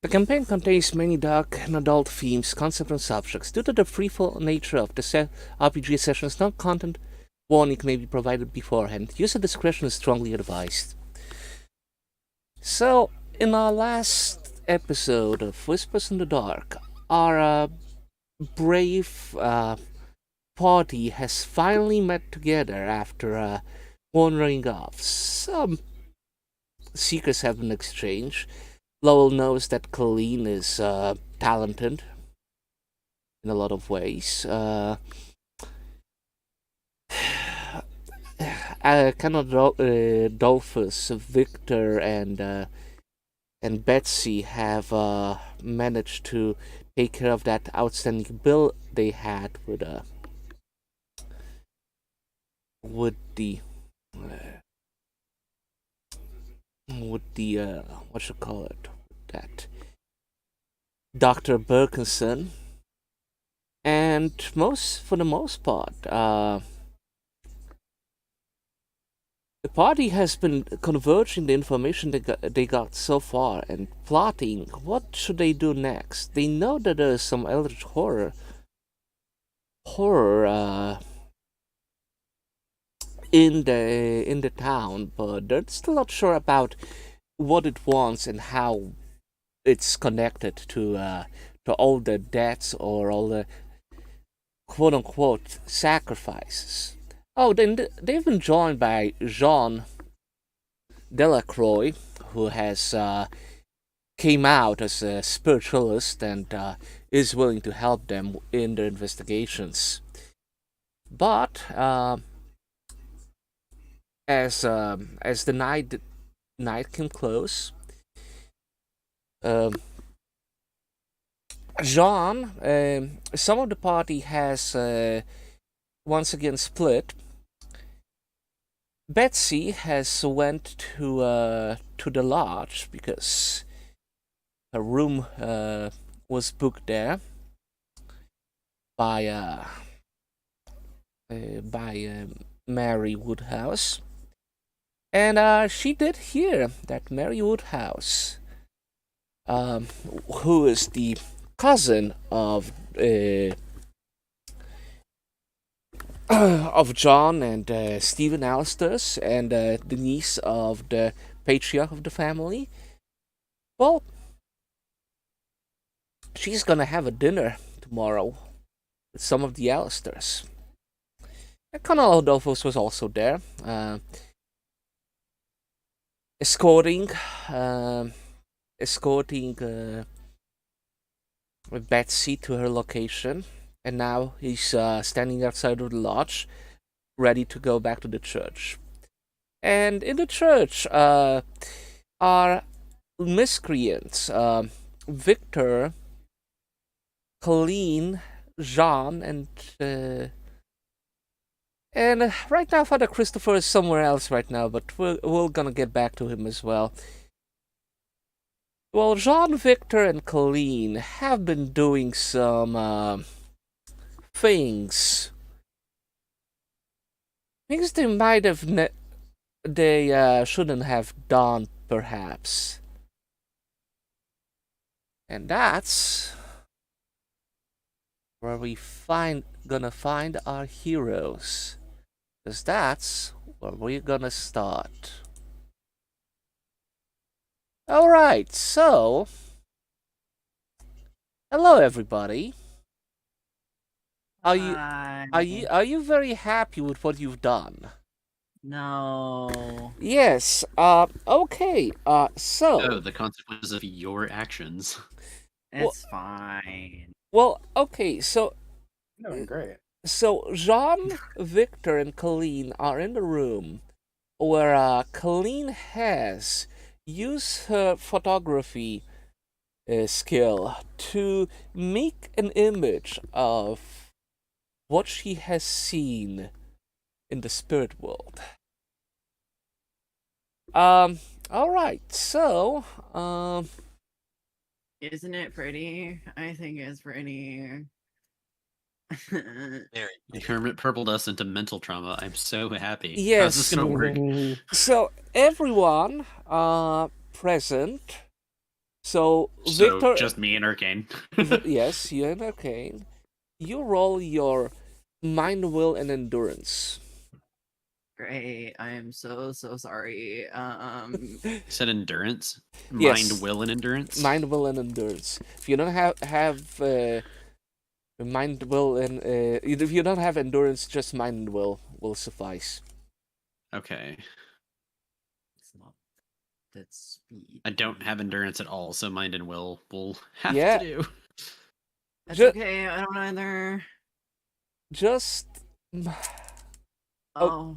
The campaign contains many dark and adult themes, concepts, and subjects. Due to the free-flow nature of the RPG sessions, no content warning may be provided beforehand. User discretion is strongly advised. So, in our last episode of Whispers in the Dark, our brave party has finally met together after wandering off. Some secrets have been exchanged. Lowell knows that Colleen is talented in a lot of ways. Dolphus, Victor, and Betsy have managed to take care of that outstanding bill they had with the what you call it, that Dr. Birkinson, and for the most part, the party has been converging the information they got so far and plotting what should they do next. They know that there is some eldritch horror in the town, but they're still not sure about what it wants and how it's connected to all the deaths or all the quote unquote sacrifices. Oh, then they've been joined by Jean Delacroix, who has came out as a spiritualist and is willing to help them in their investigations. But as the night came close, Jean, some of the party has once again split. Betsy has went to the lodge because her room was booked there by Mary Woodhouse, and she did hear that Mary Woodhouse, who is the cousin of of John and Stephen Alistairs, and the niece of the patriarch of the family. Well, she's gonna have a dinner tomorrow with some of the Alistairs. And Colonel Adolphus was also there, escorting Betsy to her location, and now he's standing outside of the lodge, ready to go back to the church. And in the church are miscreants: Victor, Colleen, Jean, and right now Father Christopher is somewhere else right now, but we're gonna get back to him as well. Well, Jean, Victor, and Colleen have been doing some things. Things they might have they shouldn't have done, perhaps. And that's where gonna find our heroes. Because that's where we're gonna start. Alright, so hello everybody. Are you very happy with what you've done? No. Yes. Okay. So. Oh, the consequences of your actions. It's fine. Well, okay. So. Doing great. So Jean, Victor, and Colleen are in the room where Colleen has used her photography skill to make an image of what she has seen in the spirit world. All right. So. Isn't it pretty? I think it's pretty. Hermit purpled us into mental trauma. I'm so happy. Yes. How's this gonna work? So everyone present So, So Victor, just me and Arcane. yes, you and Arcane, you roll your mind, will, and endurance. Great. I am so sorry. You said endurance? Yes. Mind, will, and endurance? Mind, will, and endurance. If you don't have mind, will, and if you don't have endurance, just mind and will suffice. Okay. It's not that speed. I don't have endurance at all, so mind and will have Yeah. to do. That's Ju- okay. I don't either. Just Oh.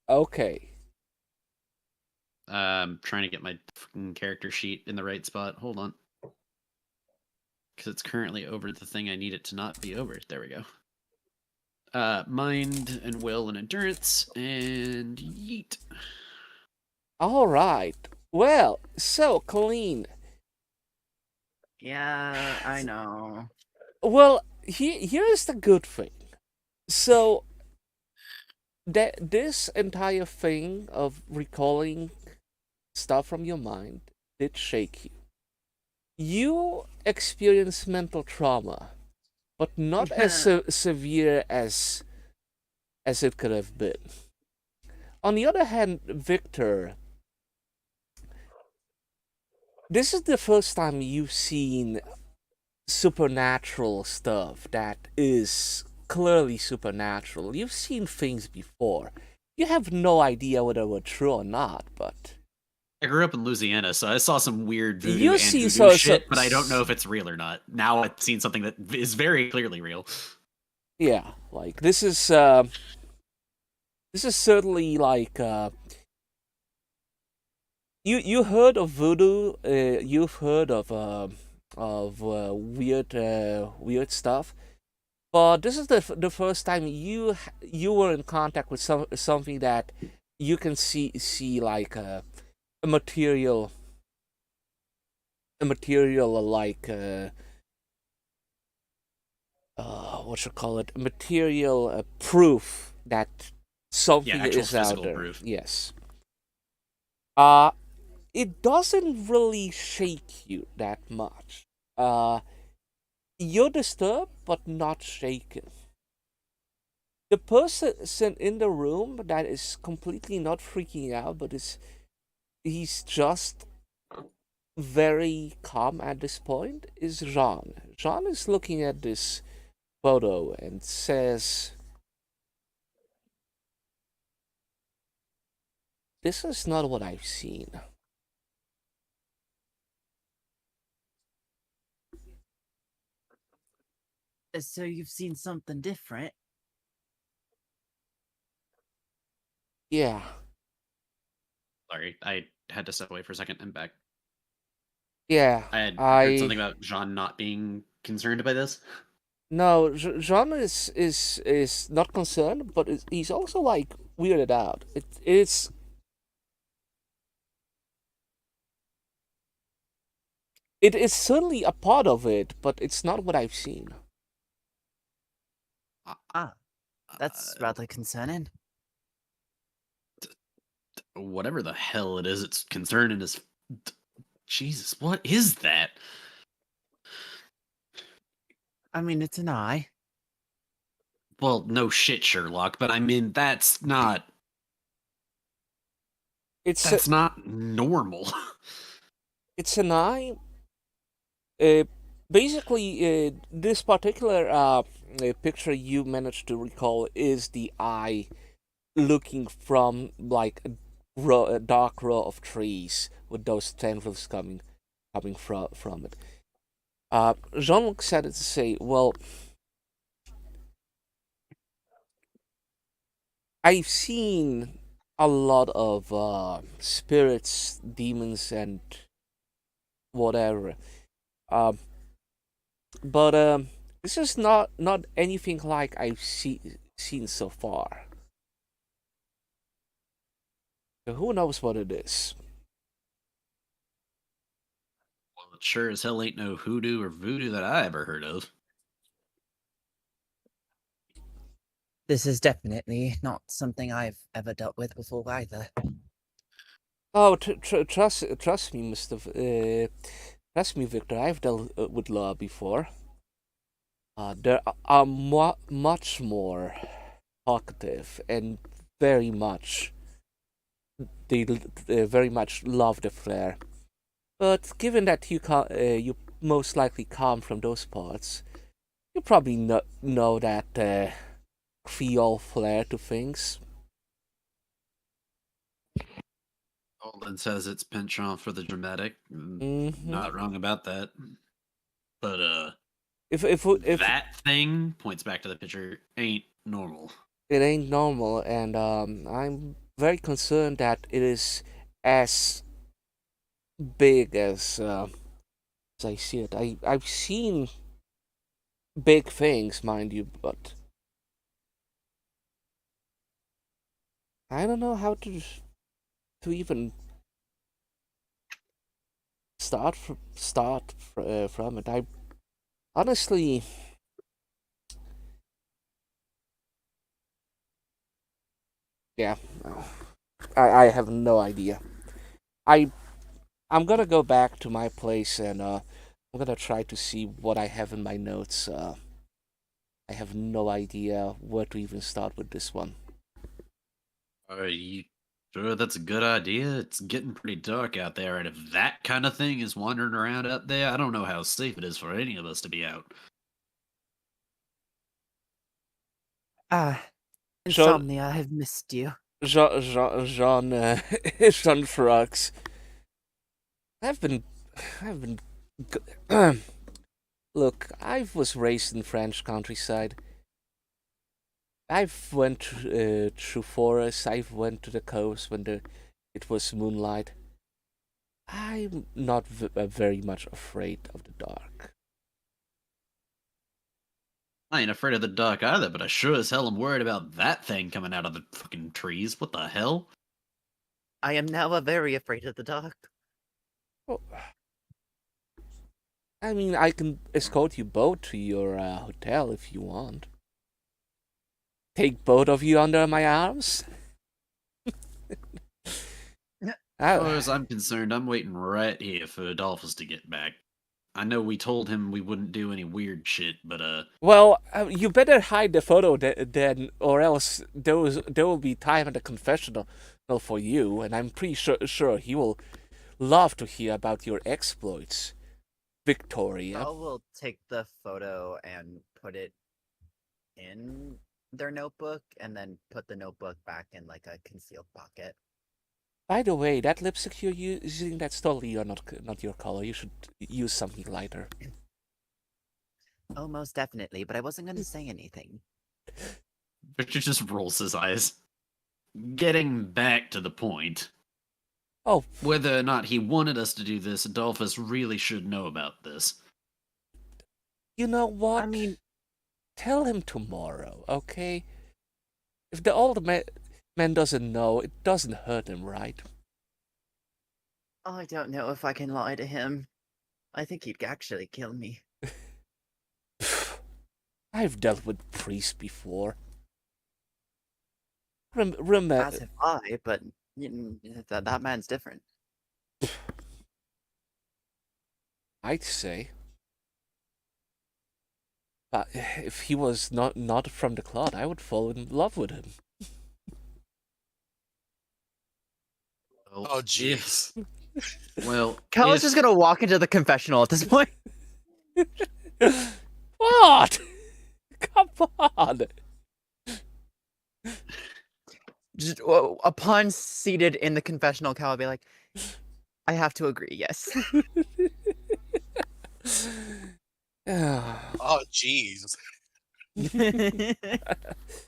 okay. Trying to get my fucking character sheet in the right spot. Hold on. Because it's currently over the thing I need it to not be over. There we go. Mind and will and endurance and yeet. All right. Well, so Colleen. Yeah, I know. Well, here's the good thing. So that this entire thing of recalling stuff from your mind did shake you. You experienced mental trauma, but not as severe as it could have been. On the other hand, Victor, this is the first time you've seen supernatural stuff that is clearly supernatural. You've seen things before. You have no idea whether they're true or not, but I grew up in Louisiana, so I saw some weird voodoo You and see hoodoo so- shit, so- but I don't know if it's real or not. Now I've seen something that is very clearly real. yeah, like this is certainly like you heard of voodoo, you've heard of weird stuff, but this is the first time you were in contact with something that you can see like a material like what you call it, material proof that something actual is out physical there. proof. Yes. It doesn't really shake you that much. You're disturbed but not shaken. The person in the room that is completely not freaking out, but he's just very calm at this point, is Jean. Jean is looking at this photo and says, "This is not what I've seen." So you've seen something different? Yeah. Sorry, I had to step away for a second and back. Yeah. I had heard something about Jean not being concerned by this. No, Jean is not concerned, but he's also like weirded out. It is certainly a part of it, but it's not what I've seen. That's rather concerning. Whatever the hell it is, it's concerning as. Jesus, what is that? I mean, it's an eye. Well, no shit, Sherlock, but I mean, that's not not normal. It's an eye. Basically, this particular picture you managed to recall is the eye looking from like a dark row of trees with those tendrils coming from it. Jean looks at it to say, "Well, I've seen a lot of spirits, demons, and whatever. But this is not anything like I've seen so far. So who knows what it is?" Well, it sure as hell ain't no hoodoo or voodoo that I ever heard of. This is definitely not something I've ever dealt with before either. Oh, trust me, Mister. Trust me, Victor, I've dealt with law before. There are much more talkative and very much they very much love the flair. But given that you most likely come from those parts, you probably know that Creole flair to things. Holden says it's penchant for the dramatic. Mhm. Not wrong about that. But If that thing points back to the picture ain't normal. it ain't normal, and I'm very concerned that it is as big as I see it. I've seen big things, mind you, but I don't know how to even start from it. I honestly, yeah, I have no idea. I I'm gonna go back to my place and I'm gonna try to see what I have in my notes. I have no idea where to even start with this one. Are you sure that's a good idea? It's getting pretty dark out there, and if that kind of thing is wandering around out there, I don't know how safe it is for any of us to be out. Ah, Jean insomnia, I've missed you. Jean shrugs. I've been I've been look. I was raised in French countryside. I've went through forests. I've went to the coast when it was moonlight. I'm not very much afraid of the dark. I ain't afraid of the dark either, but I sure as hell am worried about that thing coming out of the fucking trees. What the hell? I am now very afraid of the dark. Well, I mean, I can escort you both to your hotel if you want. Take both of you under my arms. As far as I'm concerned, I'm waiting right here for Adolphus to get back. I know we told him we wouldn't do any weird shit, but Well, you better hide the photo then, or else there will be time at the confessional for you, and I'm pretty sure he will love to hear about your exploits, Victoria. I will take the photo and put it in their notebook, and then put the notebook back in like a concealed pocket. By the way, that lipstick you're using, that's totally not your color. You should use something lighter. Oh, most definitely, but I wasn't going to say anything. Victor just rolls his eyes. Getting back to the point. Oh, Whether or not he wanted us to do this, Adolphus really should know about this. you know what? I mean, Tell him tomorrow, okay? If the old man doesn't know, it doesn't hurt him, right? I don't know if I can lie to him. I think he'd actually kill me. I've dealt with priests before. As Remember, have I, but that man's different. I'd say. But if he was not from the clan, I would fall in love with him. Well, Oh, jeez. Well, Cal is if- just gonna walk into the confessional at this point. What? Come on. Just, upon seated in the confessional, Cal will be like, I have to agree, yes. Oh, jeez.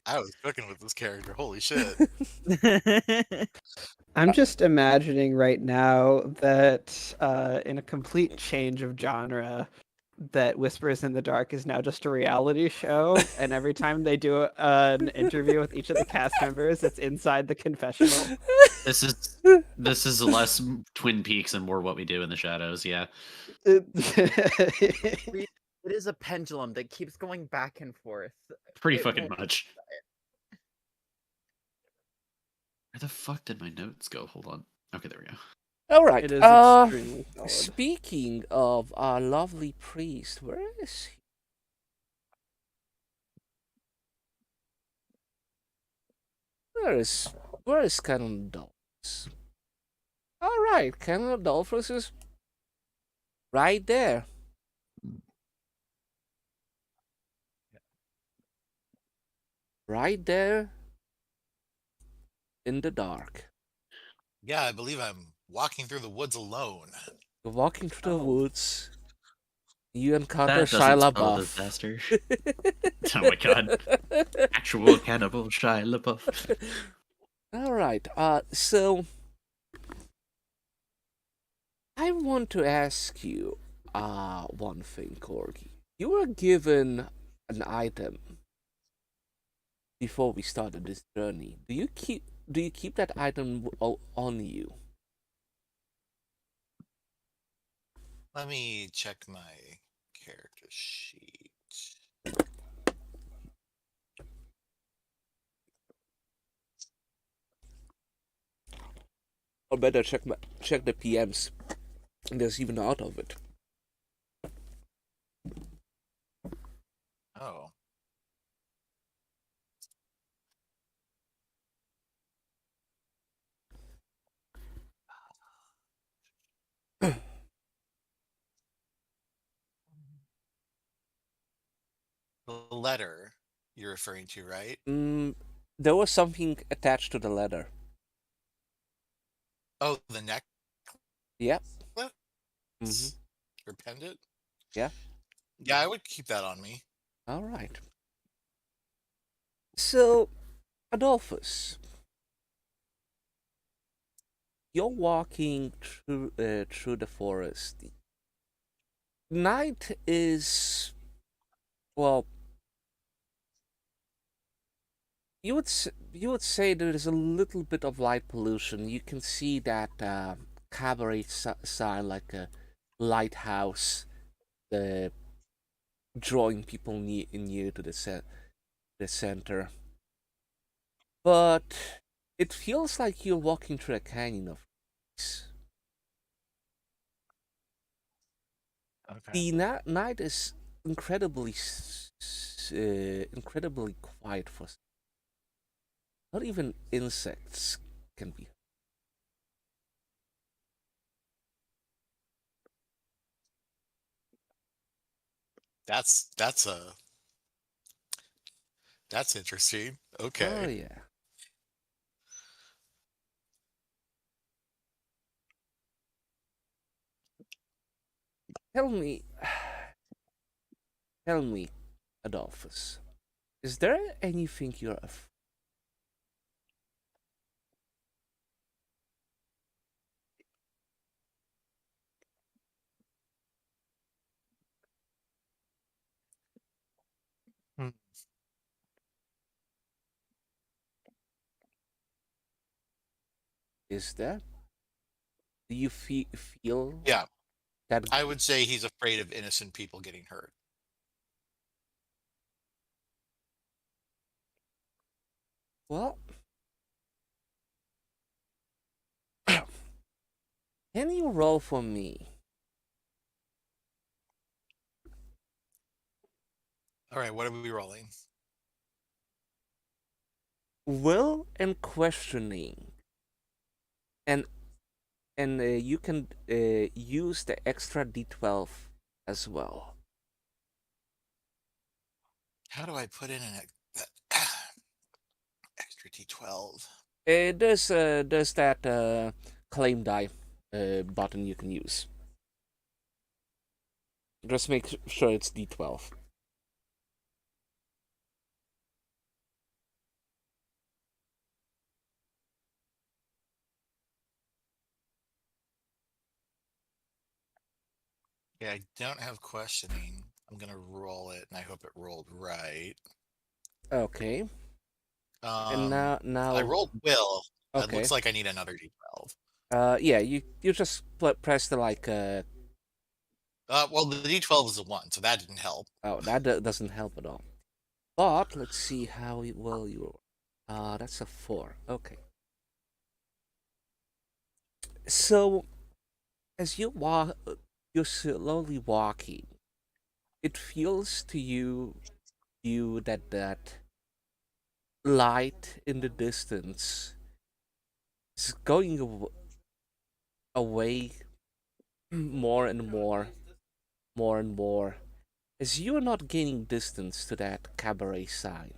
I was cooking with this character. Holy shit. I'm just imagining right now that in a complete change of genre, that Whispers in the Dark is now just a reality show, and every time they do an interview with each of the cast members, it's inside the confessional. This is less Twin Peaks and more what we do in the shadows. Yeah, It is a pendulum that keeps going back and forth. pretty It fucking won't- much. Where the fuck did my notes go? Hold on. Okay, there we go. All right. It is extremely solid. Speaking of our lovely priest, where is he? Where is Canon Adolphus? All right, Canon Adolphus is right there. Right there in the dark. Yeah, I believe I'm walking through the woods alone. You're walking through the Oh. woods. You encounter That doesn't Shia spell LaBeouf. disaster. Oh my god. Actual cannibal Shia LaBeouf. All right. So I want to ask you, one thing, Corgi. You were given an item before we started this journey. Do you keep that item on you? Let me check my character sheet. Or better, check the PMs. There's even out of it. Oh. The letter you're referring to, right? There was something attached to the letter. Oh, the necklace Yep. hmm or pendant? Yeah. Yeah, I would keep that on me. All right. So, Adolphus, you're walking through the forest. Night is, well, you would say there is a little bit of light pollution. You can see that cabaret sign, like a lighthouse, drawing people near to the center. But it feels like you're walking through a canyon of trees. Okay. The night is incredibly quiet for. Not even insects can be. That's interesting. Oh Okay. yeah. Tell me, tell me, Adolphus, is there anything you're afraid? Hmm. Is there? Do you feel Yeah, that? I would say he's afraid of innocent people getting hurt. Well, can you roll for me? All right, what are we rolling? Will and questioning, and you can use the extra d12 as well. How do I put in an extra D12? There's that claim die button you can use. Just make sure it's d12. Yeah, I don't have questioning. I'm gonna roll it, and I hope it rolled right. Okay. And now I rolled will. It okay. looks like I need another D12. Yeah, you just press the like Well, the D12 is a 1, so that didn't help. oh, that doesn't help at all. But let's see how well you that's a 4. Okay. So As you walk, you're slowly walking. It feels to you that light in the distance is going away more and more and more, as you are not gaining distance to that cabaret sign.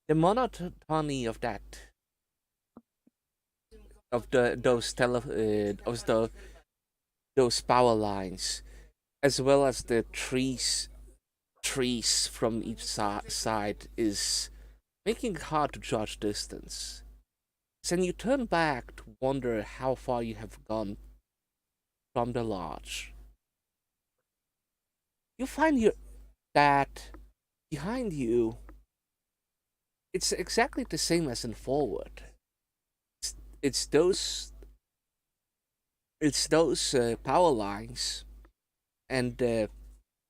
The monotony of those those power lines, as well as the trees from each side, is making it hard to judge distance. So then you turn back to wonder how far you have gone from the lodge. You find that behind you, it's exactly the same as in forward. It's, it's those power lines and the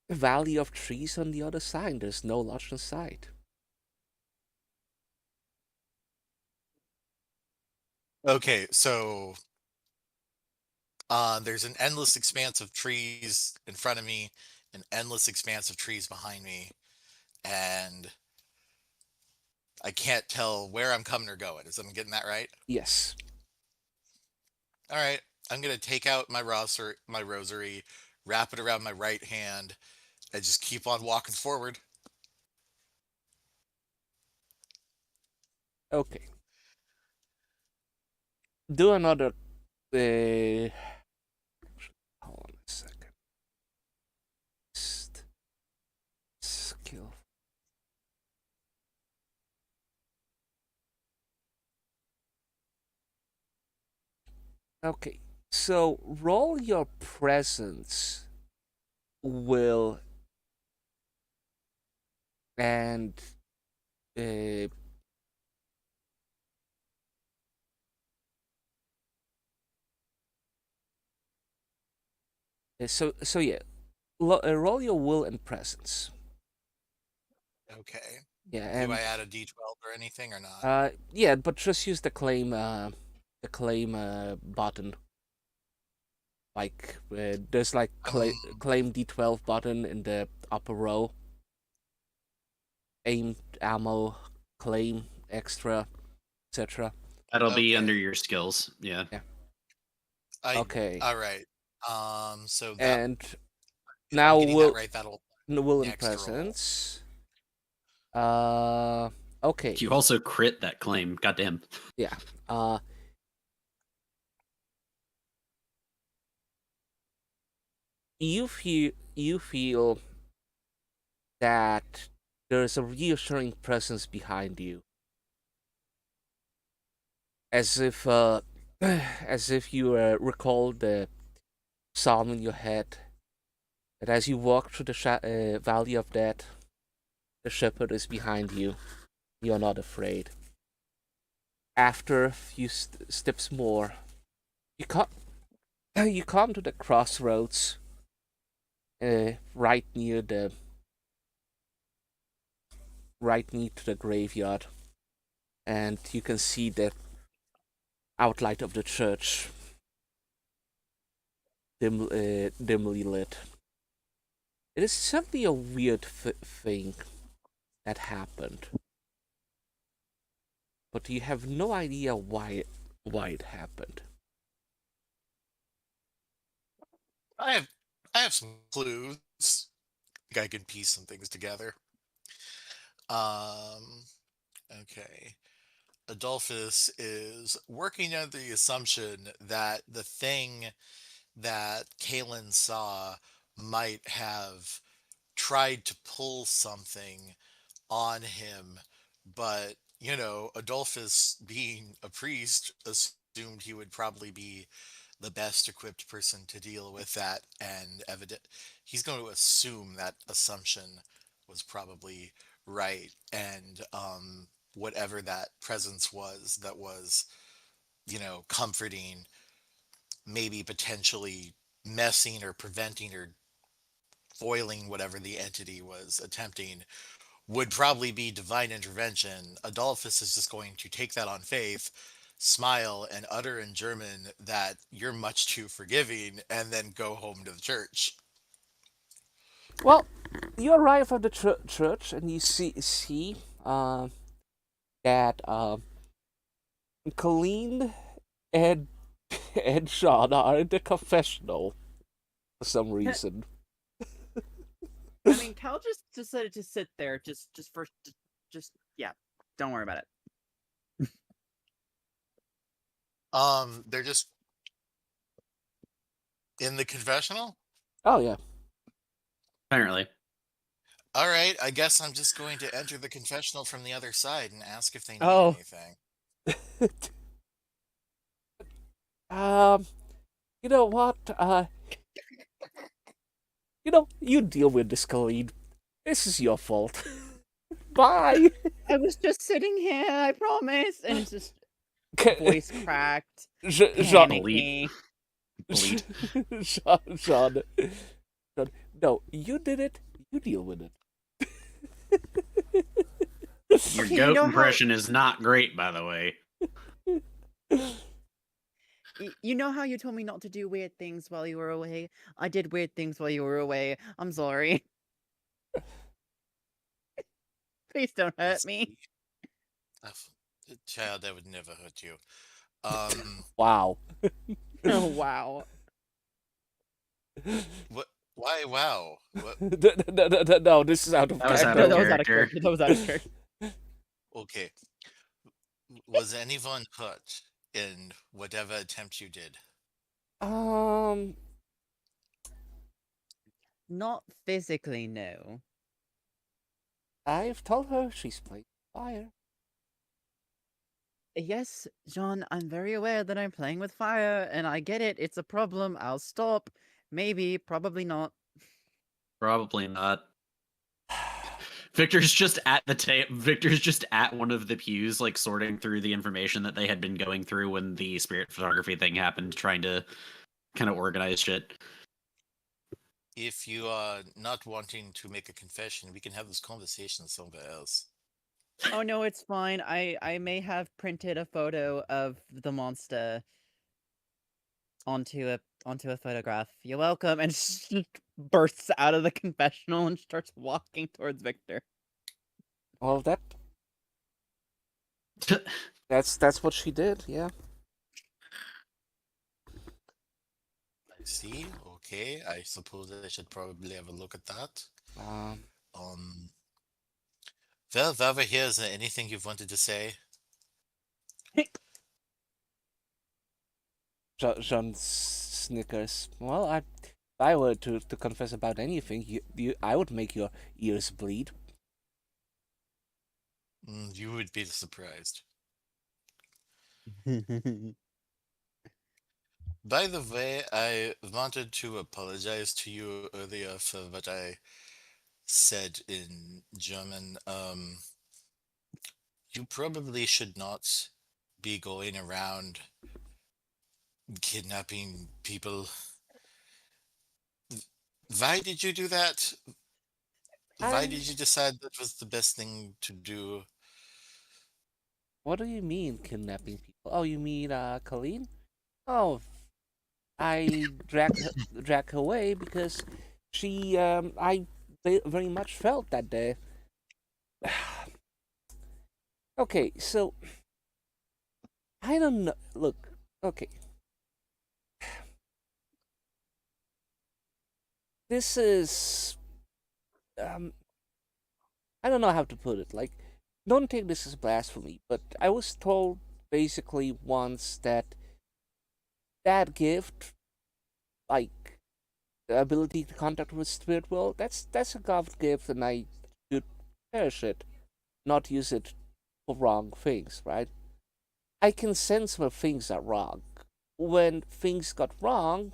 valley of trees on the other side. There's no lodge in sight. Okay, so there's an endless expanse of trees in front of me, an endless expanse of trees behind me, and I can't tell where I'm coming or going. Is I'm getting that right? Yes. All right. I'm gonna take out my rosary, wrap it around my right hand, and just keep on walking forward. Okay. Do another. Hold on a second. Skill. Okay. So roll your presence, will, and uh, so yeah, roll your will and presence. Okay. Yeah, Do and I add a D12 or anything or not? yeah, but just use the claim button. Like there's like claim D12 button in the upper row. Aim, ammo, claim, extra, etc. That'll be Okay. under your skills. Yeah. Okay. All right. So that And if now I'm getting that right, that'll will and next roll. presence. Okay. You also crit that claim. Goddamn. Yeah. You feel that there's a reassuring presence behind you, as if you recall the psalm in your head, that as you walk through the valley of death, the shepherd is behind you. You are not afraid. After a few steps more, you come to the crossroads, right near the graveyard, and you can see the outline of the church dimly lit. It is certainly a weird thing that happened, but you have no idea why it happened. I have some clues. I think I can piece some things together. Okay. Adolphus is working under the assumption that the thing that Kalen saw might have tried to pull something on him, but Adolphus, being a priest, assumed he would probably be the best equipped person to deal with that, and he's going to assume that assumption was probably right, and whatever that presence was that was comforting, maybe potentially messing or preventing or foiling whatever the entity was attempting, would probably be divine intervention. Adolphus is just going to take that on faith, smile and utter in German that you're much too forgiving, and then go home to the church. Well, you arrive at the church and you see that Colleen and and Sean are in the confessional for some reason. I mean, Cal just decided to sit there, just yeah. Don't worry about it. They're just in the confessional. Oh yeah. Apparently. All right, I guess I'm just going to enter the confessional from the other side and ask if they need Oh. anything. You know what? You deal with this, Colleen. This is your fault. Bye. I was just sitting here, I promise. And it's just voice cracked, Jean, panicky. Bleat. Sean, no, you did it. You deal with it. Your Okay, you goat know how- impression is not great, by the way. You know how you told me not to do weird things while you were away? I did weird things while you were away. I'm sorry. Please don't hurt me. Child, that would never hurt you. Wow. Oh wow. What? Why? Wow. What? No, this is out of That was out character. of That was out of character. character. That was out of character. Okay. Was anyone hurt in whatever attempt you did? Not physically, no. I've told her she's playing fire. Yes, John, I'm very aware that I'm playing with fire, and I get it. It's a problem. I'll stop. Maybe, probably not. Probably not. Victor's just at the Victor's just at one of the pews, like sorting through the information that they had been going through when the spirit photography thing happened, trying to kind of organize shit. If you are not wanting to make a confession, we can have this conversation somewhere else. Oh no, it's fine. I may have printed a photo of the monster onto a photograph. You're welcome. And she bursts out of the confessional and starts walking towards Victor. Well, that's what she did. Yeah. I see. Okay, I suppose I should probably have a look at that. Um. Well, while we're here, is there anything you've wanted to say? Jean snickers. Well, if I were to confess about anything, I would make your ears bleed. You would be surprised. By the way, I wanted to apologize to you earlier for what I said in German. You probably should not be going around kidnapping people. Why did you do that? Why did you decide that was the best thing to do? What do you mean kidnapping people? Oh, you mean Colleen? Oh, I dragged her away because she I very much felt that day. Okay, so I don't know. Look, okay. This is I don't know how to put it. Like, don't take this as blasphemy, but I was told basically once that that gift, like the ability to contact with spirit world, that's a God gift, and I should cherish it, not use it for wrong things, right? I can sense when things are wrong. When things got wrong,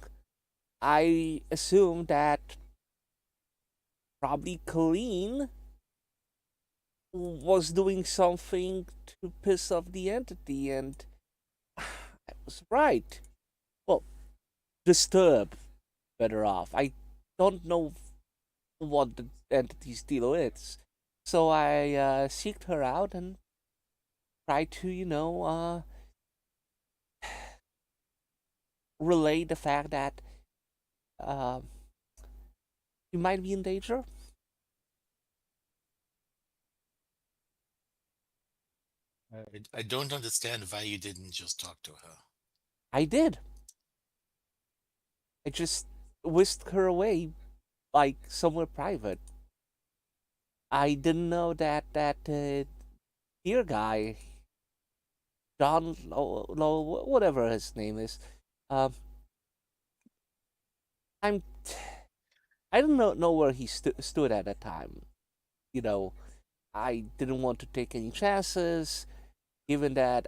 I assume that probably Colleen was doing something to piss off the entity, and I was right. Well, disturb, better off. I don't know what the entity's deal is, so I seeked her out and tried to, relay the fact that uh, you might be in danger? I don't understand why you didn't just talk to her. I did. I just whisked her away, like somewhere private. I didn't know that dear guy, John, whatever his name is. Um, I'm. I don't know where he stood at that time. You know, I didn't want to take any chances, given that.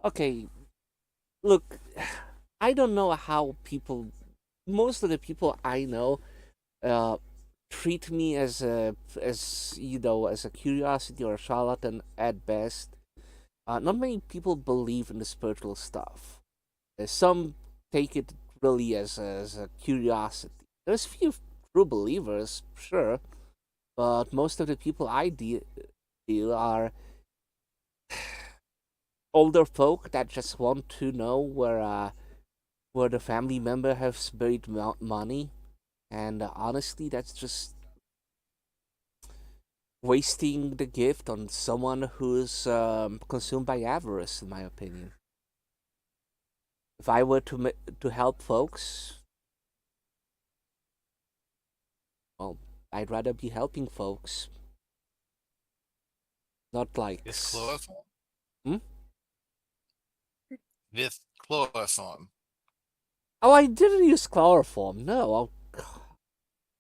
Okay, look, I don't know how people. Most of the people I know, uh, treat me as a curiosity or a charlatan at best. Not many people believe in the spiritual stuff. Some take it really as a curiosity. There's few true believers, sure, but most of the people I deal are older folk that just want to know where the family member has buried money, and honestly, that's just wasting the gift on someone who's consumed by avarice, in my opinion. If I were to help folks, well, I'd rather be helping folks, not like. With chloroform? Hmm? With chloroform. Oh, I didn't use chloroform. No.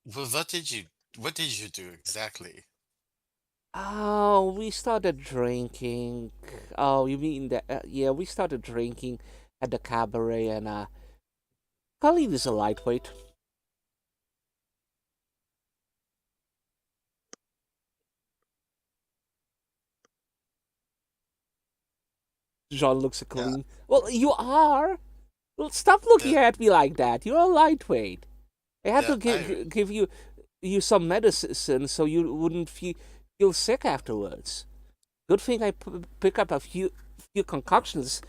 Well, what did you do exactly? Oh, we started drinking. Oh, you mean that? Yeah, we started drinking at the cabaret, and Khalid is a lightweight. Jean looks at Yeah. Colleen. Well, you are. Well, stop looking Yeah. at me like that. You're a lightweight. I had Yeah, to give you some medicine so you wouldn't feel sick afterwards. Good thing I pick up a few concoctions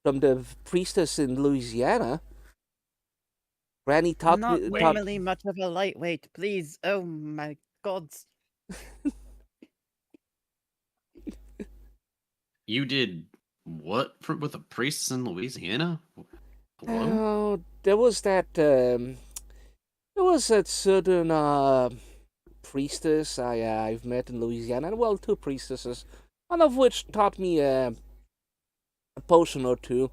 from the priestess in Louisiana. Granny I'm taught not me normally much of a lightweight, please. Oh my god. You did what with a priest in Louisiana? Hello? Oh, there was that certain priestess I've met in Louisiana. Well, two priestesses, one of which taught me a potion or two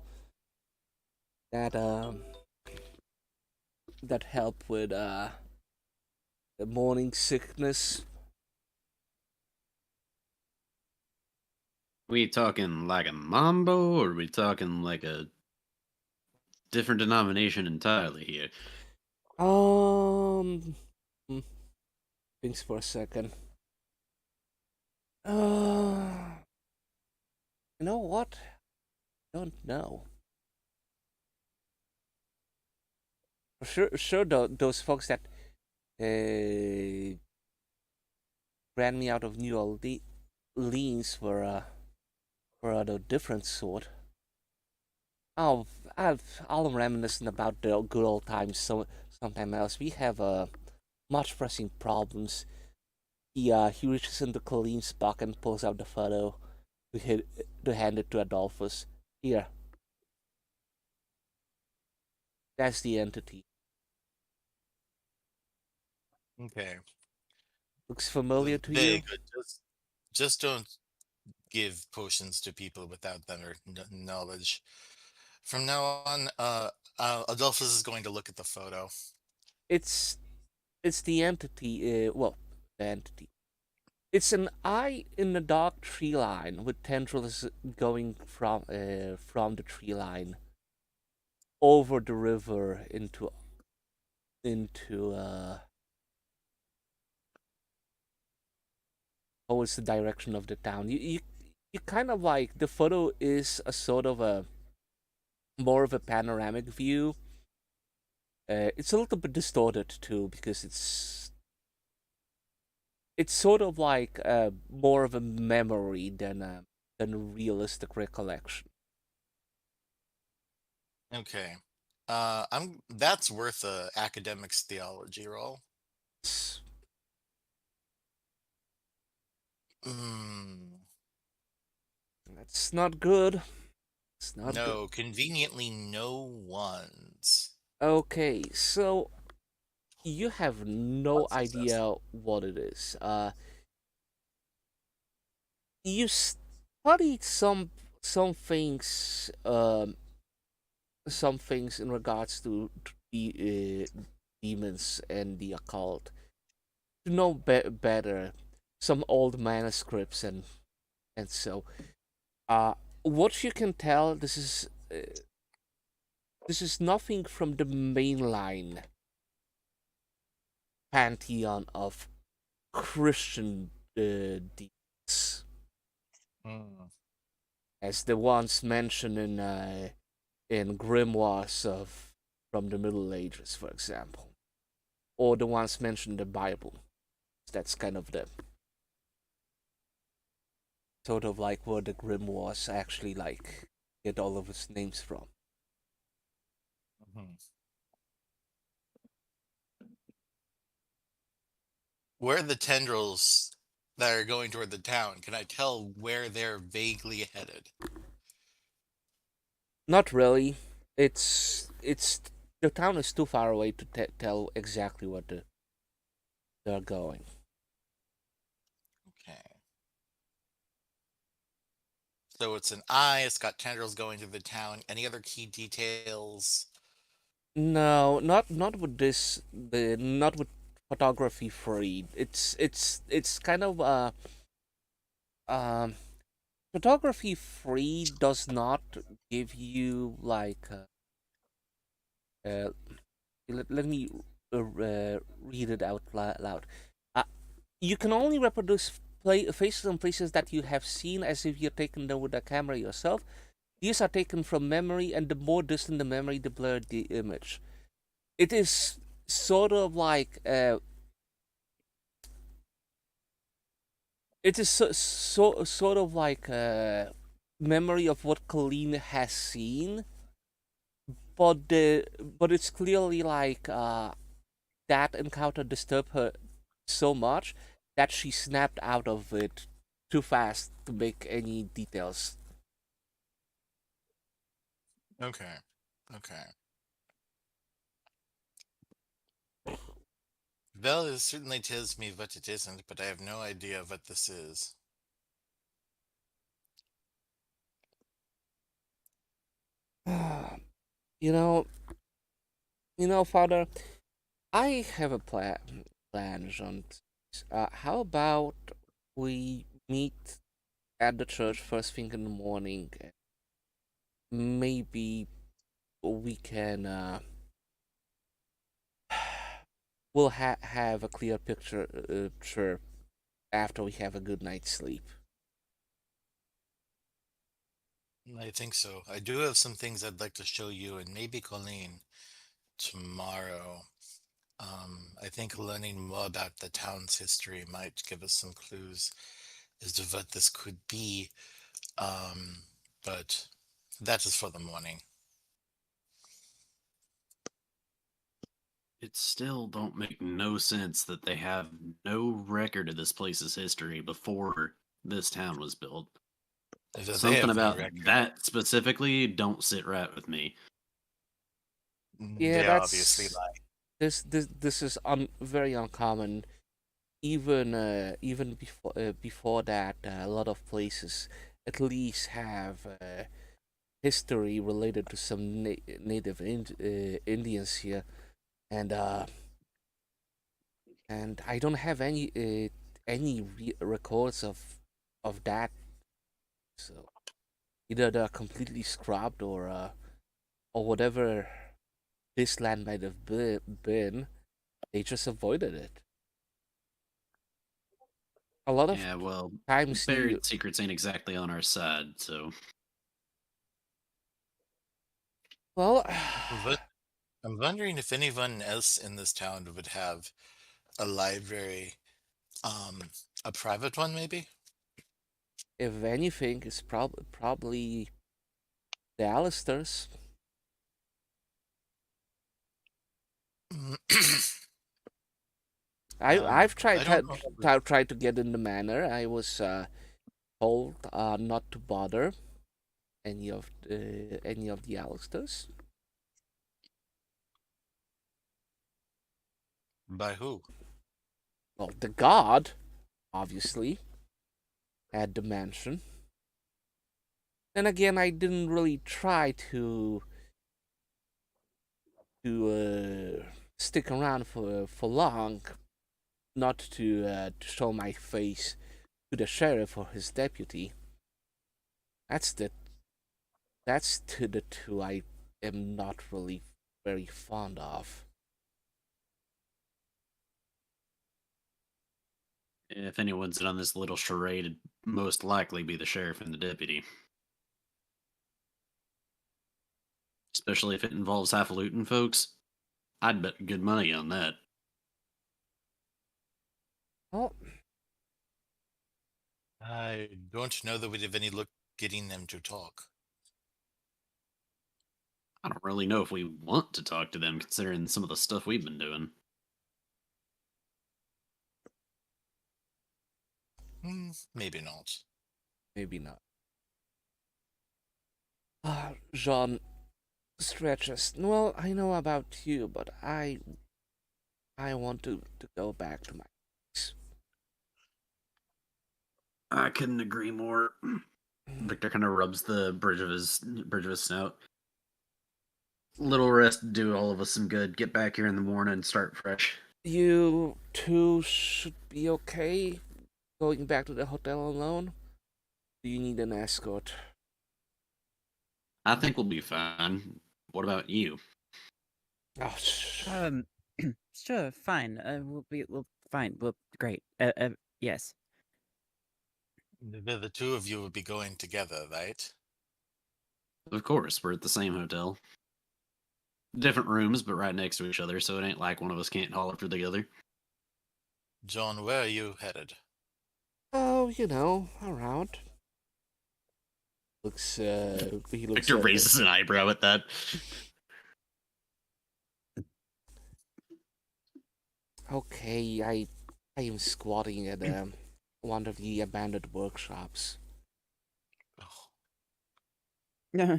that that help with the morning sickness. We talking like a mambo, or are we talking like a different denomination entirely here? Hmm, thanks for a second. Uh, you know what? Don't know. Sure. Those folks that ran me out of New Orleans were a different sort. Oh, I'll reminiscing about the good old times sometime else. We have much pressing problems. He reaches into Colleen's pocket and pulls out the photo to hand it to Adolphus. Here, that's the entity. Okay. Looks familiar to Very you? good. Just don't give potions to people without their knowledge. From now on, Adolphus is going to look at the photo. It's the entity. Well, the entity. It's an eye in the dark tree line with tendrils going from the tree line over the river into towards the direction of the town. You kind of like the photo is a sort of a more of a panoramic view. It's a little bit distorted too because it's sort of like more of a memory than than realistic recollection. Okay. That's worth a academics theology roll. S- Mm, That's not good. It's not good. no, conveniently no ones. Okay, so you have no One success. idea what it is. You studied some some things in regards to the demons and the occult to know better some old manuscripts and so what you can tell this is nothing from the mainline pantheon of Christian deeds Mm, as the ones mentioned in grimoires of from the Middle Ages, for example, or the ones mentioned in the Bible. That's kind of the sort of like where the grimoires actually like get all of its names from. mhm. Where are the tendrils that are going toward the town? Can I tell where they're vaguely headed? Not really. It's the town is too far away to tell exactly what they're going. Okay. So it's an eye, it's got tendrils going to the town. Any other key details? No, not with this. Not with photography free. It's kind of um photography free does not give you like uh let me read it out loud. Uh, you can only reproduce faces and places that you have seen as if you're taken them with a camera yourself. These are taken from memory, and the more distant the memory, the blurred the image. It is sort of like it is sort of like a memory of what Colleen has seen, but it's clearly like that encounter disturbed her so much that she snapped out of it too fast to make any details. Okay. Okay. Well, it certainly tells me what it isn't, but I have no idea what this is. you know, Father, I have a plan, Jean. How about we meet at the church first thing in the morning? Maybe we can we'll have a clear picture sure after we have a good night's sleep. I think so. I do have some things I'd like to show you and maybe Colleen tomorrow. I think learning more about the town's history might give us some clues as to what this could be. But that is for the morning. It still don't make no sense that they have no record of this place's history before this town was built. If they Something have no about record, that specifically don't sit right with me. Yeah, they obviously that's lie. this is very uncommon. Even before that, a lot of places at least have history related to some native Indians here, and I don't have any records of that. So either they're completely scrubbed or whatever this land might have been, they just avoided it. A lot of Yeah, well, times you buried secrets ain't exactly on our side, so well But I'm wondering if anyone else in this town would have a library, um, a private one maybe? if anything, it's probably the Alistairs. I've I tried don't know. tried to get in the manor. I was told not to bother any of the Alistairs. By who? Well, the god, obviously, at the mansion. Then again, I didn't really try to stick around for long, not to show my face to the sheriff or his deputy. That's the two I am not really very fond of. If anyone's on this little charade, it'd most likely be the sheriff and the deputy. Especially if it involves highfalutin folks. I'd bet good money on that. Well, I don't know that we'd have any luck getting them to talk. I don't really know if we want to talk to them, considering some of the stuff we've been doing. Maybe not. maybe not. Jean stretches. Well, I know about you, but I want to go back to my place. I couldn't agree more. Victor kind of rubs the bridge of his snout. Little rest do all of us some good. Get back here in the morning and start fresh. You two should be okay going back to the hotel alone. Do you need an escort? I think we'll be fine. What about you? Oh, Sure, fine. We'll fine. Well, great. Yes. The two of you would be going together, right? Of course, we're at the same hotel. Different rooms, but right next to each other, so it ain't like one of us can't holler for the other. John, where are you headed? oh, around. He looks Victor at raises an eyebrow at that. Okay, I am squatting at one of the abandoned workshops. Oh,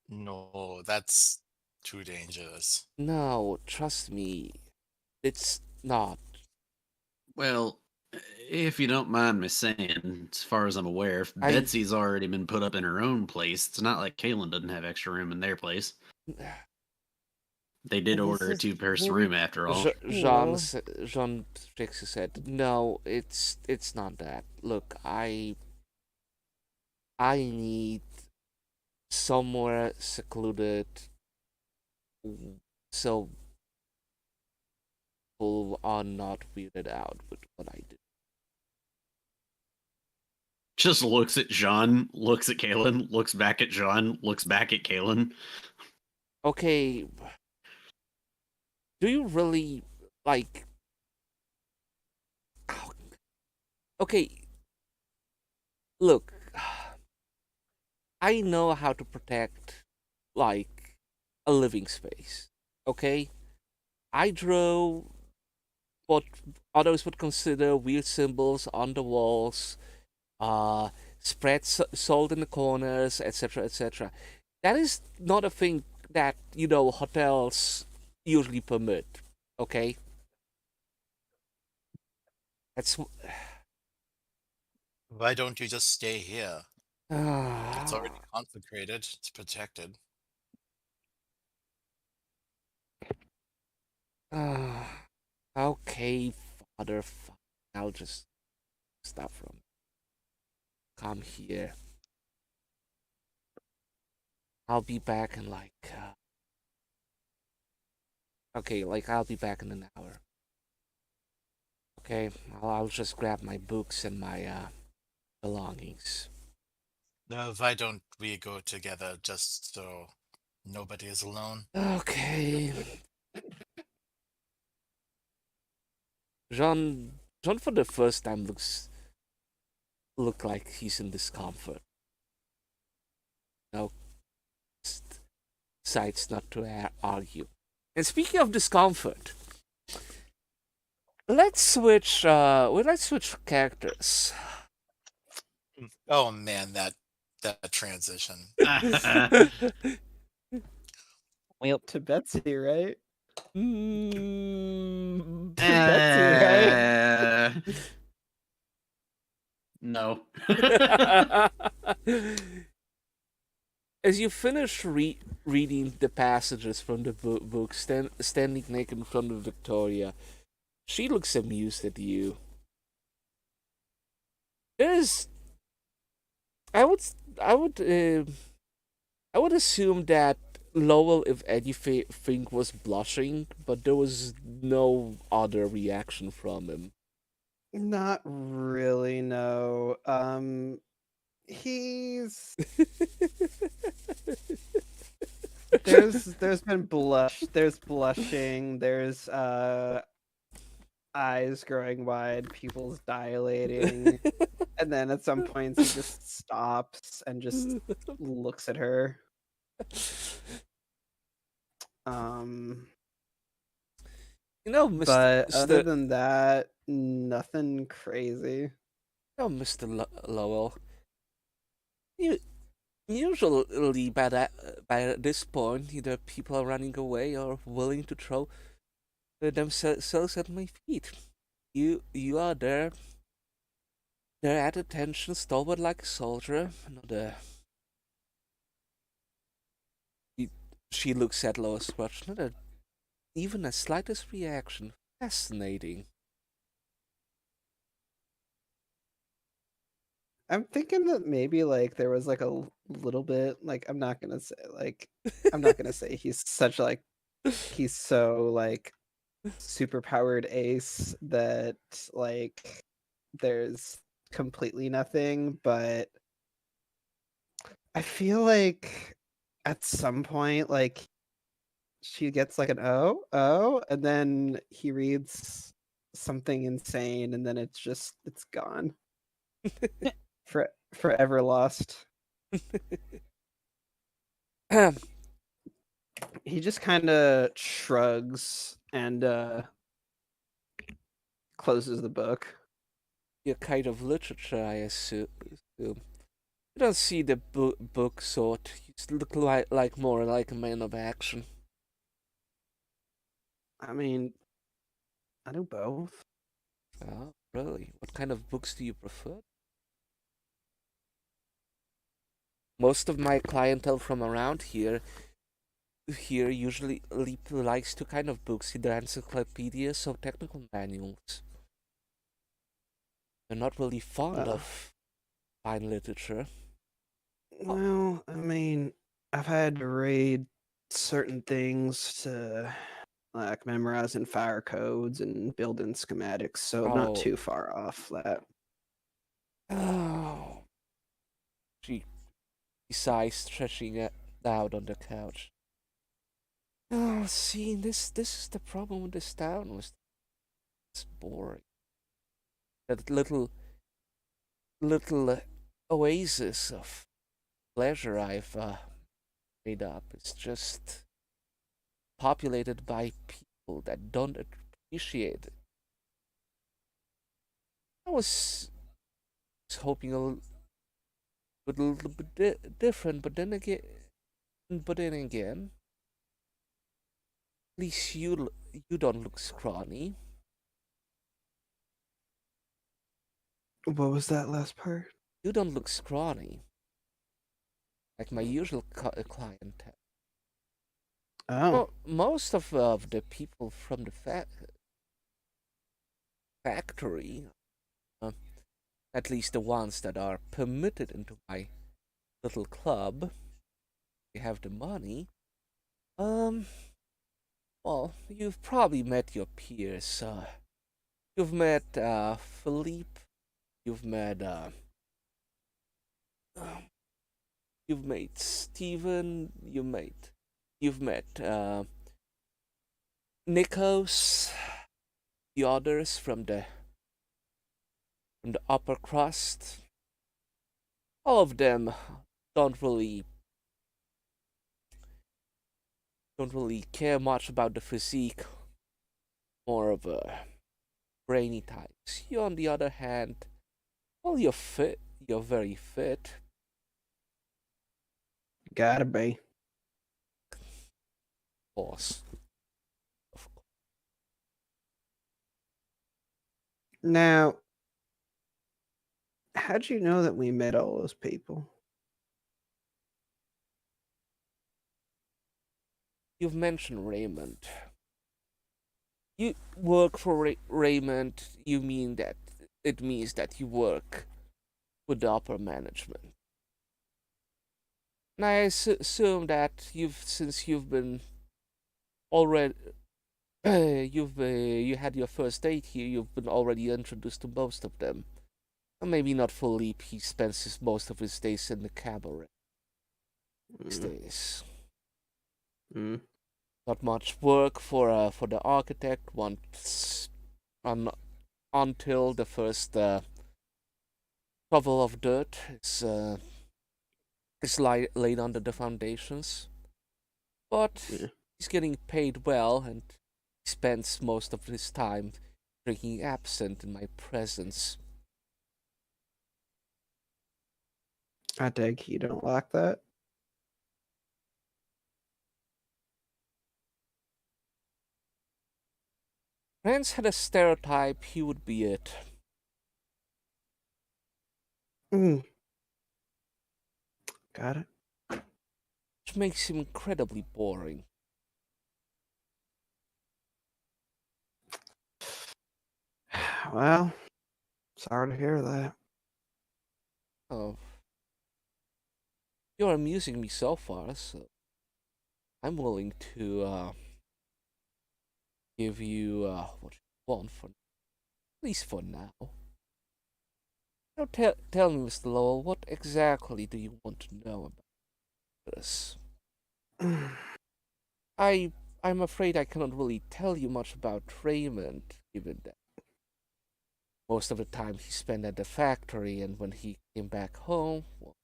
no, that's too dangerous. No, trust me, it's not. Well, if you don't mind me saying, as far as I'm aware, if Betsy's already been put up in her own place, it's not like Kalen doesn't have extra room in their place. They did This order a is 2-person very room after all. Jean shakes his head. No, it's not that. Look, I need somewhere secluded, so people are not weirded out with what I do. Just looks at Jean, looks at Kalen, looks back at Jean, looks back at Kalen. Okay, do you really like? Okay, look, I know how to protect like a living space. Okay, I draw what others would consider weird symbols on the walls, spread salt in the corners, etc., etc. That is not a thing that hotels usually permit. Okay, that's Why don't you just stay here? It's already consecrated, it's protected. Okay, father. I'll just stop from. Come here. I'll be back in okay, I'll be back in an hour. Okay, I'll just grab my books and my belongings. Why don't we go together just so nobody is alone? Okay. Jean for the first time looks look like he's in discomfort. No, decides not to argue. And speaking of discomfort, let's switch. Let's switch characters. Oh man, that transition. Well, To Betsy, right? Mm, To Betsy, right? No. As you finish reading the passages from the book, standing naked in front of Victoria, she looks amused at you. There's, I would, I would, I would assume that Lowell, if anything, was blushing, but there was no other reaction from him. Not really, no. He's there's been there's blushing, there's eyes growing wide, pupils dilating, and then at some points he just stops and just looks at her. You know, But other Mr. than that, nothing crazy. No, Mr. Lowell. You usually by this point, either people are running away or willing to throw themselves at my feet. You are there. They're at attention, stalwart like a soldier. Not a. She looks at Lois Watch. Not even a slightest reaction. Fascinating. I'm thinking that maybe like there was like a little bit like I'm not gonna say he's such like he's so like super powered ace that like there's completely nothing, but I feel like at some point like she gets like an oh, and then he reads something insane and then it's gone. Forever lost. He just kind of shrugs and closes the book. Your kind of literature, I assume. You don't see the book sort. You look like more like a man of action. I mean, I do both. Oh, really? What kind of books do you prefer? Most of my clientele from around here usually likes two kind of books, either encyclopedias or technical manuals. They're not really fond of fine literature. Well, I mean, I've had to read certain things to like memorizing fire codes and building schematics, so not Oh. too far off that. Oh. She sighs, stretching it out on the couch. Oh, see, this is the problem with this town. It's boring. That little oasis of pleasure I've made up is just populated by people that don't appreciate it. I was hoping with a little bit different, but then again, at least you don't look scrawny. What was that last part? You don't look scrawny, like my usual clientele. Oh, Well, most of the people from the factory, at least the ones that are permitted into my little club, they have the money. Well, you've probably met your peers. You've met Philippe. You've met Steven. You've met Nikos. The others from the upper crust. all of them don't really care much about the physique, more of a brainy types. You, on the other hand, well, you're fit. You're very fit. Gotta be. Of course. Of course. Now, how'd you know that we met all those people? You've mentioned Raymond. You work for Raymond. You mean that it means that you work with the upper management. And I assume that since you've been already you had your first date here, you've been already introduced to most of them. Maybe not Philippe. He spends most of his days in the cabaret these days. Mm. Not much work for the architect until the first shovel of dirt is laid under the foundations. But Yeah. he's getting paid well, and he spends most of his time drinking absinthe in my presence. I take you don't like that. Rance had a stereotype he would be it. Mm. Got it. Which makes him incredibly boring. Well, sorry to hear that. Oh. You're amusing me so far, so I'm willing to give you what you want for at least for now. Now tell me, Mr. Lowell, what exactly do you want to know about this? I'm afraid I cannot really tell you much about Raymond, given that most of the time he spent at the factory, and when he came back home, well,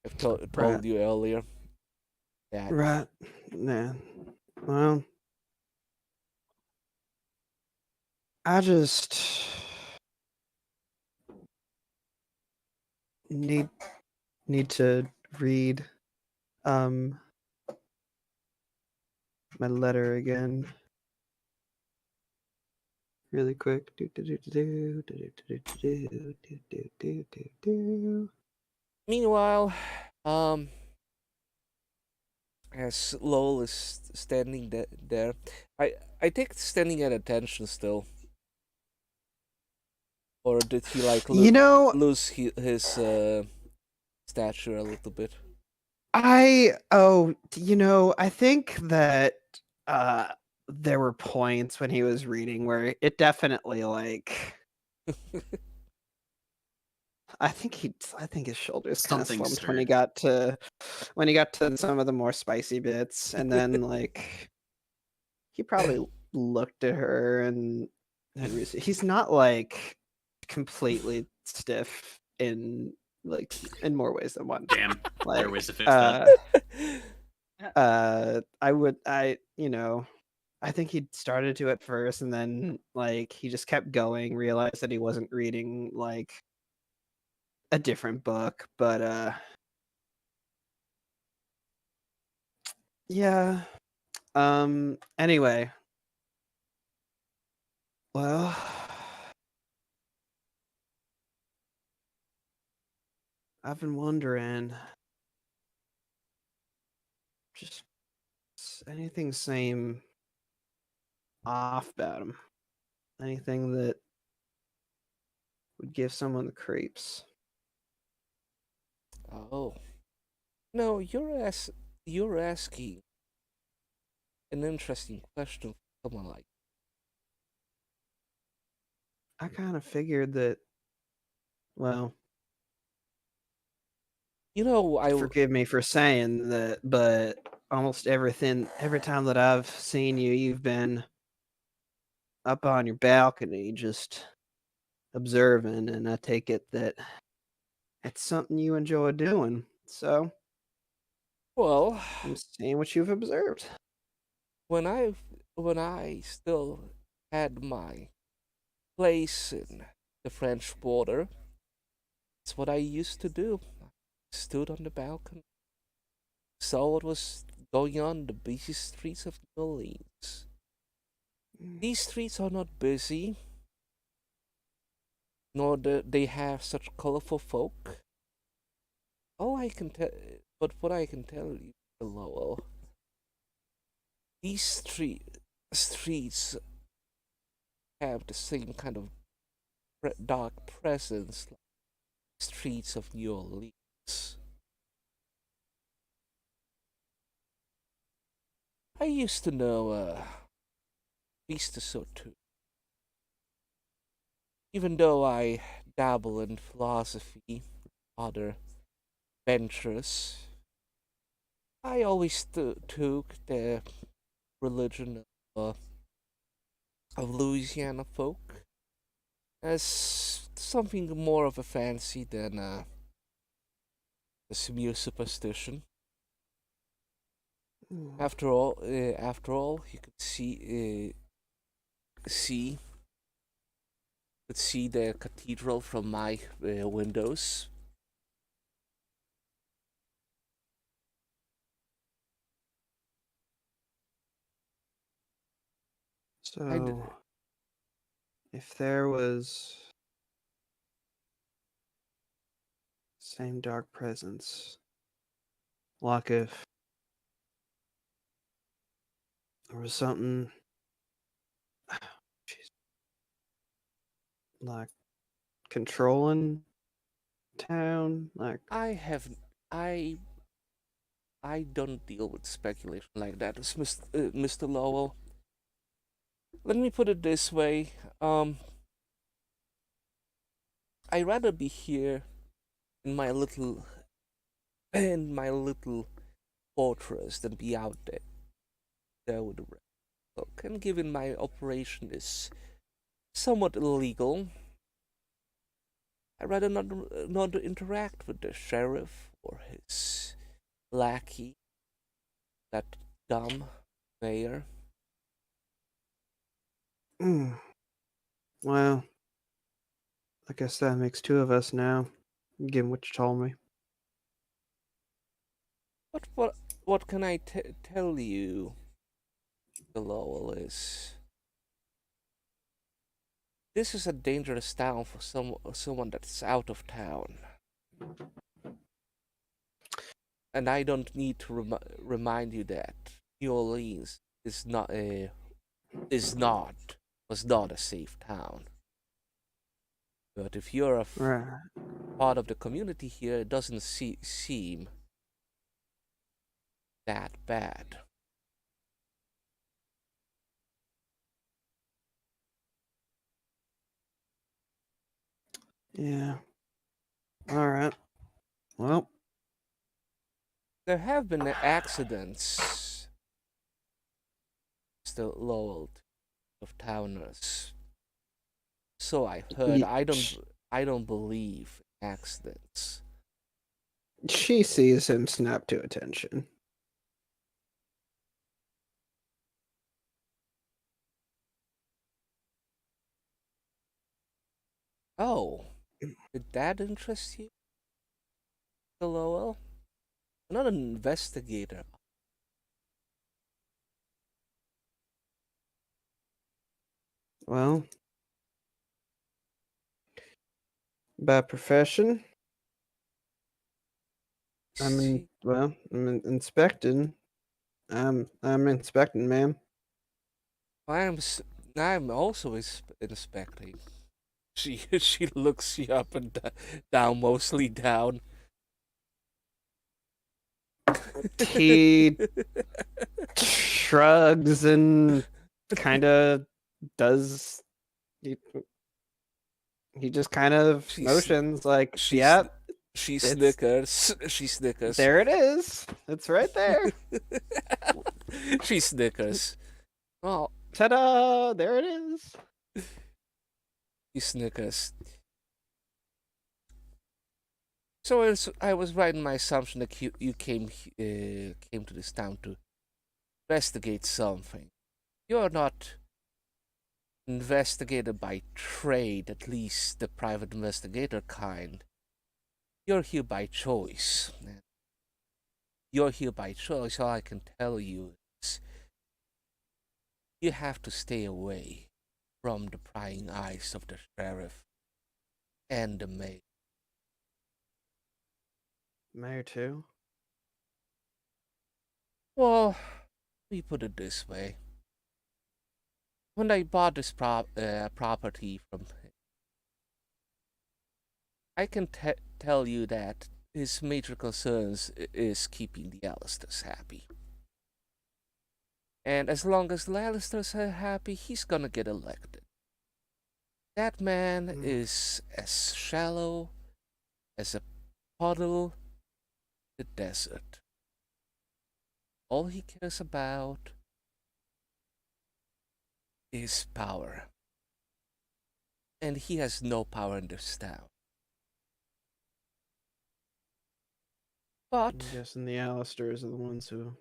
I've told Right. you earlier that Right. Nah. Well, I just need to read my letter again really quick. Meanwhile, as Lowell is standing there, I take standing at attention still, or did he like You know, lose his stature a little bit? I think that there were points when he was reading where it definitely like I think his shoulders kind of Something slumped when he stirred. got to some of the more spicy bits, and then like he probably looked at her and he's not like completely stiff in more ways than one. Damn. Like, There are ways to fix that. I think he started to at first, and then like he just kept going, realized that he wasn't reading like a different book, but yeah. Anyway. Well, I've been wondering, just anything seem off about him? Anything that would give someone the creeps? Oh no, you're asking an interesting question for someone like. I kind of figured that. Well, forgive me for saying that, but almost every time that I've seen you, you've been up on your balcony just observing, and I take it that it's something you enjoy doing. So Well, I'm seeing what you've observed. when I still had my place in the French border, that's what I used to do. I stood on the balcony, saw what was going on in the busy streets of New Orleans. These streets are not busy, nor do they have such colorful folk. All I can tell, but what I can tell you, Lowell, these streets have the same kind of dark presence like streets of New Orleans. I used to know priestess or two. Even though I dabble in philosophy, other ventures, I always took the religion of Louisiana folk as something more of a fancy than a mere superstition. After all, you could see the cathedral from my windows. So, if there was same dark presence, like if there was something, jeez, like controlling town, like I don't deal with speculation like that, Mr. Lowell. Let me put it this way. I'd rather be here in my little fortress than be out there with the rest. And given my operation is somewhat illegal, I'd rather not interact with the sheriff or his lackey, that dumb mayor. Well, I guess that makes two of us now, given what you told me. What can I tell you, Lowell, is this is a dangerous town for someone that's out of town. And I don't need to remind you that New Orleans was not a safe town. But if you're a Right. part of the community here, it doesn't seem that bad. Yeah. All right. Well, There have been accidents, Mr. Lowell, of towners. So I heard. I don't believe in accidents. she sees him snap to attention. Oh, did that interest you, Mr. Lowell? I'm not an investigator. Well, by profession, See, I'm inspecting. I'm inspecting, ma'am. I'm also inspecting. She looks you up and down, mostly down. He shrugs and kind of does. He just kind of motions like, "Yep, She it's- snickers. She snickers. there it is. It's right there." She snickers. Well, Ta-da! There it is. He snickers. So I was right in my assumption that you came to this town to investigate something. You're not investigator by trade, at least the private investigator kind. You're here by choice. You're here by choice. All I can tell you is you have to stay away from the prying eyes of the sheriff and the mayor. Mayor too. Well, we put it this way. When I bought this property from him, I can tell you that his major concerns is keeping the Allisters happy. And as long as the Allisters are happy, he's gonna get elected. That man is as shallow as a puddle in the desert. All he cares about is power. And he has no power in this town. I'm But guessing the Allisters are the ones who,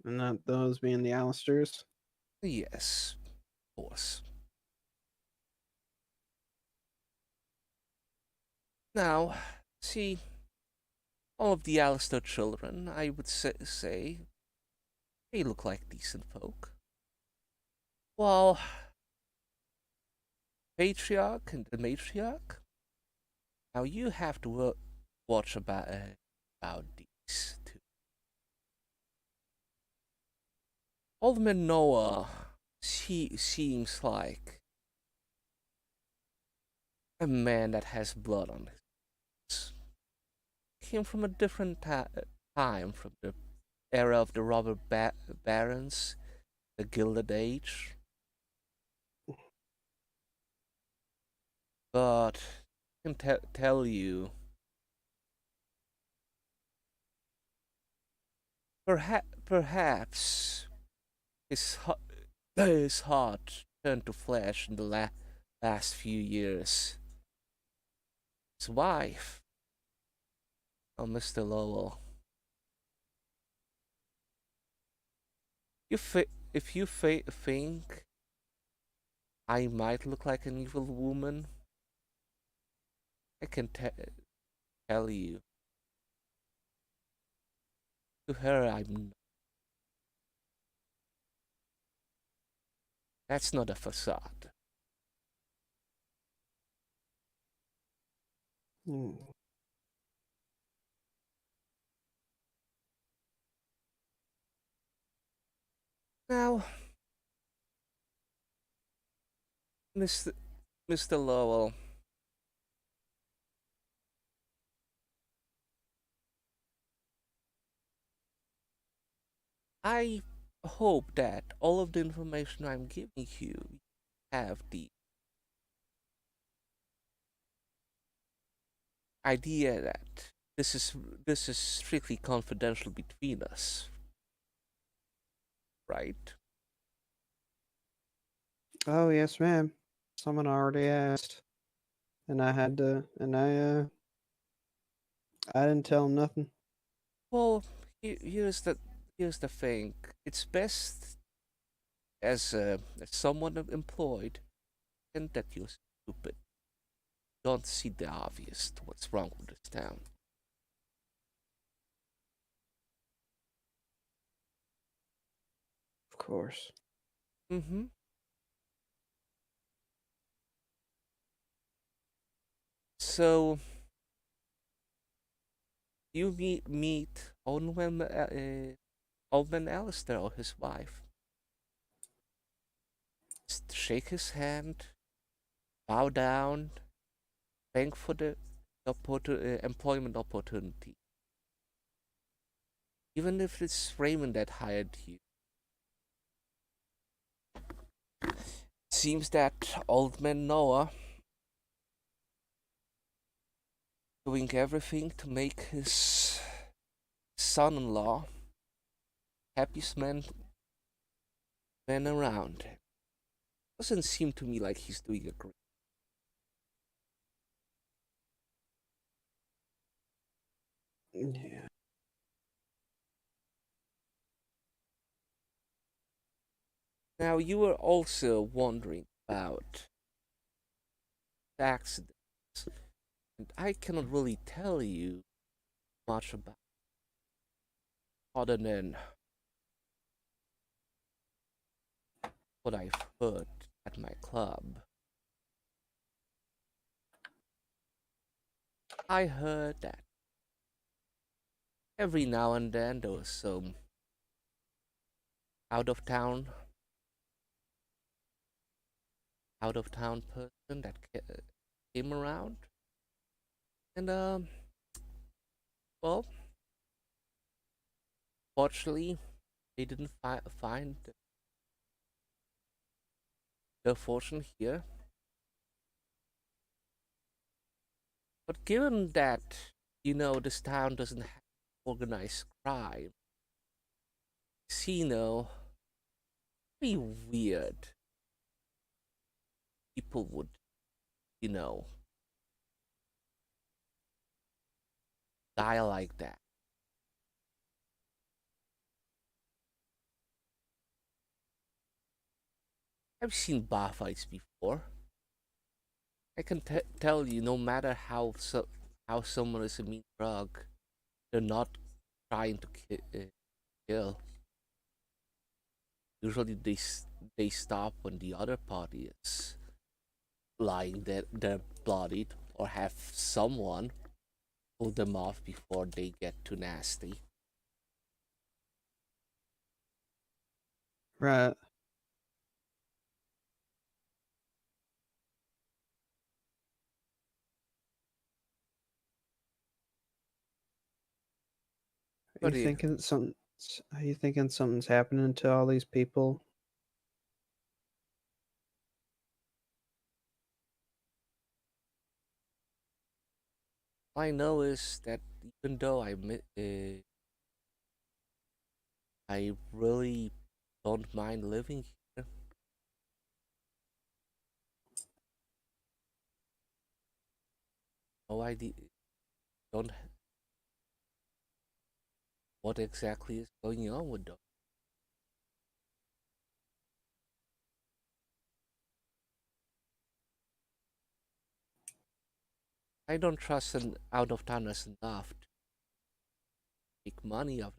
and not those being the Allisters. yes, of course. Now, see, all of the Allister children, I would say, they look like decent folk. While Patriarch and the Matriarch, now you have to watch about these two. Alderman Noah, he seems like a man that has blood on his hands. Came from a different time, from the era of the robber barons, the Gilded Age. But I can tell you, perhaps his heart turned to flesh in the last few years. His wife, Mr. Lowell. If you think I might look like an evil woman, I can tell you. To her, I'm not. That's not a facade. Now, Mr. Lowell, I hope that all of the information I'm giving you have the idea that this is strictly confidential between us, right? Oh yes, ma'am. Someone already asked, and I had to, and I didn't tell him nothing. Well, here's the thing. It's best as someone employed, and that you're stupid. Don't see the obvious to what's wrong with this town. Of course. Mm-hmm. So you meet Alderman Alistair or his wife. Just shake his hand, bow down, thank for the employment opportunity. Even if it's Raymond that hired you. Seems that old man Noah doing everything to make his son-in-law happiest man around. Doesn't seem to me like he's doing a great. Yeah. Now, you were also wondering about accidents, and I cannot really tell you much about other than what I've heard at my club. I heard that every now and then there was some out of town person that came around, and well, fortunately they didn't find their fortune here. But given that, this town doesn't have organized crime, casino, be weird. People would, you know, die like that. I've seen bar fights before. I can tell you, no matter how someone is a mean drug, they're not trying to kill. Usually they stop when the other party is lying they're bloodied, or have someone pull them off before they get too nasty. Right. What do you- Are you thinking something's happening to all these people? All I know is that even though I really don't mind living here, no idea don't what exactly is going on with them. I don't trust an out of towners enough to make money of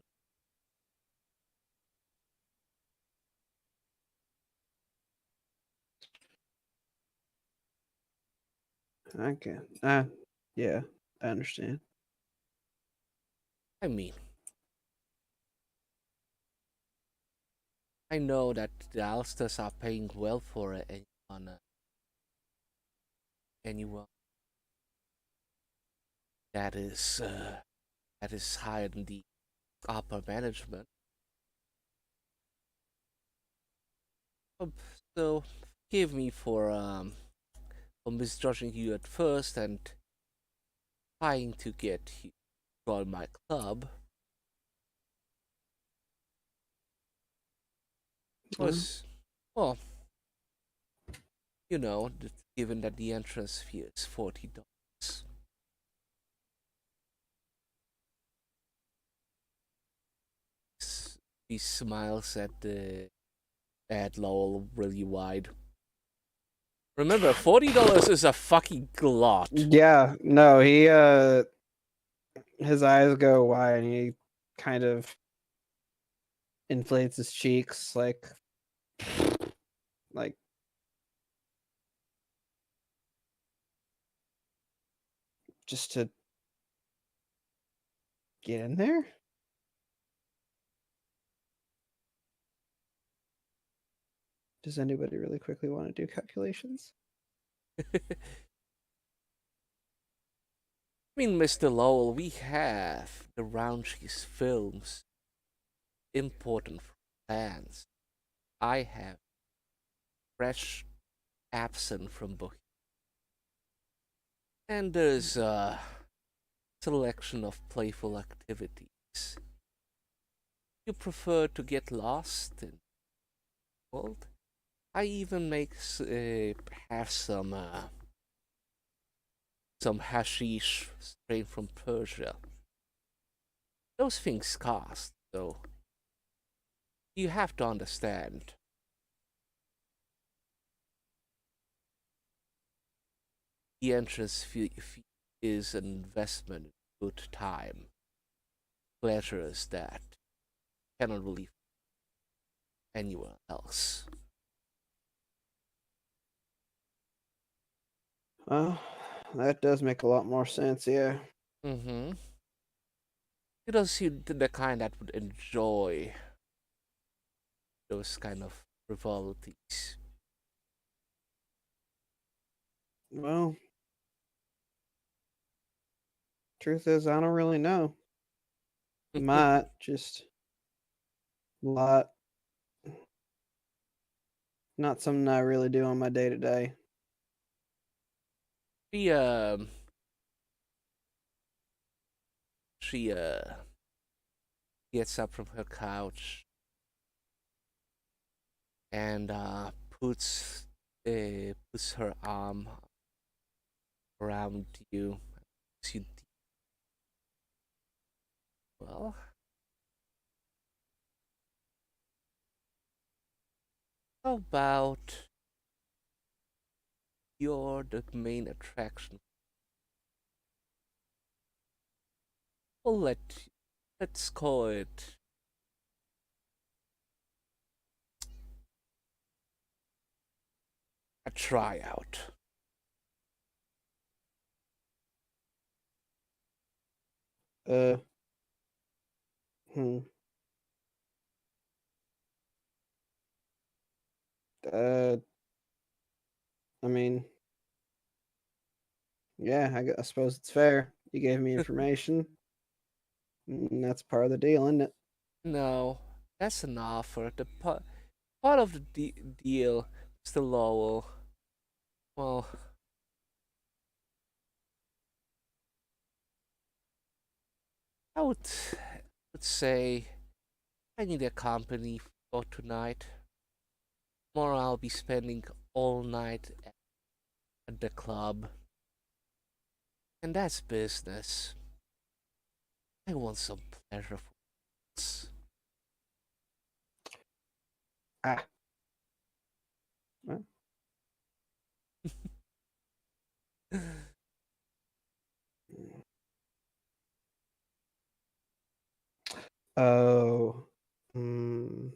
it. Okay. Yeah, I understand. I mean, I know that the Alsters are paying well for anyone that is higher than the upper management. So forgive me for misjudging you at first and trying to get you to join my club. Was well, given that the entrance fee is $40. He smiles at Lowell really wide. Remember, $40 is a fucking lot. Yeah, no, he his eyes go wide and he kind of inflates his cheeks like just to get in there. Does anybody really quickly want to do calculations? I mean, Mr. Lowell, we have the raunchiest films important for fans. I have Fresh Absent from Bohemia. And there's a selection of playful activities. You prefer to get lost in the world? I even have some hashish straight from Persia. Those things cost, though. You have to understand. The entrance fee is an investment in good time, pleasures that cannot really find anywhere else. Well, that does make a lot more sense, yeah. Mm-hmm. Because you're the kind that would enjoy those kind of frivolities. Well, truth is, I don't really know. Might just a lot. Not something I really do on my day to day. She she gets up from her couch and puts her arm around you. She, well, how about you're the main attraction? We'll let's call it a tryout. Uh, hmm. I mean, yeah, I suppose it's fair. You gave me information. And that's part of the deal, isn't it? No, that's an offer. Part of the deal, Mr. Lowell. Well, I would say I need a company for tonight. Tomorrow I'll be spending all night at the club. And that's business. I want some pleasure for once. Ah. Well. Oh. Hmm.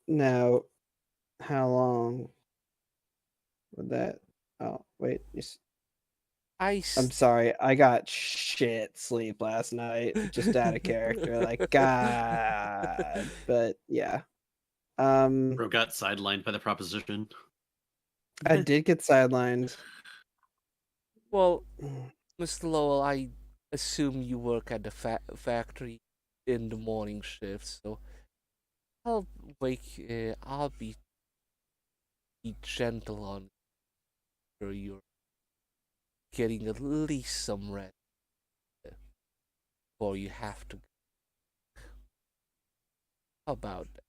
Now, how long would that? Oh, wait. I I'm sorry. I got shit sleep last night, just out of character. Like, God. But yeah. Bro got sidelined by the proposition. I did get sidelined. well, Mr. Lowell, I assume you work at the factory in the morning shift, so I'll I'll be gentle on you. You're getting at least some rest before you have to. How about that?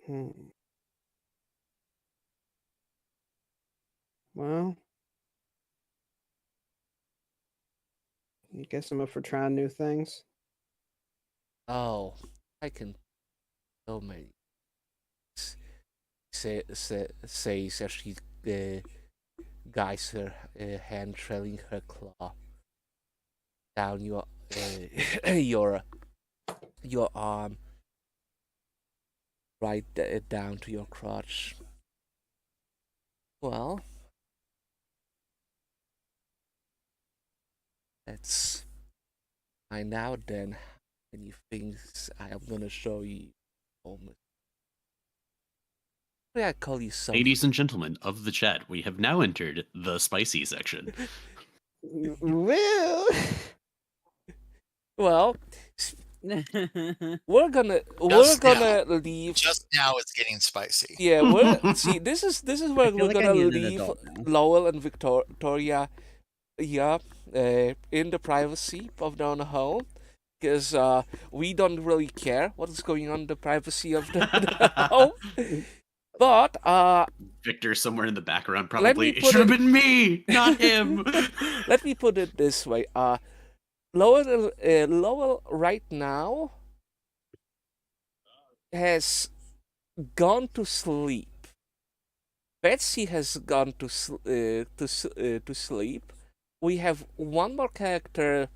Hmm. Well, I guess I'm up for trying new things. Oh, I can so many. Says as she guides her hand trailing her claw down your arm, right down to your crotch. Well, let's find out then how many things I am gonna show you. Almost. I call you something. Ladies and gentlemen of the chat, we have now entered the spicy section. Well, Well, we're gonna Just now. leave. Just now it's getting spicy. Yeah, we're see. This is where I feel we're like I gonna need an leave adult now. Lowell and Victoria, yeah, in the privacy of their own home, because we don't really care what is going on in the privacy of the home. But Victor somewhere in the background Let me probably. It put should have it- been me, not him. let me put it this way: Lowell right now has gone to sleep. Betsy has gone to sleep. We have one more character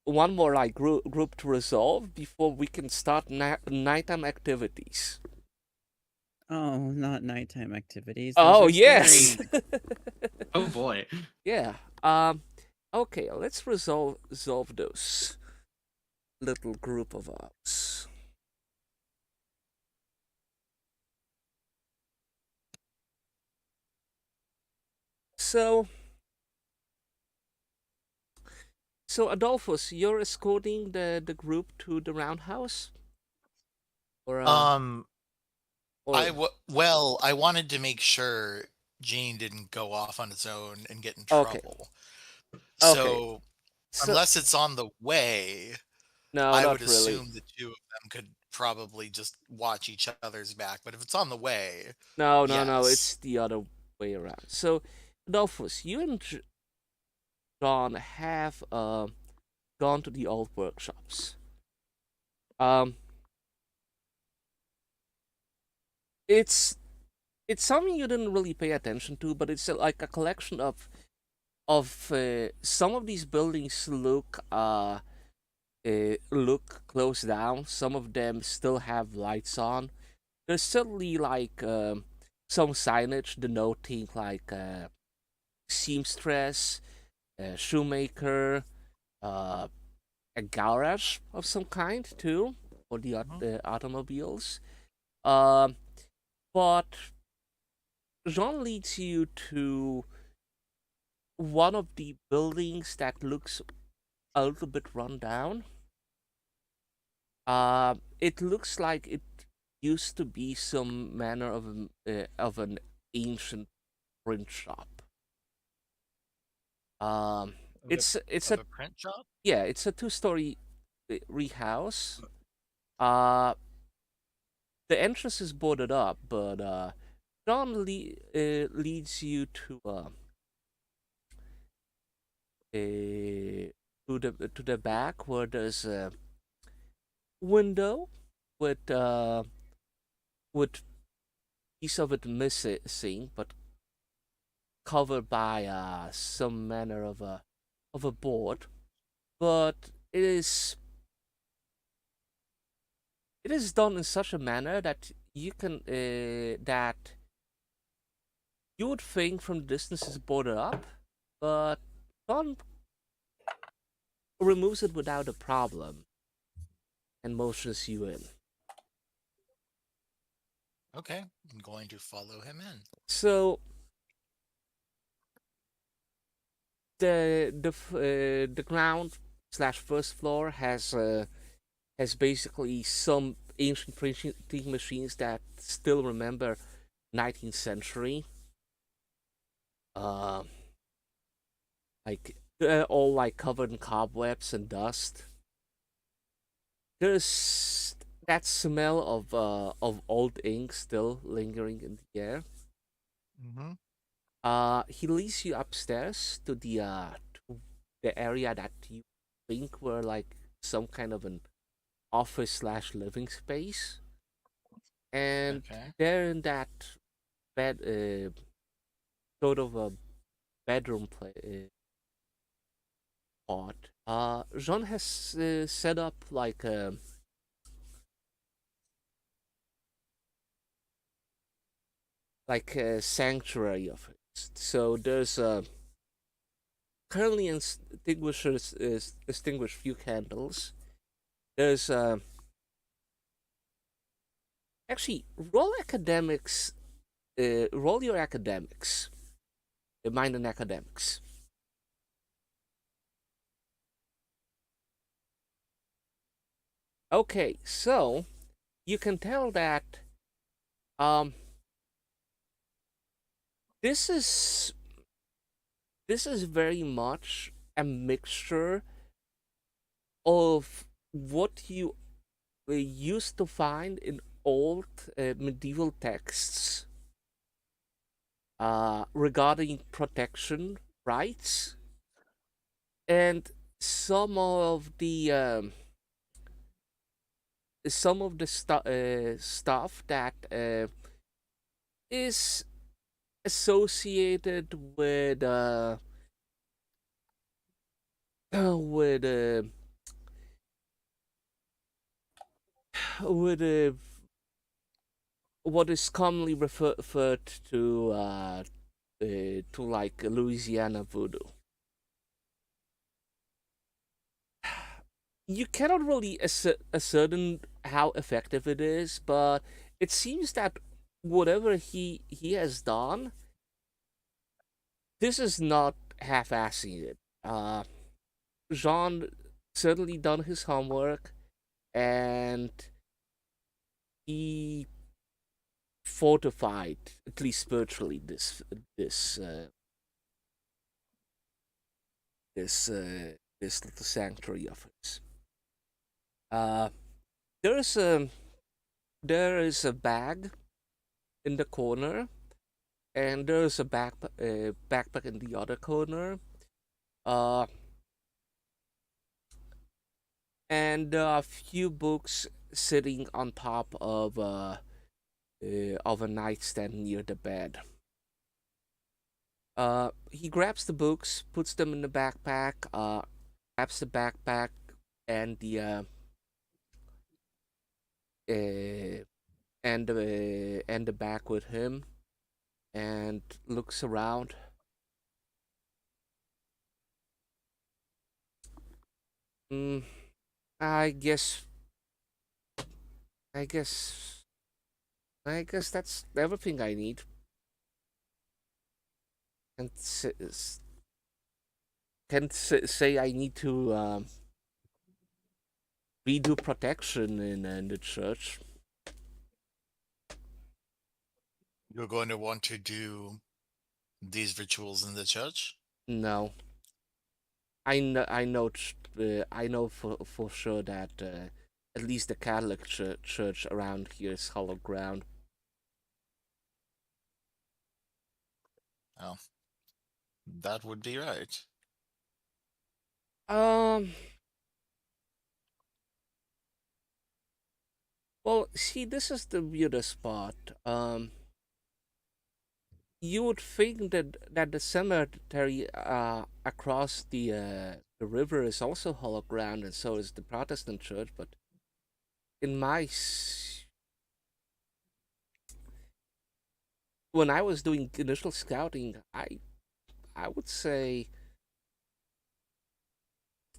one more like group to resolve before we can start nighttime activities. Oh, not nighttime activities. Oh Those are yes. scary. Oh boy. Yeah. Okay, let's resolve those little group of us. So Adolphus, you're escorting the group to the roundhouse? Or Well, I wanted to make sure Gene didn't go off on its own and get in Okay. trouble. Okay. So, So, unless it's on the way, no, I not would really. assume the two of them could probably just watch each other's back. But if it's on the way, No, yes. it's the other way around. So, Adolphus, you and John have gone to the old workshops. It's something you didn't really pay attention to, but it's like a collection of some of these buildings look closed down. Some of them still have lights on. There's certainly like some signage denoting like seamstress, shoemaker, a garage of some kind too for the automobiles. But Jean leads you to one of the buildings that looks a little bit run down. It looks like it used to be some manner of an ancient print shop. It's Of a print shop? yeah, it's a 2-story house. The entrance is boarded up, but John leads you to the back where there's a window with piece of it missing, but covered by some manner of a board. But it is done in such a manner that you can that you would think from the distance it's boarded up, but John removes it without a problem and motions you in. Okay, I'm going to follow him in. So the ground / first floor has basically some ancient printing machines that still remember 19th century. Like they're all like covered in cobwebs and dust. There's that smell of old ink still lingering in the air. Mm-hmm. He leads you upstairs to the area that you think were like some kind of an office / living space, and Okay. there in that bed, sort of a bedroom part. Jean has set up like a sanctuary of it. So there's currently extinguished few candles. There's actually roll academics. Roll your academics. Mind and academics. Okay, so you can tell that um this is this is very much a mixture of what you used to find in old medieval texts regarding protection rights and some of the stuff that is associated with with what is commonly referred to like Louisiana voodoo. You cannot really ascertain how effective it is, but it seems that whatever he has done, this is not half-assing it. Jean certainly done his homework, and he fortified, at least spiritually, this this little sanctuary of his. Uh, there's a there is a bag in the corner, and there's a backpack in the other corner. Uh, and a few books sitting on top of a nightstand near the bed. He grabs the books, puts them in the backpack. Grabs the backpack and uh, and the bag with him, and looks around. Mm, I guess, I guess, I guess that's everything I need. And can say I need to redo protection in the church. You're going to want to do these rituals in the church? No, I know for sure that at least the Catholic church around here is hollow ground. Oh, that would be right. Um. Well, see, this is the weirdest part. You would think that the cemetery across the river is also hollow ground, and so is the Protestant church. But in when I was doing initial scouting, I would say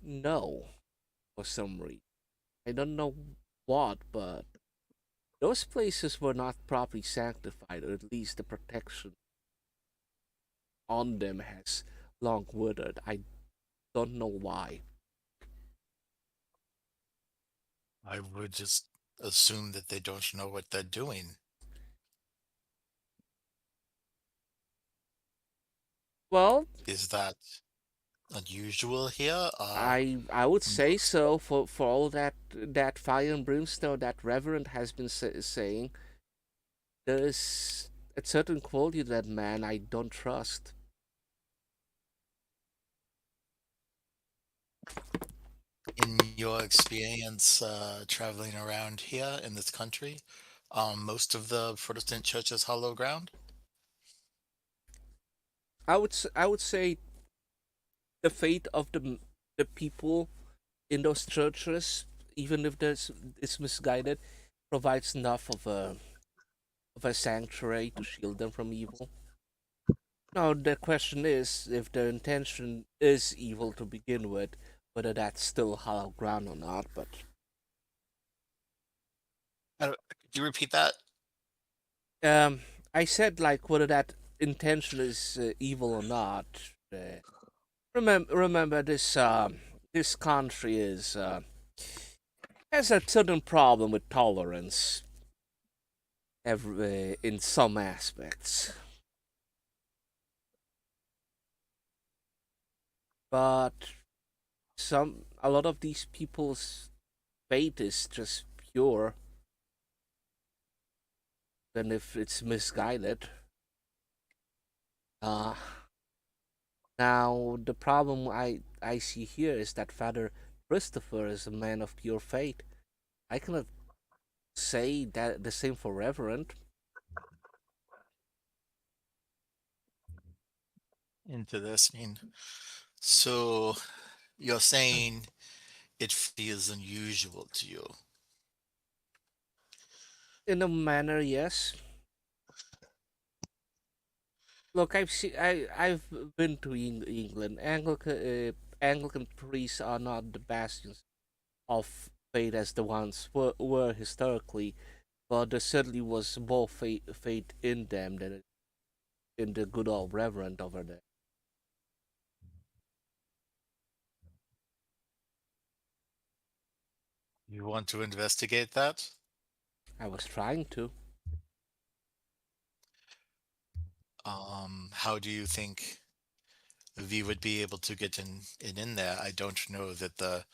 no for some reason. I don't know what, but those places were not properly sanctified, or at least the protection on them has long withered. I don't know why. I would just assume that they don't know what they're doing. Well, Is that unusual here? I would say so for all that fire and brimstone that Reverend has been saying. There's a certain quality to that man I don't trust. In your experience traveling around here in this country, most of the Protestant churches hollow ground? I would say the fate of the people in those churches, even if it's misguided, provides enough of a sanctuary to shield them from evil. Now the question is, if their intention is evil to begin with, whether that's still hollow ground or not. But Could you repeat that? I said like whether that intention is evil or not. Remember this this country is has a certain problem with tolerance in some aspects. But a lot of these people's fate is just pure. Then if it's misguided. Uh Now the problem I see here is that Father Christopher is a man of pure faith. I cannot say that the same for Reverend. Interesting. So you're saying it feels unusual to you. In a manner, yes. Look, I've been to England. Anglican priests are not the bastions of faith as the ones were historically, but there certainly was more faith in them than in the good old Reverend over there. You want to investigate that? I was trying to. How do you think we would be able to get in there? I don't know that the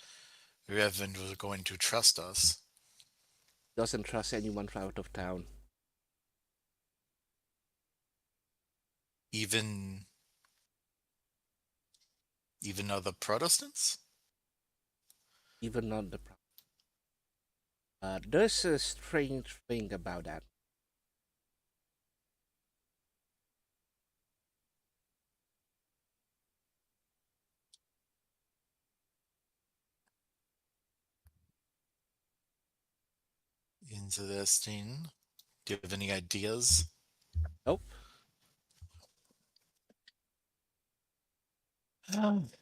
Reverend was going to trust us. Doesn't trust anyone out of town. Even other Protestants? Even not the there's a strange thing about that. Interesting. Do you have any ideas? Nope.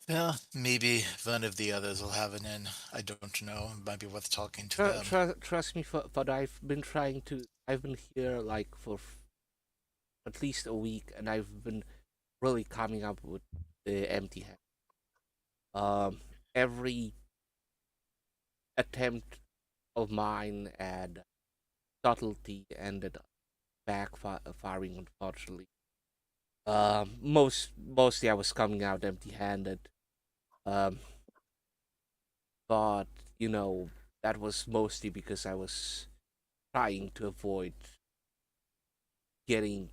Yeah, maybe one of the others will have an in. I don't know. It might be worth talking to them. Trust me, but I've been here like for at least a week, and I've been really coming up with the empty head. Every attempt of mine at subtlety ended up backfiring, unfortunately. Mostly I was coming out empty-handed. Um, but that was mostly because I was trying to avoid getting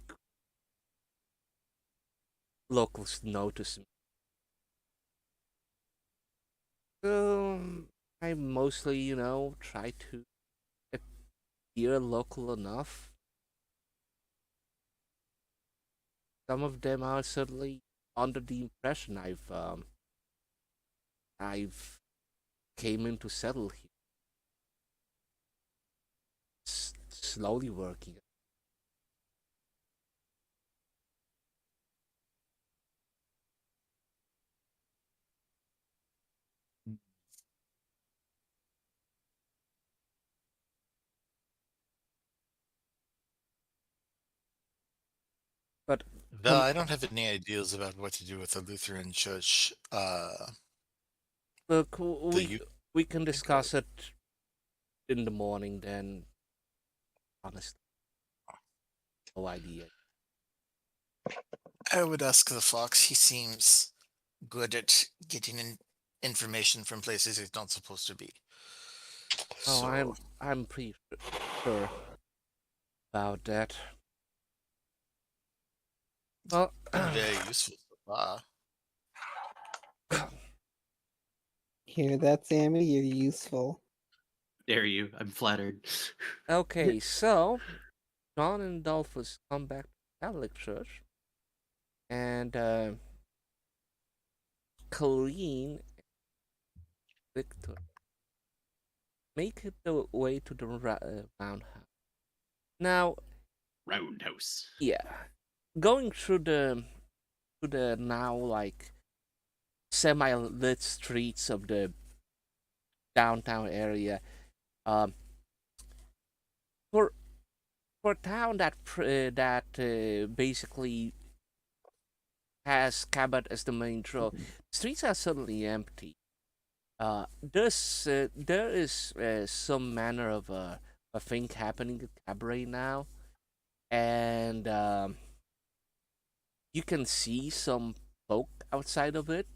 locals to notice me. So I mostly, try to appear local enough. Some of them are certainly under the impression I've came in to settle here. Slowly working. But Well, I don't have any ideas about what to do with the Lutheran Church. look, The we can discuss it in the morning then. Honestly, no idea. I would ask the Fox. He seems good at getting information from places he's not supposed to be. Oh, So, I'm pretty sure about that. Well, very useful so far. Hear that, Sammy? You're useful. Dare you? I'm flattered. okay, so John and Dolphus come back to the Catholic Church, and Colleen and Victor make it the way to the roundhouse. Now, Roundhouse. yeah, going through the now like semi-lit streets of the downtown area, um, for a town that basically has Cabot as the main draw, streets are suddenly empty. there is some manner of a thing happening at cabaret now, and you can see some folk outside of it.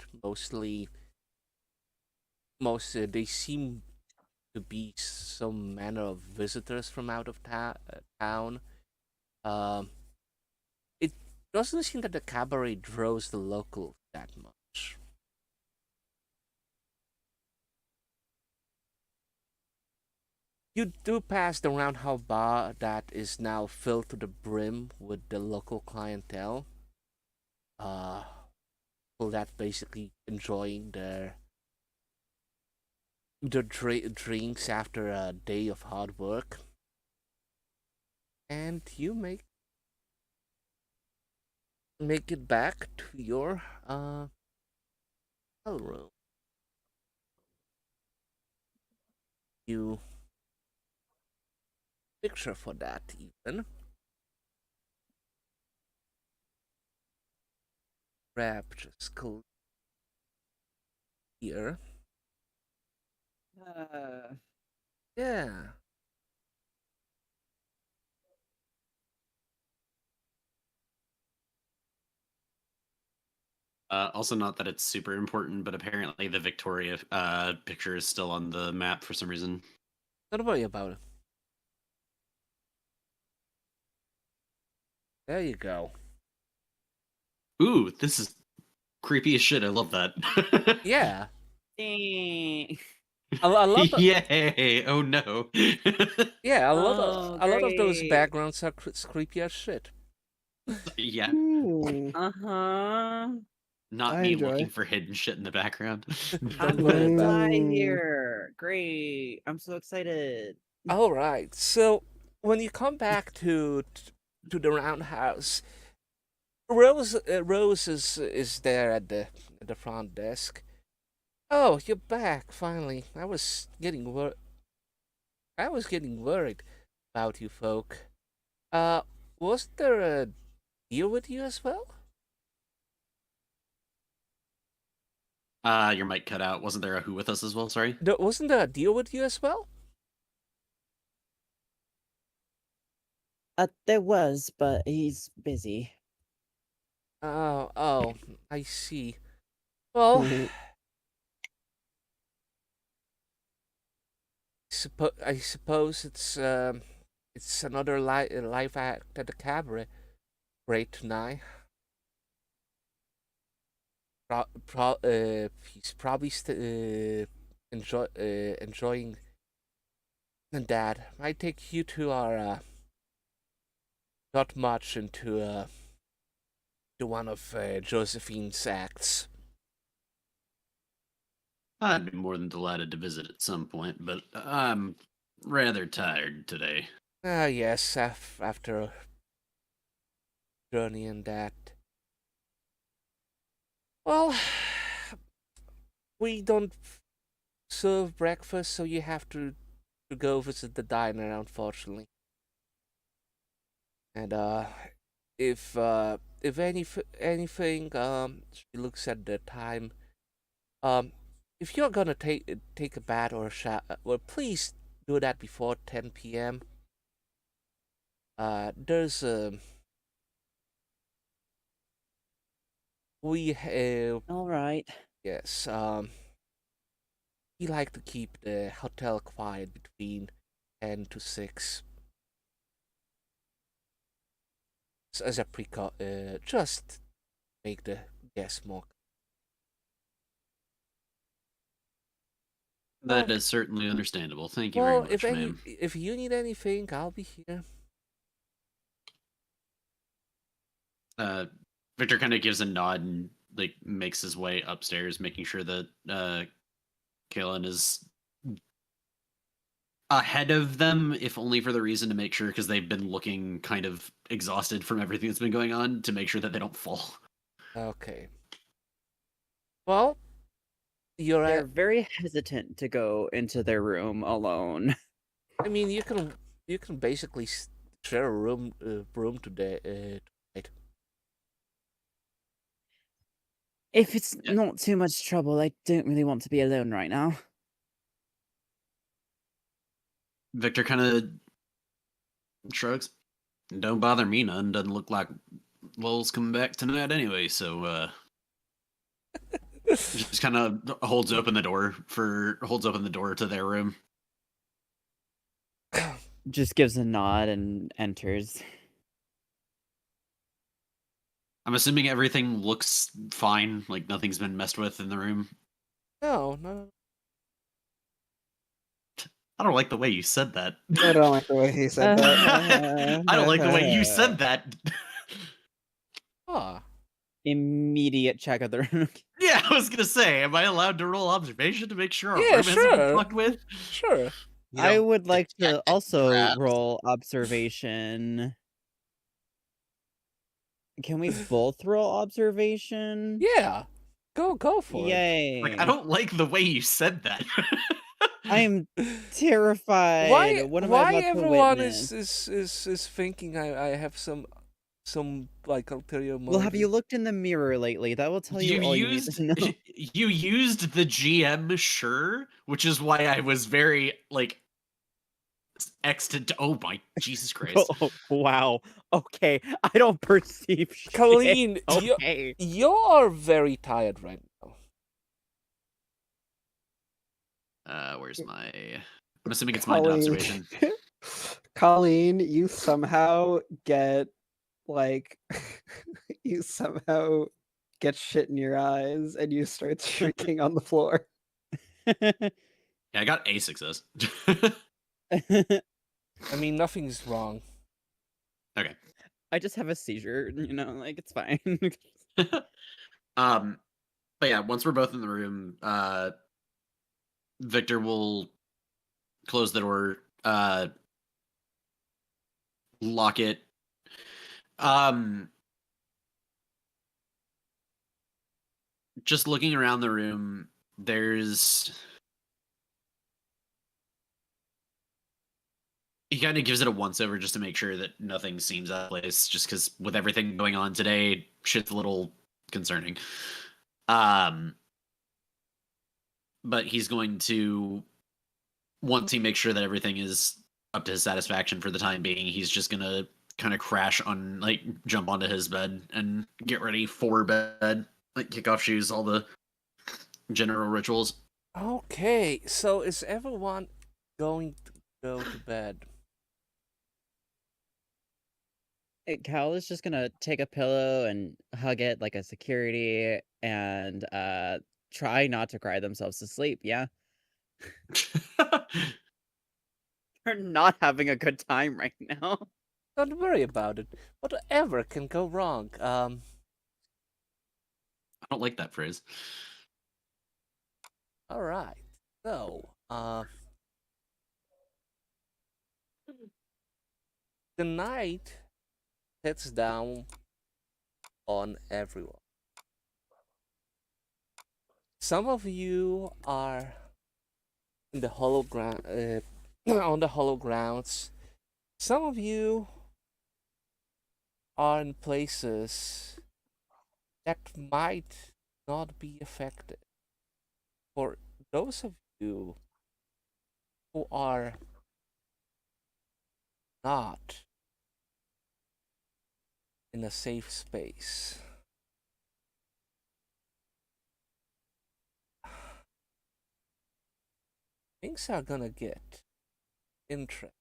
They seem to be some manner of visitors from out of town. Um, it doesn't seem that the cabaret draws the locals that much. You do pass the roundhouse bar that is now filled to the brim with the local clientele. Uh, people that basically enjoying their drinks after a day of hard work. And you make it back to your hotel room. You picture for that even. Grab just here. Yeah. Also, not that it's super important, but apparently the Victoria picture is still on the map for some reason. Don't worry about it. There you go. Ooh, this is creepy as shit. I love that. Yeah. Dang. I love the, Yay! Oh no. yeah, Oh, a lot of those great. backgrounds are creepy as shit. Yeah, Ooh, Uh-huh. not I me enjoy. looking for hidden shit in the background. I'm Don't worry gonna about die it. here. Great. I'm so excited. All right. So when you come back to the roundhouse, Rose is there at the front desk. Oh, you're back finally. I was getting worried about you folk. Was there a deal with you as well? Your mic cut out. Wasn't there a who with us as well? Sorry. Wasn't there a deal with you as well? There was, but he's busy. Oh, I see. Well, Mhm. I suppose it's another live act at the cabaret. Great tonight. He's probably enjoying that. Might take you to our not much into to one of Josephine's acts. I'd be more than delighted to visit at some point, but I'm rather tired today. Ah, yes, after a journey and that. Well, we don't serve breakfast, so you have to go visit the diner, unfortunately. And if anything, she looks at the time. If you're gonna take a bath or a shower, well, please do that before 10 p.m. There's we All right. yes, we like to keep the hotel quiet between 10 to 6. As a just make the guests more. That is certainly understandable. Thank you very Well, much, ma'am. if you need anything, I'll be here. Victor kind of gives a nod and like makes his way upstairs, making sure that Kaelin is ahead of them, if only for the reason to make sure, because they've been looking kind of exhausted from everything that's been going on, to make sure that they don't fall. Okay. Well, you're They're at. very hesitant to go into their room alone. I mean, you can basically share a room today. Tonight. If it's Yeah. not too much trouble, I don't really want to be alone right now. Victor kind of shrugs. Don't bother me none. Doesn't look like Lowell's coming back tonight anyway, so just kind of holds open the door to their room. Just gives a nod and enters. I'm assuming everything looks fine, like nothing's been messed with in the room. No, no. I don't like the way you said that. I don't like the way he said that. I don't like the way you said that. Ah, Immediate check of the room. Yeah, I was gonna say, am I allowed to roll observation to make sure our Yeah, room hasn't been sure. fucked with? sure. You I don't would like to detect also traps. roll observation. Can we both roll observation? Yeah. Go for Yay. Like, I don't like the way you said that. I'm it. terrified. Why? What am I Why about to everyone witness? is thinking I have some like ulterior motive? Well, have you looked in the mirror lately? That will tell you all you need to know. You used the GM sure, which is why I was very like oh my Jesus Christ. Oh, wow. Okay, I don't perceive shit. Colleen, Okay. you're very tired right now. Where's my I'm assuming it's my observation. Colleen, you somehow get like you somehow get shit in your eyes and you start shrieking on the floor. Yeah, I got a success. I mean, nothing's wrong. Okay. I just have a seizure, like it's fine. But yeah, once we're both in the room, Victor will close the door, lock it. Just looking around the room, he kind of gives it a once over just to make sure that nothing seems out of place, just because with everything going on today, shit's a little concerning. But he's going to, once he makes sure that everything is up to his satisfaction for the time being, he's just gonna kind of jump onto his bed and get ready for bed, like kick off shoes, all the general rituals. Okay, so is everyone going to go to bed? Cal is just gonna take a pillow and hug it like a security and try not to cry themselves to sleep, yeah? They're not having a good time right now. Don't worry about it. Whatever can go wrong. I don't like that phrase. All right. So, the night sets down on everyone. Some of you are in the hollow ground, on the hollow grounds. Some of you are in places that might not be affected. For those of you who are not in a safe space, things are gonna get interesting.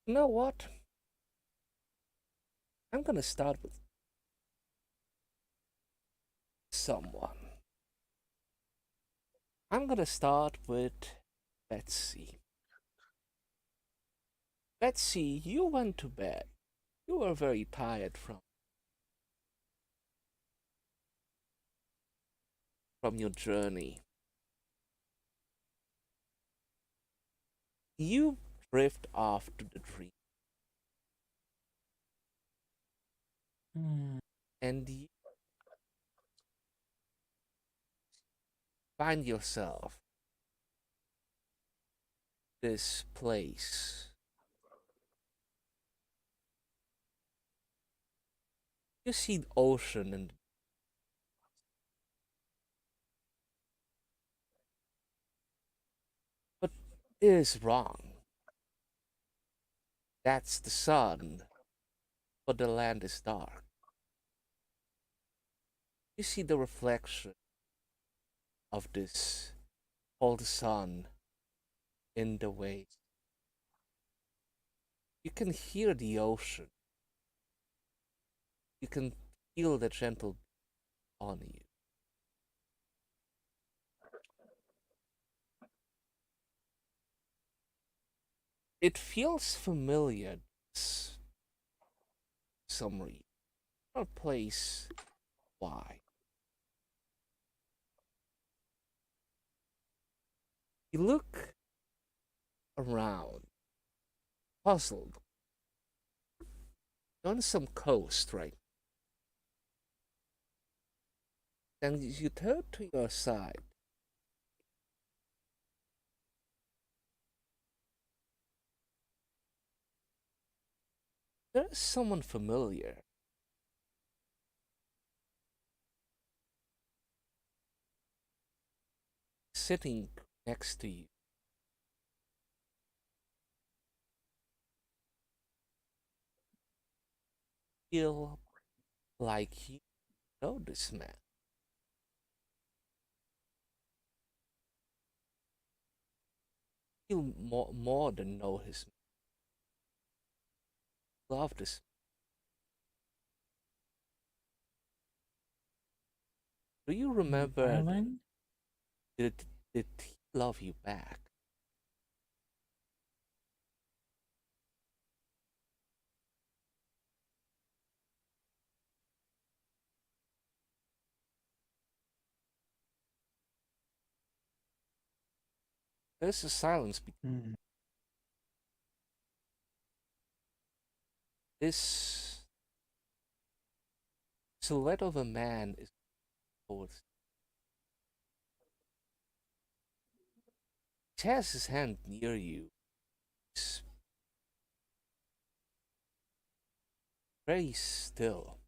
You know what? I'm gonna start with someone. I'm gonna start with Betsy. Betsy, you went to bed. You were very tired from your journey. You drift off to the dream. And find yourself this place. You see the ocean and but it is wrong. That's the sun, but the land is dark. You see the reflection of this cold sun in the waves. You can hear the ocean. You can feel the gentle breeze on you. It feels familiar. Some reason. Not place why. You look around, puzzled. You're on some coast, right? Then you turn to your side. There is someone familiar. Sitting next to you. Feel like you know this man. You more than know his love this. Do you remember? Darling? Did did he love you back? There's a silence. Hmm. This silhouette of a man is towards. He has his hand near you. It's very still.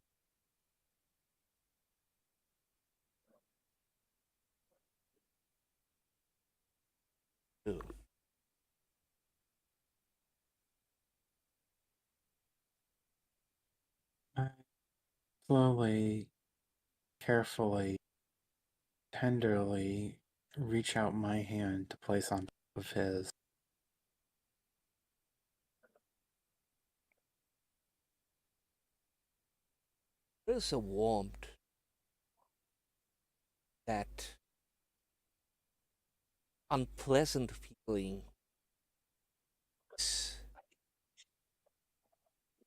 Too. I slowly, carefully, tenderly reach out my hand to place on top of his. There's a warmth that unpleasant feeling. This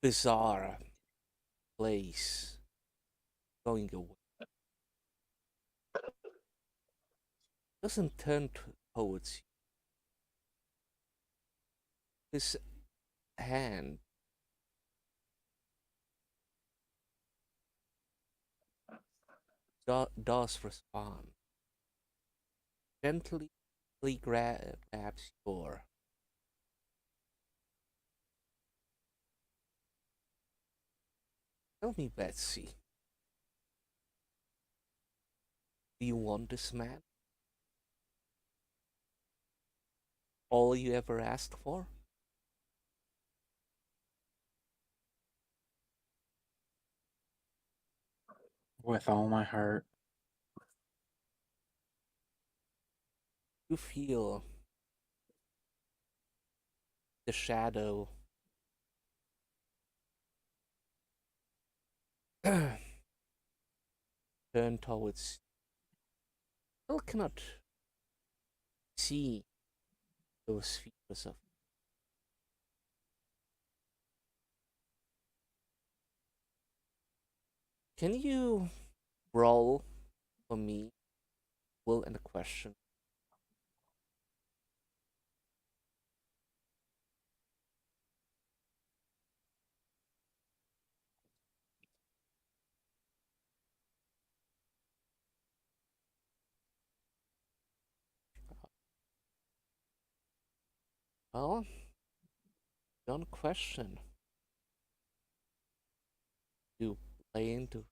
bizarre place going away. Doesn't turn towards you. His hand does respond. Gently grabs your. Tell me, Betsy, do you want this man? All you ever asked for? With all my heart. You feel the shadow turn towards. Still cannot see those features of. Can you roll for me? Will and a question. Well, don't question. You lay into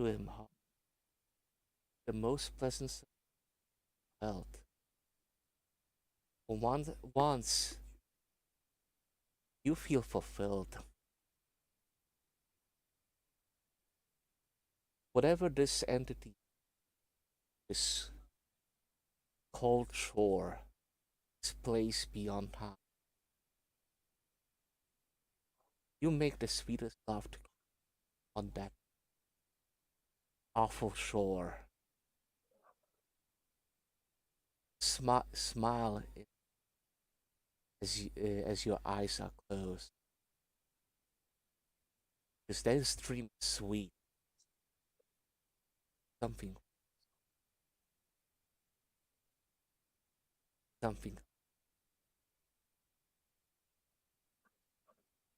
him the most pleasant felt. Once you feel fulfilled, whatever this entity, this cold shore, this place beyond time, you make the sweetest love on that awful shore. Smile as your eyes are closed, because that dream is sweet. Something, something.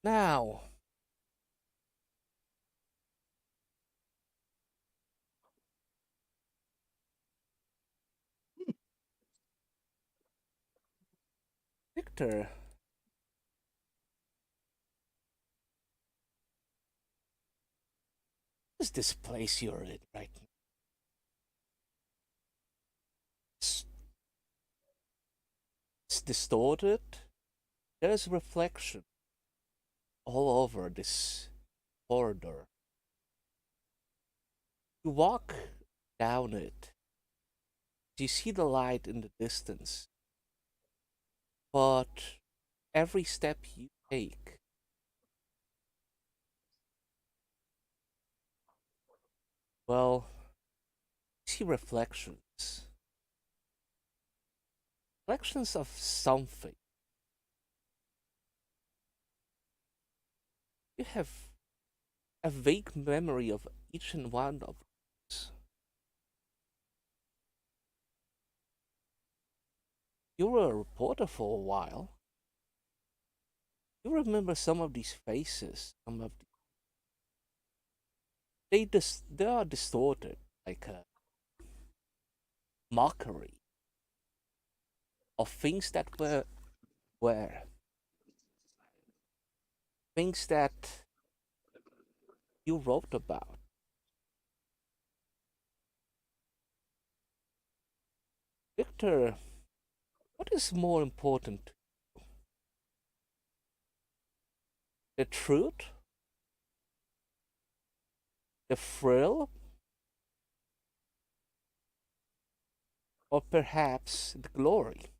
Now, Victor, what is this place you're in right now? It's distorted. There's reflection all over this corridor. You walk down it. You see the light in the distance. But every step you take, well, you see reflections. Reflections of something. You have a vague memory of each and one of those. You were a reporter for a while. You remember some of these faces, they are distorted, like a mockery of things that were things that you wrote about. Victor, what is more important? The truth? The thrill? Or perhaps the glory?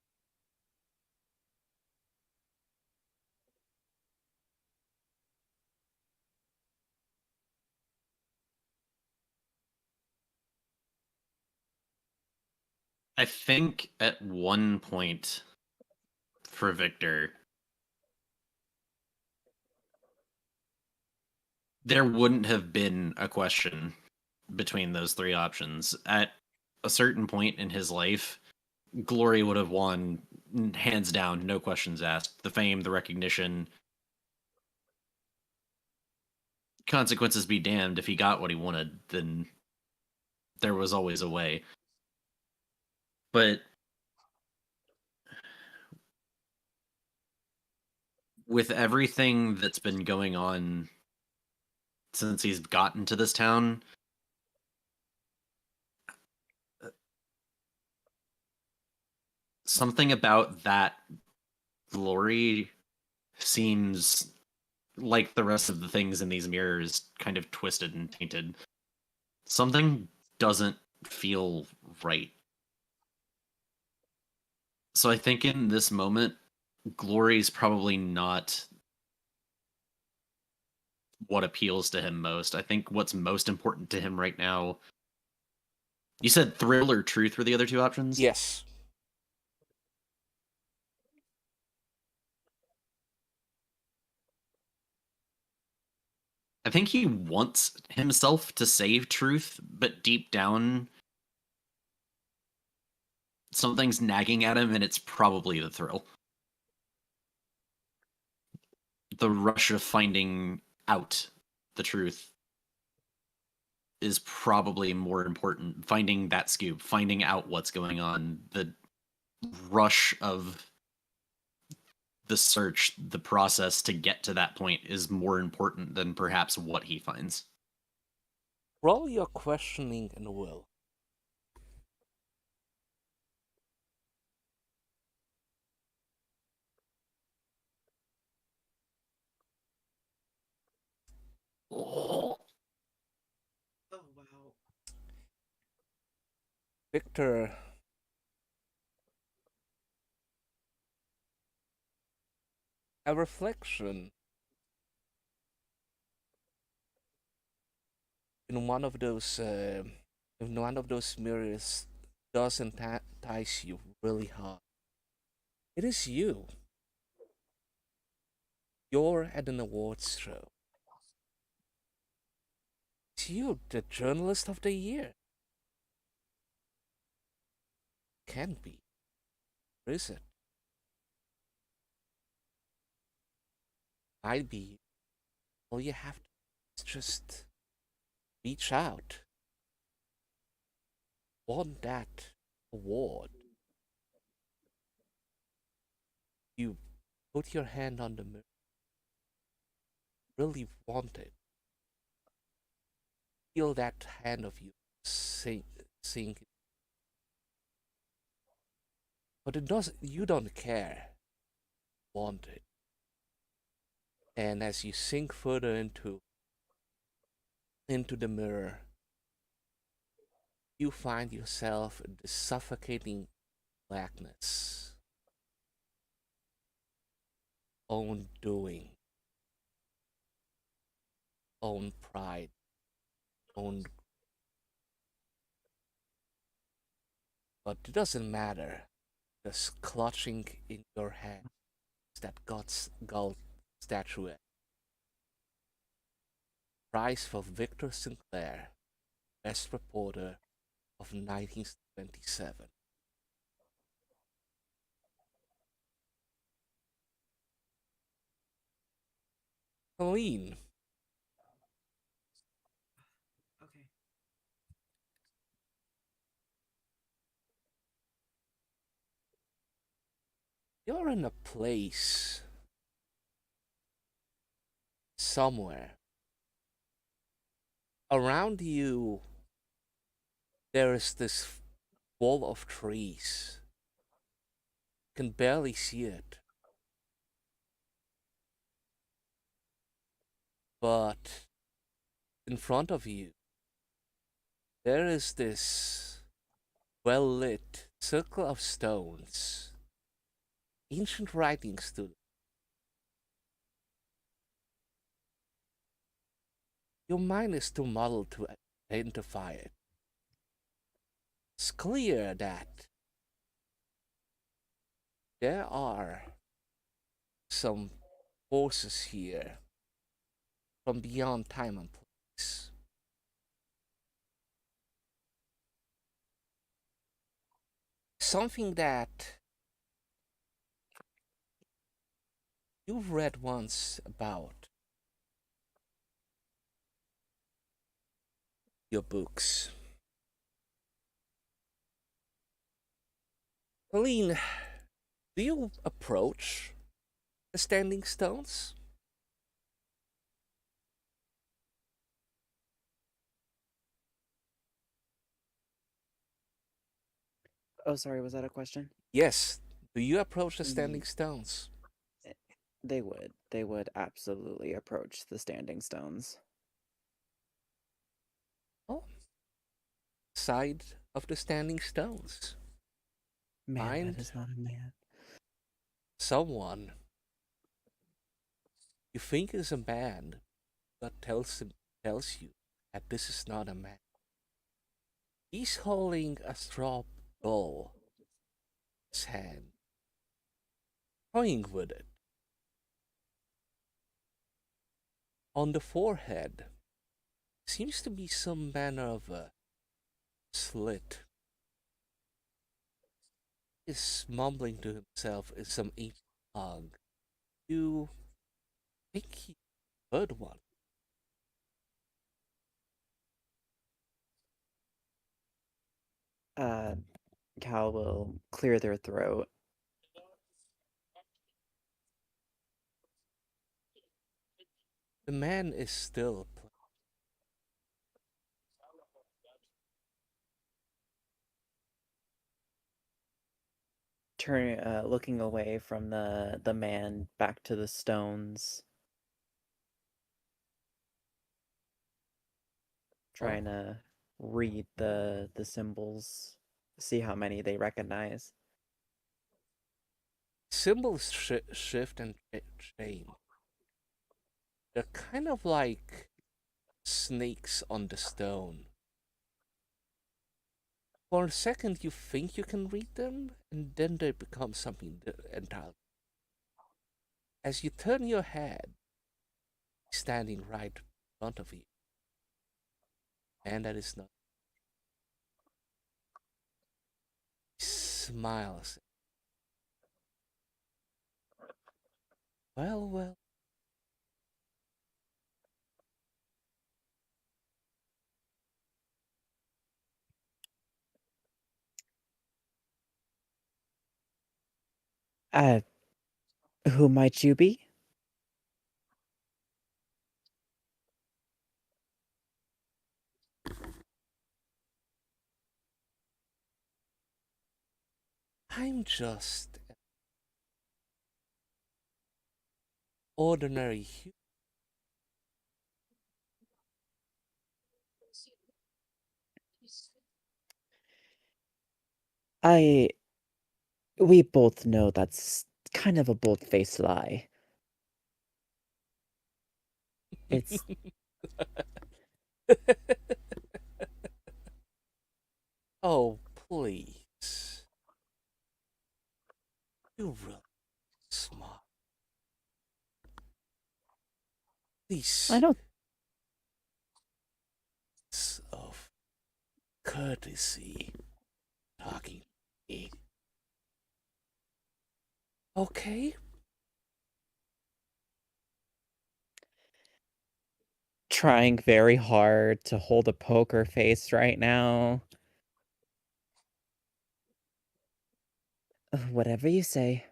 I think at one point for Victor, there wouldn't have been a question between those three options. At a certain point in his life, glory would have won hands down, no questions asked. The fame, the recognition, consequences be damned. If he got what he wanted, then there was always a way. But with everything that's been going on since he's gotten to this town, something about that glory seems like the rest of the things in these mirrors kind of twisted and tainted. Something doesn't feel right. So I think in this moment, glory's probably not what appeals to him most. I think what's most important to him right now. You said thrill or truth were the other two options? Yes. I think he wants himself to save truth, but deep down, something's nagging at him, and it's probably the thrill. The rush of finding out the truth. is probably more important. Finding that scoop, finding out what's going on, the rush of the search, the process to get to that point is more important than perhaps what he finds. Roll your questioning and will. Oh wow. Victor, a reflection in one of those mirrors does entice you really hard. It is you. You're at an awards show. It's you, the journalist of the year. Can't be. Or is it? Might be. All you have to do is just reach out. Want that award. You put your hand on the mirror. Really want it. Feel that hand of you sink. But it does. You don't care. Want it. And as you sink further into the mirror, you find yourself in the suffocating blackness. Own doing. Own pride. Own. But it doesn't matter. Just clutching in your hand is that God's gold statuette. Prize for Victor Sinclair, Best Reporter of 1927. Helene, Okay. you're in a place somewhere. Around you, there is this wall of trees. You can barely see it. But in front of you, there is this well lit circle of stones, ancient writings to. Your mind is too muddled to identify it. It's clear that there are some forces here from beyond time and place. Something that you've read once about your books. Helene, do you approach the standing stones? Oh, sorry, was that a question? Yes. Do you approach the standing stones? They would. They would absolutely approach the standing stones. Oh. Side of the standing stones. Man, Find that is not a man. someone you think is a man, but tells you that this is not a man. He's holding a straw ball in his hand, toying with it. On the forehead seems to be some manner of a slit. He's mumbling to himself in some ancient tongue. You think he heard one. Cal will clear their throat. The man is still. Looking away from the man back to the stones. Trying to read the symbols, see how many they recognize. Symbols shift and change. They're kind of like snakes on the stone. For a second, you think you can read them, and then they become something entirely. As you turn your head, standing right in front of you, and that is not. He smiles. Well, well. Who might you be? I'm just an ordinary human. We both know that's kind of a bold-faced lie. It's Oh, please. You're really smart. I don't. Of courtesy talking to me. Okay? Trying very hard to hold a poker face right now. Whatever you say.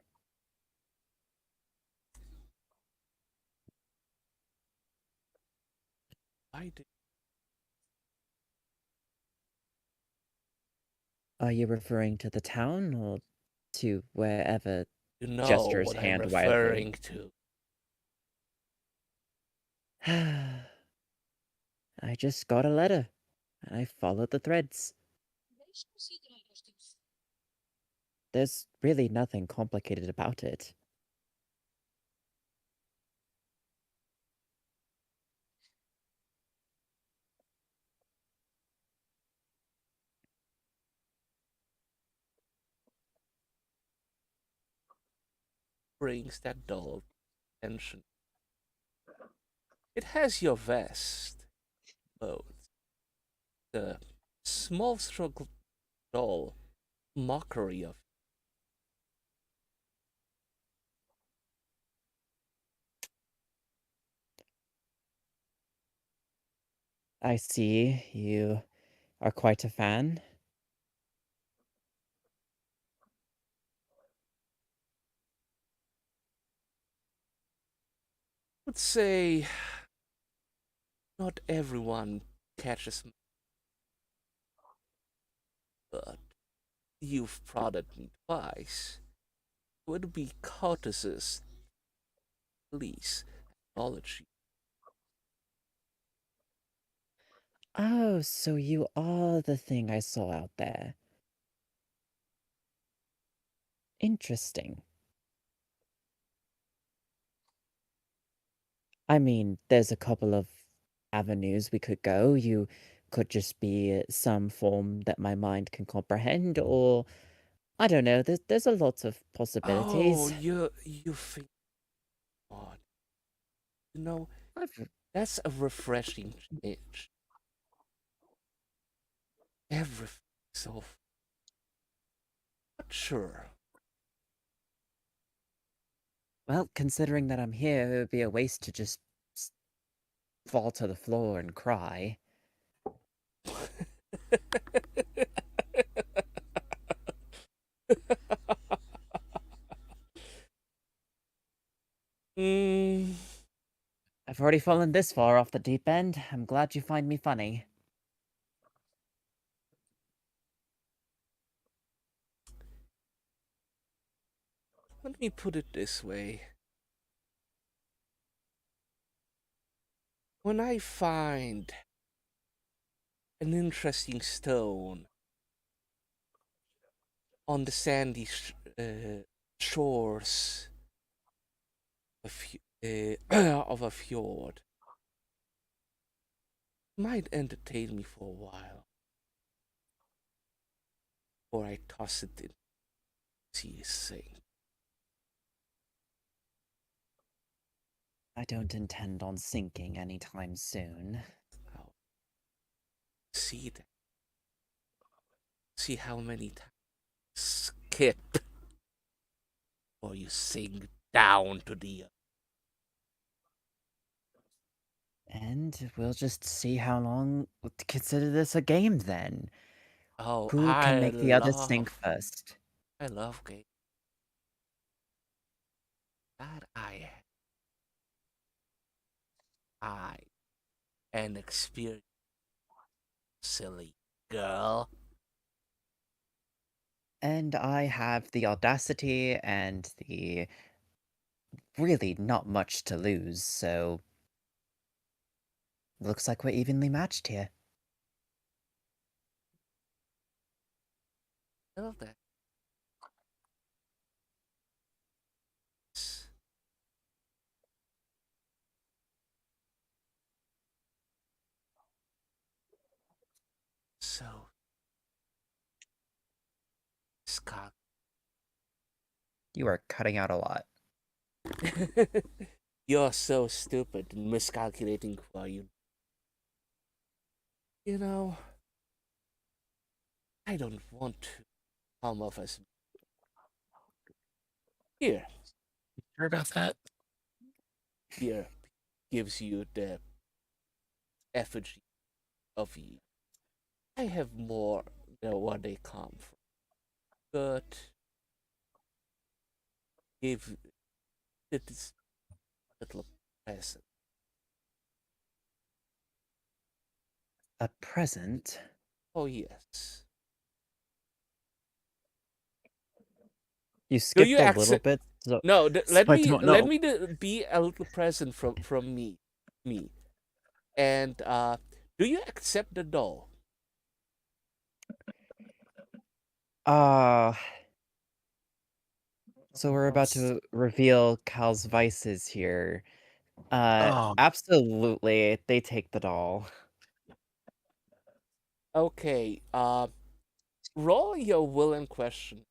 I do. Are you referring to the town or to wherever? You know Gestures what I'm hand referring wildly. to. I just got a letter, and I followed the threads. There's really nothing complicated about it. Brings that dull tension. It has your vest, clothes, the small struggle, dull mockery of. I see you are quite a fan. Would say not everyone catches me, but you've prodded me twice. Would be courteous, please acknowledge you. Oh, so you are the thing I saw out there. Interesting. I mean, there's a couple of avenues we could go. You could just be some form that my mind can comprehend, or I don't know. There's a lot of Oh, possibilities. you think odd. You know, that's a refreshing change. Everything so not sure. Well, considering that I'm here, it would be a waste to just fall to the floor and cry. mm, I've already fallen this far off the deep end. I'm glad you find me funny. let me put it this way. When I find an interesting stone on the sandy shores of a fjord, it might entertain me for a while, or I toss it in sea sink. I don't intend on sinking anytime soon. I'll see that. See how many times skip or you sink down to the earth. And we'll just see how long. Consider this a game then. Oh, Who can make the other sink first? I love games. That I an experienced silly girl. And I have the audacity and the really not much to lose, so looks like we're evenly matched here. I love that. So, Scott. You are cutting out a lot. You're so stupid and miscalculating for you. You know, I don't want to come off as here. Sure about that? Here gives you the effigy of you. I have more than where they come from, but give this little present. A present? Oh yes. You Do skipped you a little accept? bit, so, No, let so I me don't let know. me be a little present from me. And do you accept the doll? Ah, so we're about Yes. to reveal Cal's vices here. Oh, Absolutely, they take the doll. Okay. Roll your will and question.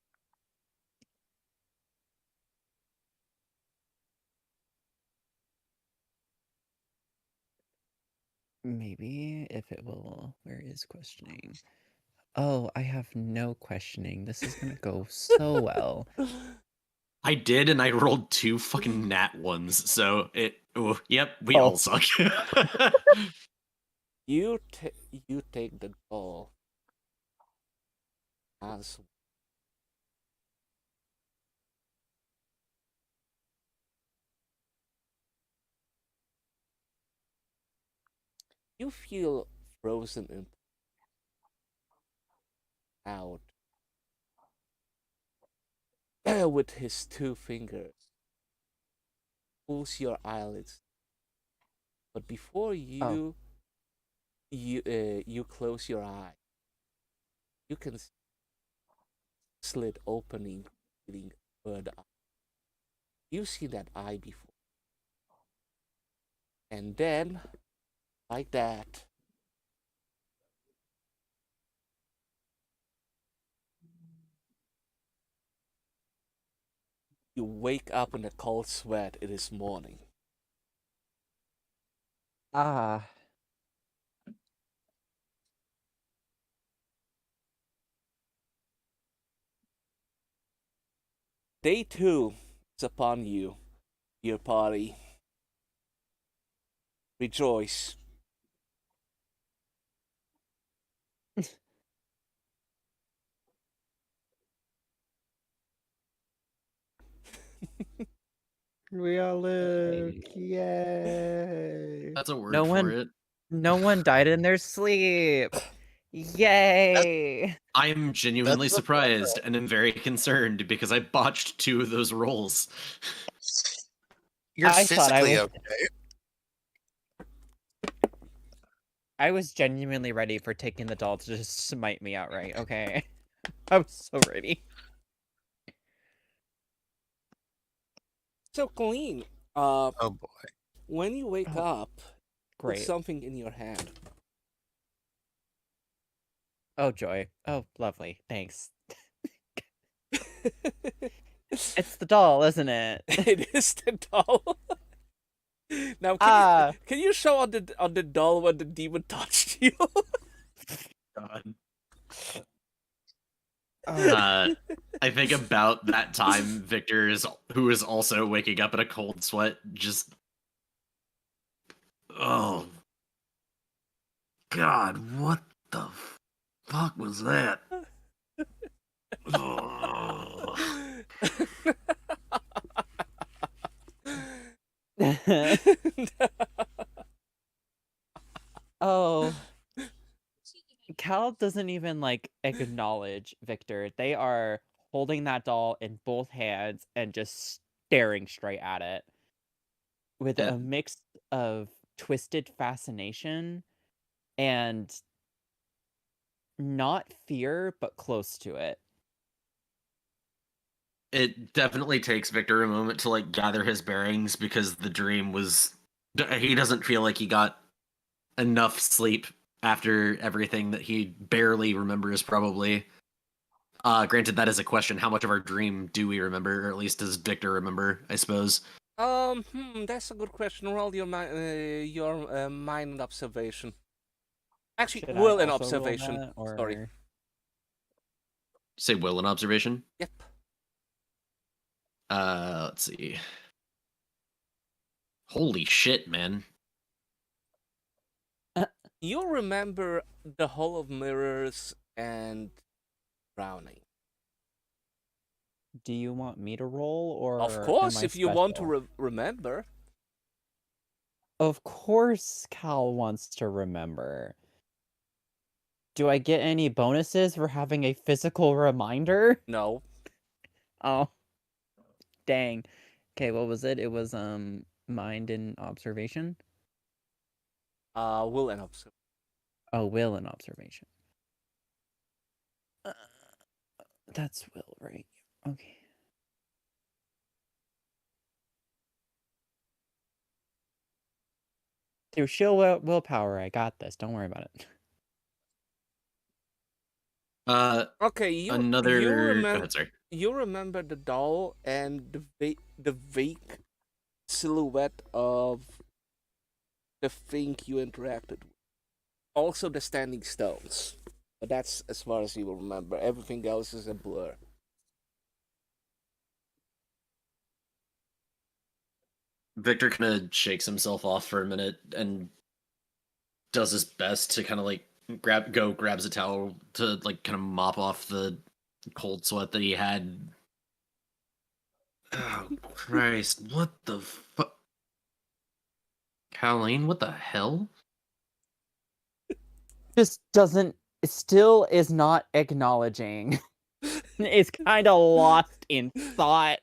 Maybe if it will. Where is questioning? Oh, I have no questioning. This is gonna go so well. I did, and I rolled 2 fucking nat ones. So yep, we Oh. all suck. You take the doll as you feel frozen in out with his 2 fingers. Pulls your eyelids, but before Oh. you close your eye, you can slit opening, leading third eye. You've seen that eye before, and then like that, you wake up in a cold sweat. It is morning. Ah. Day 2 is upon you, dear party. Rejoice. We all live. Yay. That's a word No for one- it. No one died in their sleep. Yay! I am genuinely That's a- surprised and am very concerned because I botched 2 of those rolls. You're I thought I physically was- okay. I was genuinely ready for taking the doll to just smite me outright, okay? I was so ready. So, Colleen, Oh boy. when you wake Oh, up, put Great. something in your hand. Oh, joy. Oh, lovely. Thanks. It's the doll, isn't it? It is the doll. Now, can you show on the doll when the demon touched you? God. Oh, I think about that time Victor who is also waking up in a cold sweat, just oh God, what the fuck was that? Oh. Oh. Cal doesn't even like acknowledge Victor. They are holding that doll in both hands and just staring straight at it with Yeah. a mix of twisted fascination and not fear, but close to it. It definitely takes Victor a moment to like gather his bearings because the dream was he doesn't feel like he got enough sleep after everything that he barely remembers probably. Granted that is a question, how much of our dream do we remember, or at least does Victor remember, I suppose. That's a good question. Roll your mind and observation. Actually, Should I will and also roll observation. that, Sorry. or- Say will and observation. Yep. Let's see. Holy shit, man. You remember the Hall of Mirrors and drowning. Do you want me to roll, or Of am course, I if you want to special? remember. Of course Cal wants to remember. Do I get any bonuses for having a physical reminder? No. Oh. Dang. Okay, what was it? It was mind and observation? Will and observation. Oh, will and observation. That's will, right? Okay. Through sheer willpower, I got this. Don't worry about it. Okay, you Another. you Go remember ahead, sorry. you remember the doll and the vague silhouette of the thing you interacted with. Also the standing stones. But that's as far as you will remember. Everything else is a blur. Victor kind of shakes himself off for a minute and does his best to kind of like grabs a towel to like kind of mop off the cold sweat that he had. Oh Christ! What the fuck, Colleen? What the hell? Just doesn't, still is not acknowledging. It's kind of lost in thought.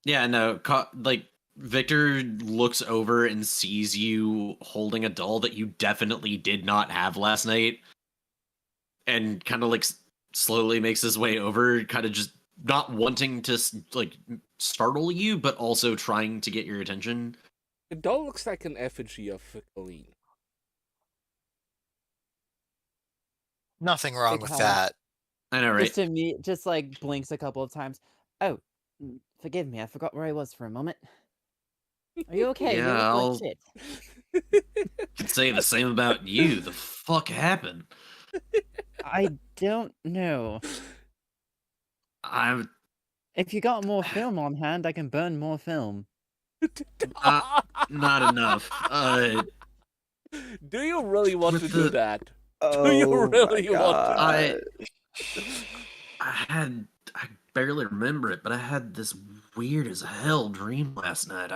Yeah, no, like Victor looks over and sees you holding a doll that you definitely did not have last night, and kind of like slowly makes his way over, kind of just not wanting to like startle you, but also trying to get your attention. The doll looks like an effigy of Colleen. Nothing wrong Big with help. that. I know, right? Just like blinks a couple of times. Oh, forgive me, I forgot where I was for a moment. Are you okay? Yeah, You look I'll- like shit. Could say the same about you. The fuck happened? I don't know. I'm If you got more film on hand, I can burn more film. not enough. Do you really want to With do the- that? oh you my really want to- I God. I barely remember it, but I had this weird as hell dream last night.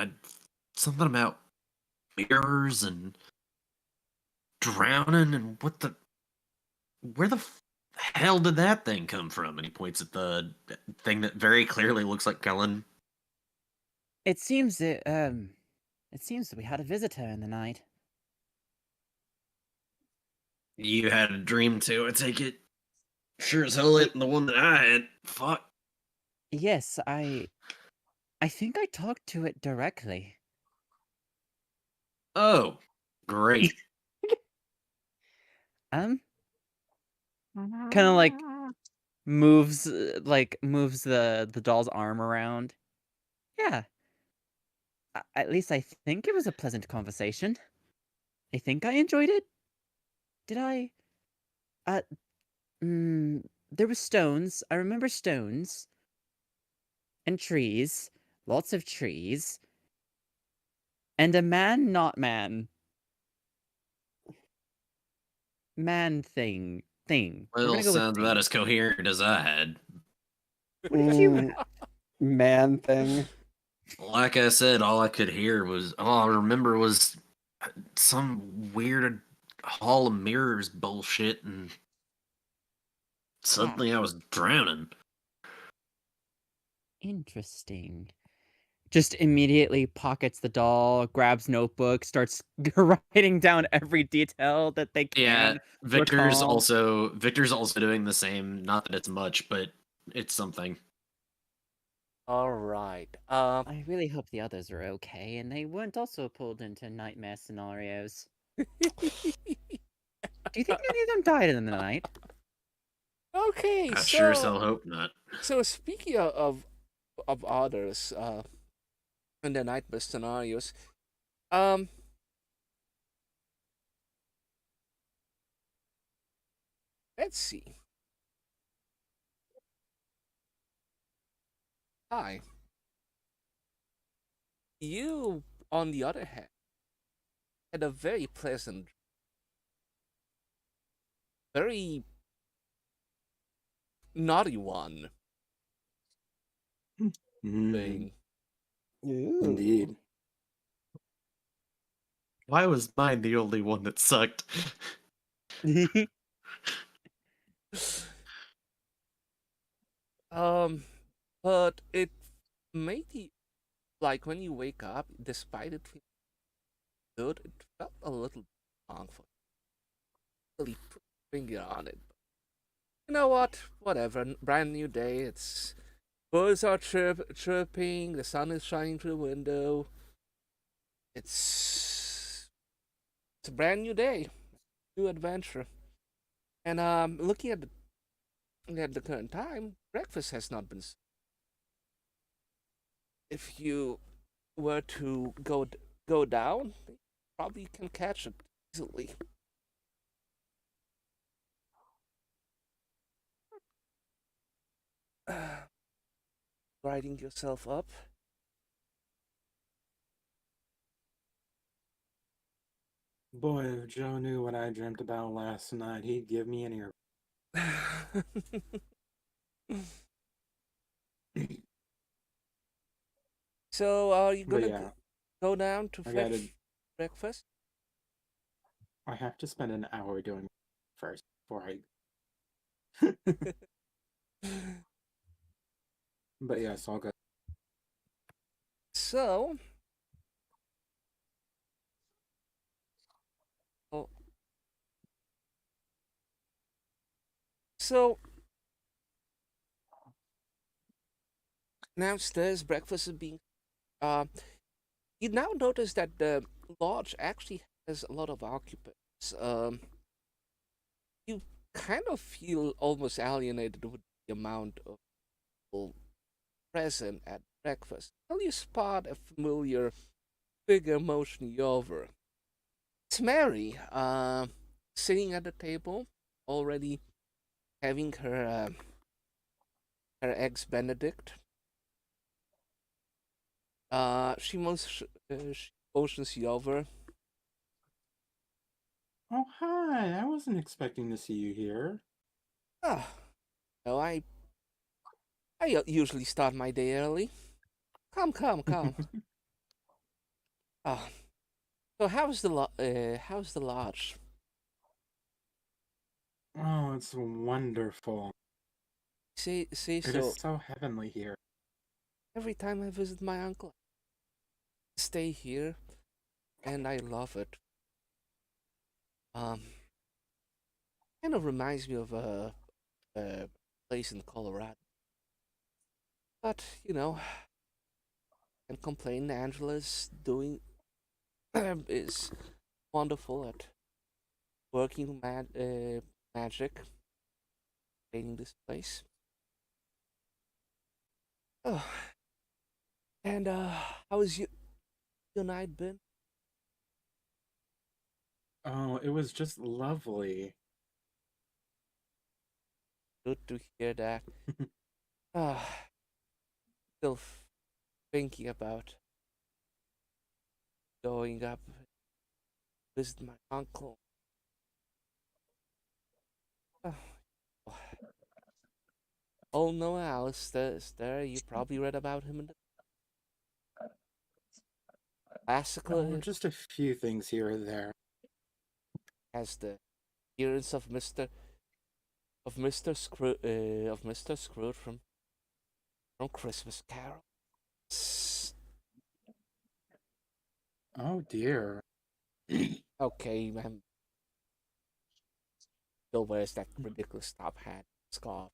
Something about mirrors and drowning and where the hell did that thing come from? And he points at the thing that very clearly looks like Kellen. It seems that we had a visitor in the night. You had a dream too, I take it. Sure as hell ain't the one that I had. Fuck. Yes, I think I talked to it directly. Oh, great. Kind of like moves the doll's arm around. Yeah. At least I think it was a pleasant conversation. I think I enjoyed it. Did I? There were stones. I remember stones. And trees. Lots of trees. And a man, not man. Man thing. We're Well, gonna go with sounds about thing. as coherent as I had. What did you Mm, man thing. Like I said, all I could hear was, all I remember was some weird Hall of Mirrors bullshit, and suddenly I was drowning. Interesting. Just immediately pockets the doll, grabs notebook, starts writing down every detail that they Yeah, can. Victor's recall. also doing the same. Not that it's much, but it's something. All right. I really hope the others are okay and they weren't also pulled into nightmare scenarios. Do you think any of them died in the night? Okay, I sure as so hell hope not. speaking of others, in the nightmare scenarios, let's see. Hi. You, on the other hand, had a very pleasant, very naughty one thing. Ooh. Indeed. Why was mine the only one that sucked? But it made you, like, when you wake up, despite it feeling good, it felt a little wrong for you. Really put your finger on it. You know what? Whatever. Brand new day. It's birds are chirping. The sun is shining through the window. It's a brand new day, new adventure. And looking at the current time, breakfast has not been. If you were to go down, you probably can catch it easily. Riding yourself up. Boy, if Joe knew what I dreamt about last night, he'd give me an ear. So, are you But gonna yeah, go down to I fetch gotta. breakfast? I have to spend an hour doing it first before I. But yes, I'll go. So, oh, so downstairs breakfast is being. You now notice that the lodge actually has a lot of occupants. You kind of feel almost alienated with the amount of people present at breakfast until you spot a familiar figure motioning you over. It's Mary, sitting at the table, already having her eggs Benedict. She motions you over. Oh, hi. I wasn't expecting to see you here. Ah, no, I I usually start my day early. Come, come, come. Ah, so how's the lodge? Oh, it's wonderful. Say It is so. so heavenly here. Every time I visit my uncle, I stay here, and I love it. Um, kind of reminds me of a place in Colorado. But can't complain. Angela's doing is wonderful at working magic, creating this place. Oh, and how has your night been? Oh, it was just lovely. Good to hear that. Ah, still thinking about going up visit my uncle. Oh, oh no, Alistair is there. You probably read about him in the Oh, classical. just a few things here or there. Has the appearance of Mr. Scrooge from Christmas Carol. Oh dear. Okay, man. Still wears that ridiculous top hat, scarf.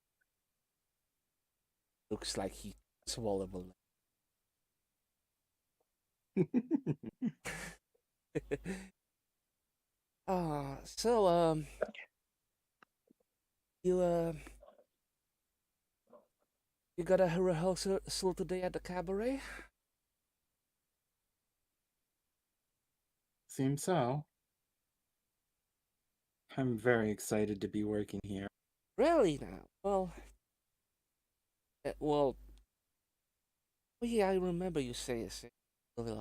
Looks like he's swallowable. So you you got a rehearsal today at the cabaret? Seems so. I'm very excited to be working here. Really now? Well, yeah, I remember you saying really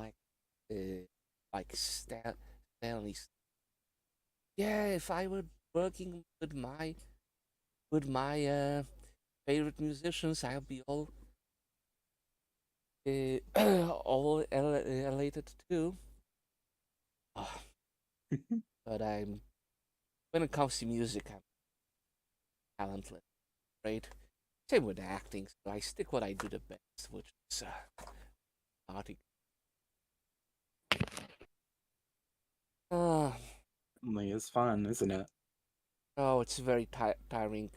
like Stanley's. Yeah, if I were working with my favorite musicians, I'll be all elated too. Ah, but when it comes to music, I'm talentless, right? Same with acting, so I stick what I do the best, which is party. Ah, Only is fun, isn't it? oh, it's very tiring.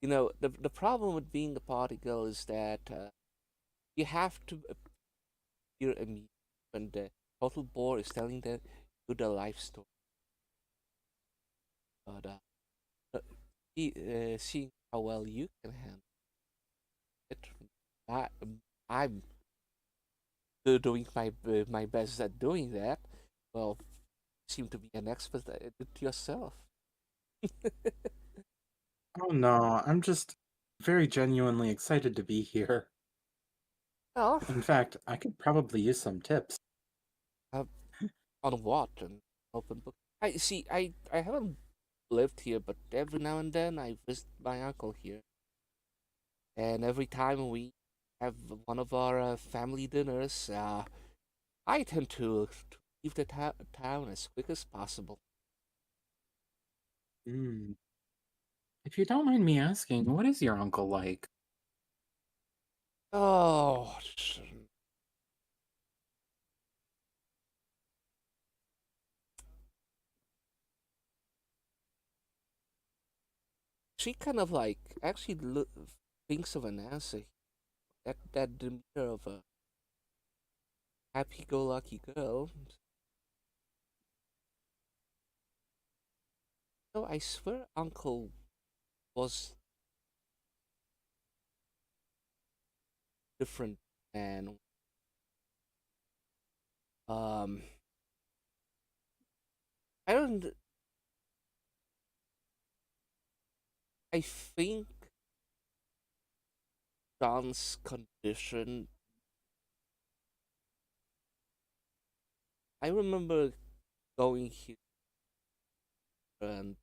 The problem with being a party girl is that you have to appear amused when the total bore is telling the life story. But seeing how well you can handle it, I, I'm doing my best at doing that. Well, you seem to be an expert at it yourself. Oh no, I'm just very genuinely excited to be here. Well, In fact, I could probably use some tips. uh, on what? An open book. I see. I haven't lived here, but every now and then I visit my uncle here, and every time we have one of our family dinners, I tend to leave the town as quick as possible. Hmm. If you don't mind me asking, what is your uncle like? Oh, she kind of like actually thinks of an answer. That demeanor of a happy-go-lucky girl. So I swear, Uncle was different, and um, I don't. I think John's condition. I remember going here and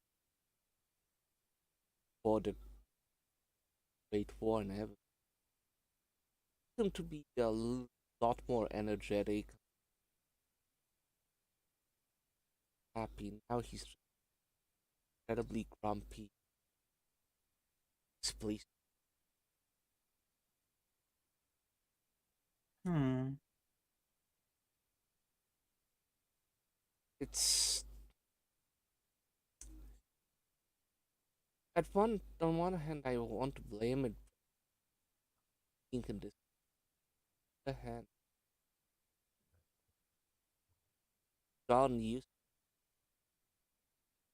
for the Great War and everything. him to be lot more energetic, happy. Now he's incredibly grumpy, displeased. Hmm. It's on one hand, I want to blame it being in this. On the other hand, John used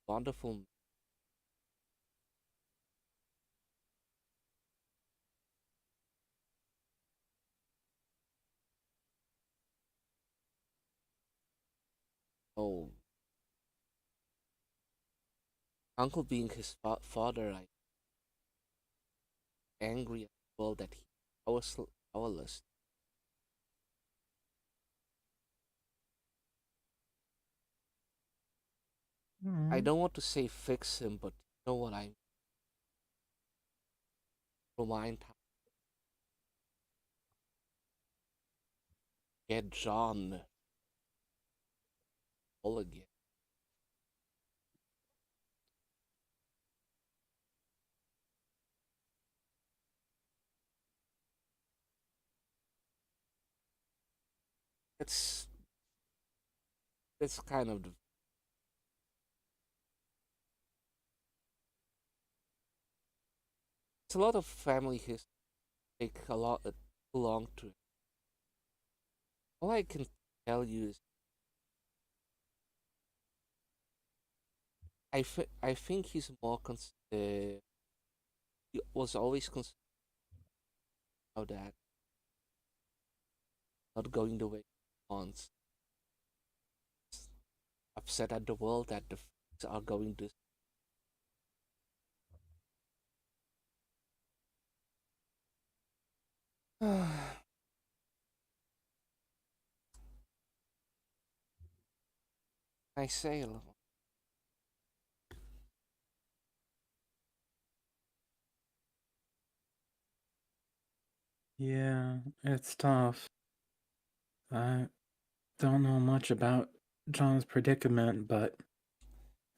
wonderful. Oh, uncle being his father, I angry at the world that he was powerless. I don't want to say fix him, but you know what I remind how get John all again. It's it's kind of it's a lot of family history take a lot too long to. All I can tell you is I think he's more he was always concerned about that not going the way he wants. Upset at the world that the things are going to. I say a lot. Yeah, it's tough. I don't know much about John's predicament, but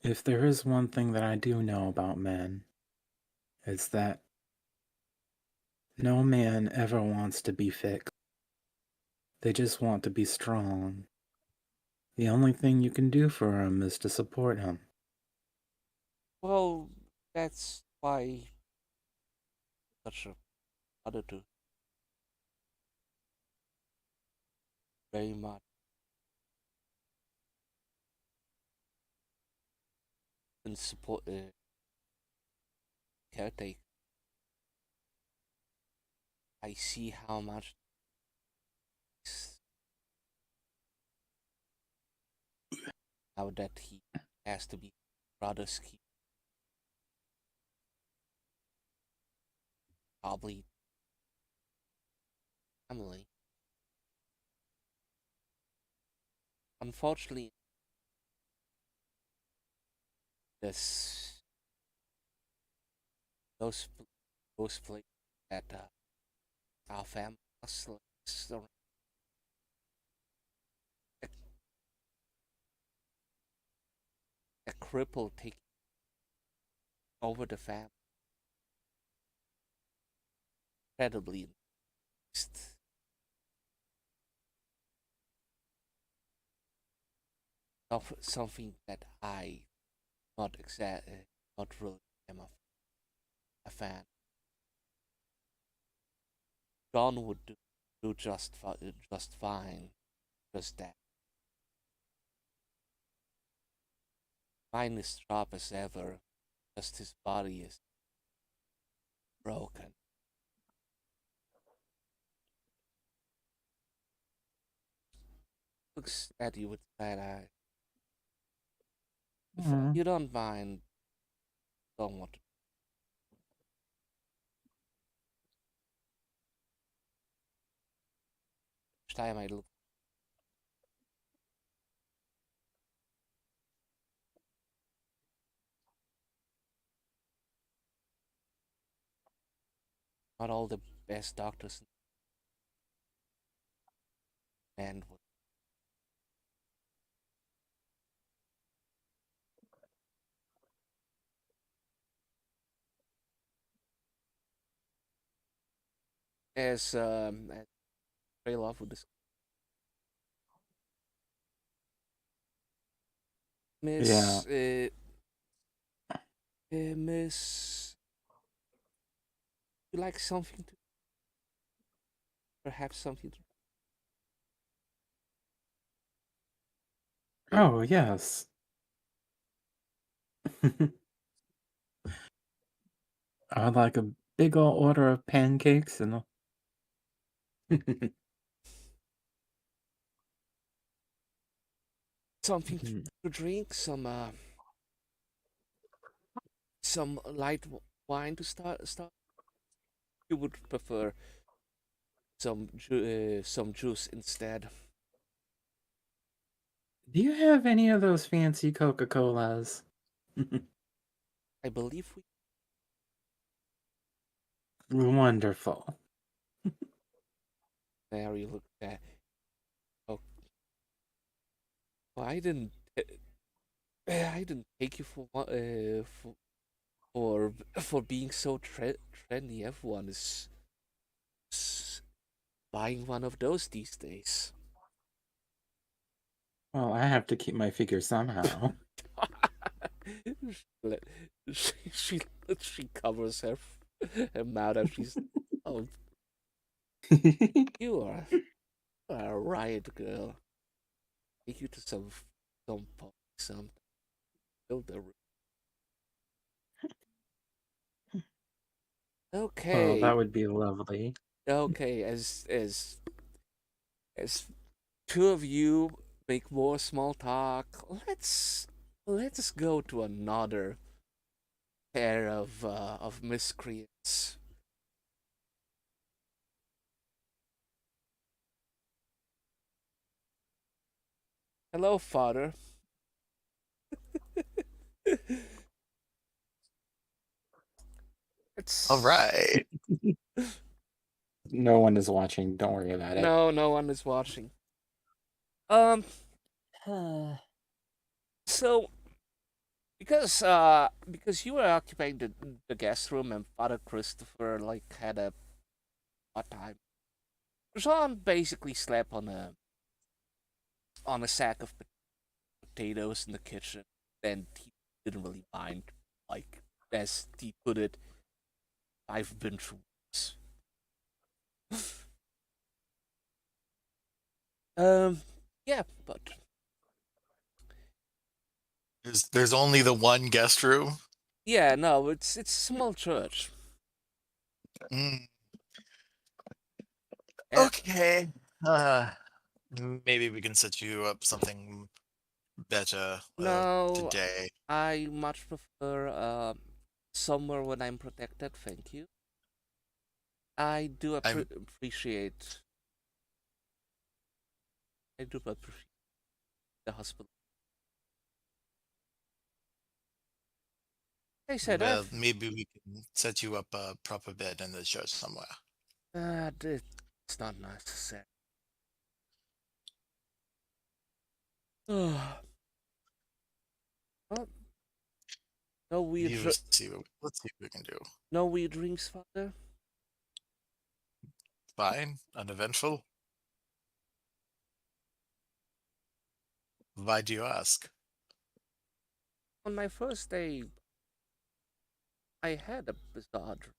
if there is one thing that I do know about men, it's that no man ever wants to be fixed. They just want to be strong. The only thing you can do for him is to support him. Well, that's why such a other two very much and support caretaker. I see how much now that he has to be brother's keeper. Probably family. Unfortunately, this those those places that our family hustlers a, a cripple taking over the family incredibly something that I not not really am a fan. John would do just fine, just that. Mine is sharp as ever, just his body is broken. Looks at you with side eye. If you don't mind, don't want to. Each time I look, not all the best doctors And as Trailov would describe, Yeah. Miss, you like something to, perhaps something to. Oh, yes. I'd like a big ol' order of pancakes and Something Mhm. to drink, some light wine to start. You would prefer some juice instead. Do you have any of those fancy Coca-Colas? I believe we. Wonderful. There you look at. Oh, well, I didn't. I didn't take you for being so trendy. Everyone is buying one of those these days. Well, I have to keep my figure somehow. Let- she she covers her mouth as she's. Oh, you are a riot girl. Take you to some party, some build a room. Well, Okay, that would be lovely. okay. As two of you make more small talk, let's go to another pair of miscreants. Hello, father. It's All right. No one is watching. Don't worry about it. no one is watching. Um, so because you were occupying the guest room and Father Christopher had a hard time. Jean basically slept on a sack of potatoes in the kitchen, and he didn't really mind. Like as he put it, I've been through worse. Yeah, but There's only the one guest room. yeah, no, it's a small church. Mm, Yeah, okay. Maybe we can set you up something better no, today. I much prefer somewhere when I'm protected. Thank you. I do I'm appreciate. I do appreciate the hospital. I said well, I've. maybe we can set you up a proper bed in the church somewhere. It's not necessary. well, no weird, Let's see what we can do. no weird drinks, father. Fine, uneventful. Why do you ask? On my first day, I had a bizarre dream.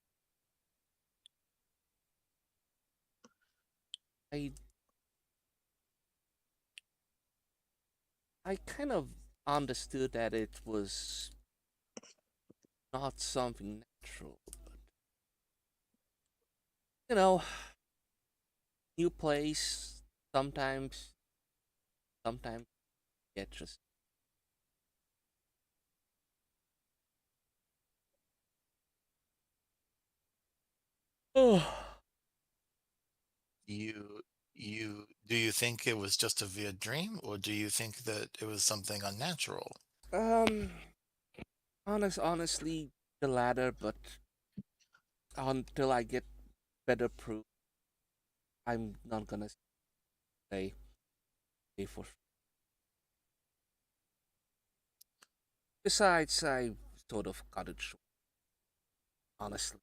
I I kind of understood that it was not something natural, but you know, new place sometimes get just. Oh, Do you think it was just a weird dream, or do you think that it was something unnatural? um, honestly, the latter, but until I get better proof, I'm not gonna say. day for sure. Besides, I sort of got it short, honestly.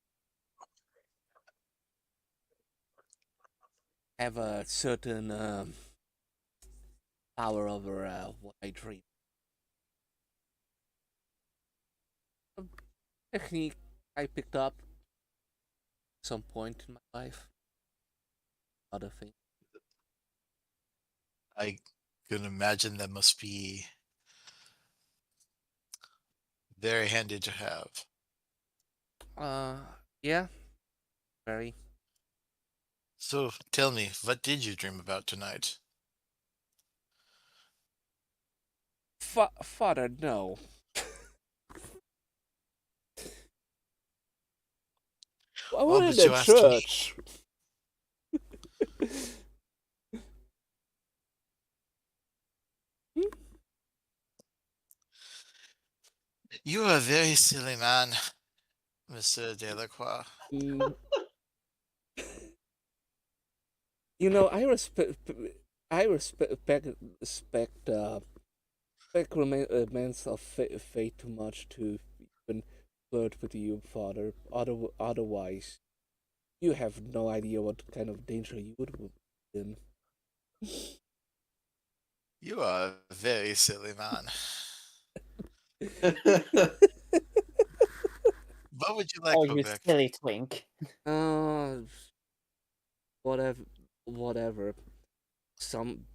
Have a certain power over what I dream. A technique I picked up some point in my life. Other thing. I can imagine that must be very handy to have. Yeah, very. So tell me, what did you dream about tonight? Father, no. I Oh, was in but the you asked me. church. You are a very silly man, Mr. Delacroix. Mm, you know, I respect requirements of fate too much to even flirt with you, Father. Otherwise, you have no idea what kind of danger you would be in. You are a very silly man. What would you like, Oh, you Hobek? silly twink. Uh, whatever, whatever. Some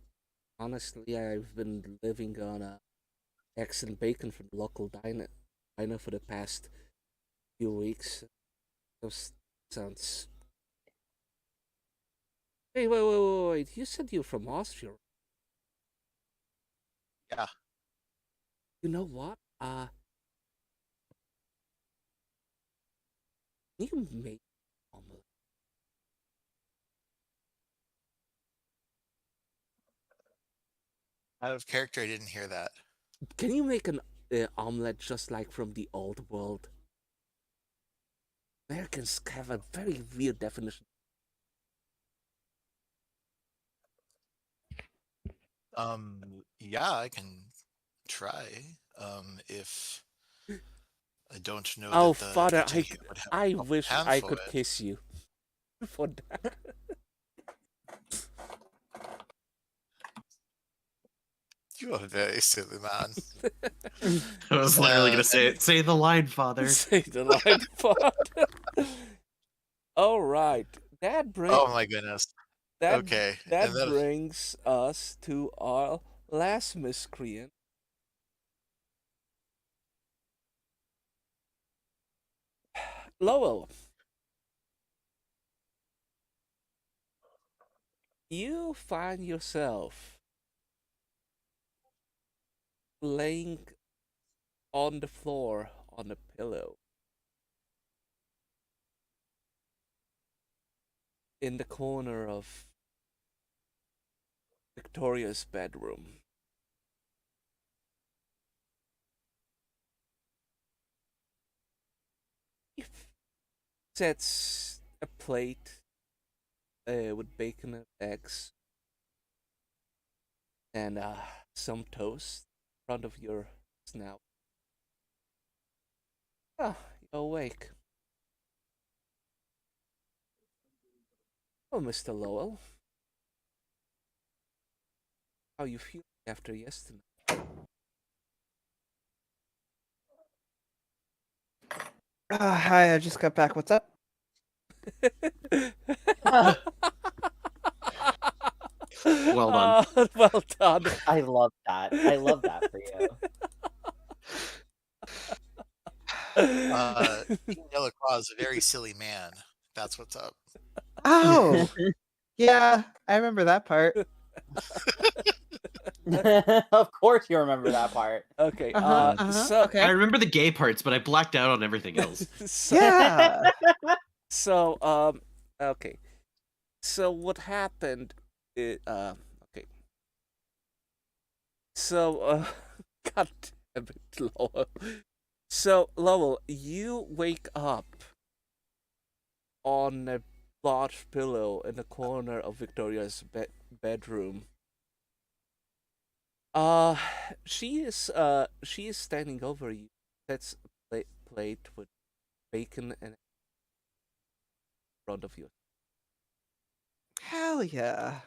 honestly, I've been living on eggs and bacon from the local diner for the past few weeks. Those sounds. Hey, wait! You said you're from Austria. Yeah. You know what? You make omelet. Out of character, I didn't hear that. Can you make an omelet just like from the old world? Americans have a very weird definition. Yeah, I can try. If I don't know Oh, that the Father, Virginia would have I a proper wish pan I for could it. kiss you for that. You are a very silly man. I was literally gonna Uh, say the line, Father. Say the line, Father. All right, Oh my goodness. that Okay, that and then brings us to our last miscreant. Lowell, you find yourself laying on the floor on a pillow in the corner of Victoria's bedroom. He sets a plate with bacon and eggs and some toast in front of your snout. Ah, you're awake. Oh, Mr. Lowell. How you feel after yesterday? Hi, I just got back. What's up? Well done. Well done. I love that. I love that for you. King Delacroix is a very silly man. That's what's up. Oh, yeah, I remember that part. Of course you remember that part. Okay. Okay. I remember the gay parts, but I blacked out on everything else. Yeah. Okay. So what happened? Okay. So, God damn it, Lowell. So, Lowell, you wake up on a large pillow in the corner of Victoria's bedroom. Uh, she is standing over you. That's a plate with bacon and in front of you. Hell yeah.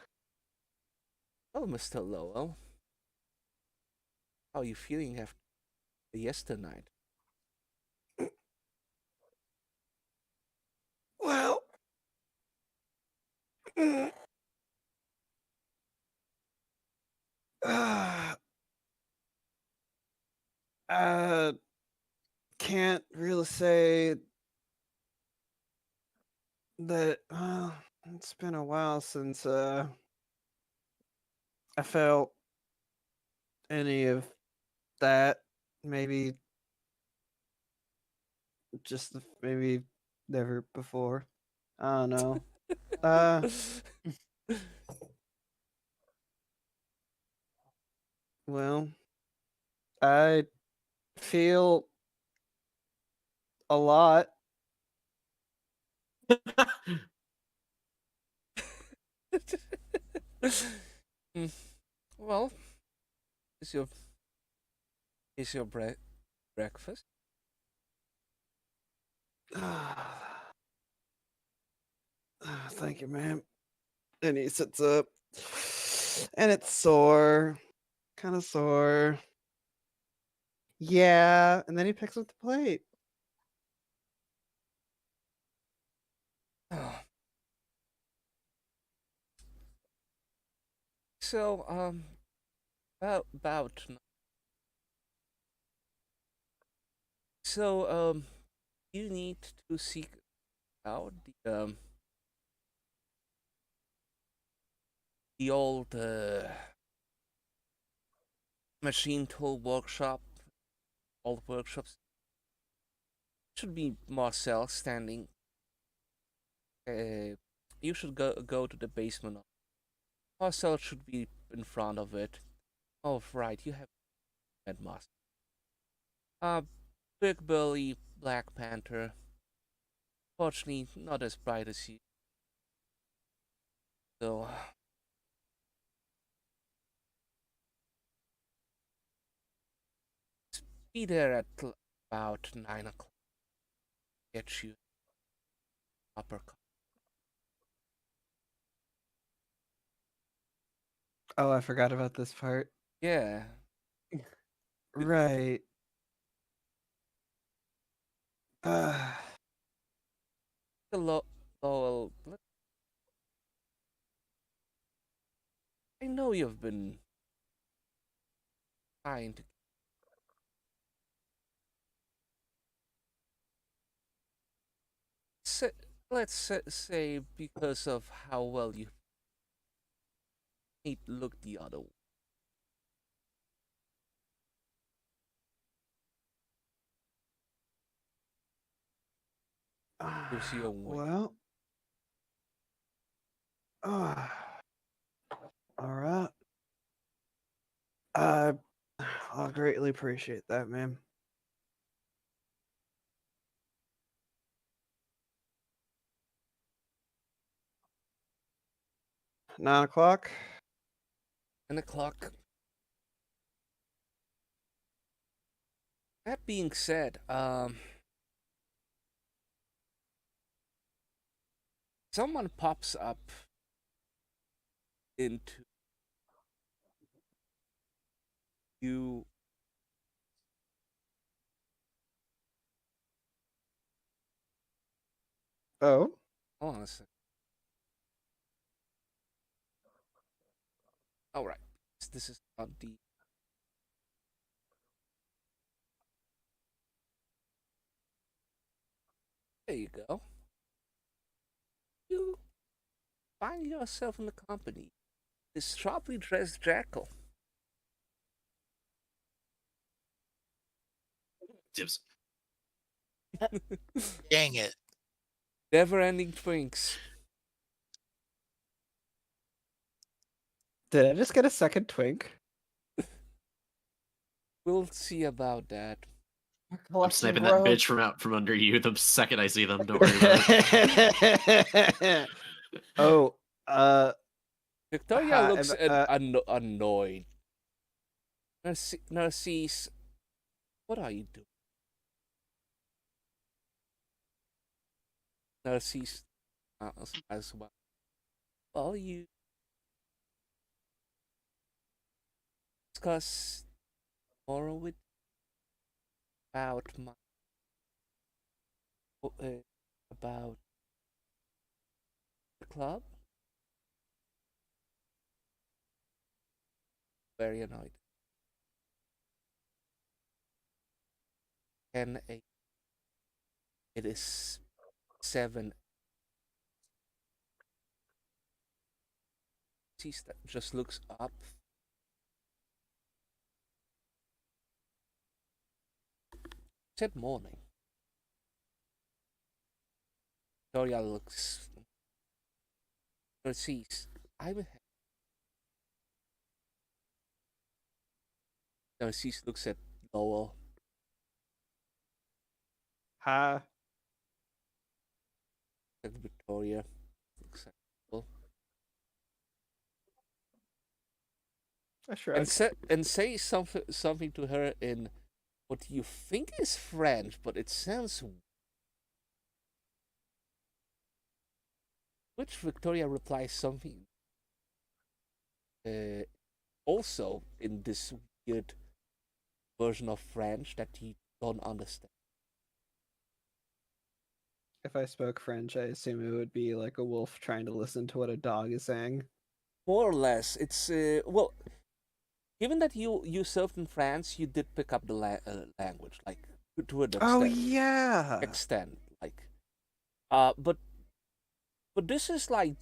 Oh, Mr. Lowell, how are you feeling after yesterday night? Well, mm, uh, uh, can't really say that. It's been a while since I felt any of that. Maybe just maybe never before. I don't know. Uh, well, I feel a lot. Mm, well, is your breakfast? Thank you, ma'am. And he sits up, and it's sore, kind of sore. Yeah, and then he picks up the plate. So, about so, you need to seek out the old machine tool workshop, old workshops. Should be Marcel standing. You should go to the basement. Marcel should be in front of it. Oh, right, you have met Marcel. Big burly Black Panther. Fortunately, not as bright as you. So, be there at about 9 o'clock. Get you uppercut. Oh, I forgot about this part. Yeah. Right. The Lowell. I know you've been trying to. Say, let's say because of how well you look the other way. Gives you a win. Well. All right. I'll greatly appreciate that, ma'am. $9 o'clock. 10 o'clock. That being said, someone pops up into you. Oh. Hold on a second. All right, this is not the. There you go. You find yourself in the company. This sharply dressed jackal. Tips. Dang it. Never-ending drinks. Did I just get a second twink? We'll see about that. I'm sniping that bitch from out from under you the second I see them. Don't worry about it. Oh, Victoria Hi, looks I'm, annoyed. Narcisse, what are you doing? Narcisse as well. Well, you discuss tomorrow with about my about the club. Very annoyed. 10 a. It is 7. Just looks up. Said morning. Victoria looks. Sees. Narcisse looks at Lowell. Ha. At Victoria. Looks at Lowell. I shrug. And say something to her in what you think is French, but it sounds. Which Victoria replies something. Also in this weird version of French that you don't understand. If I spoke French, I assume it would be like a wolf trying to listen to what a dog is saying. More or less, it's well. Given that you served in France, you did pick up the language, like to an extent. Oh yeah. Extent, like, but this is like,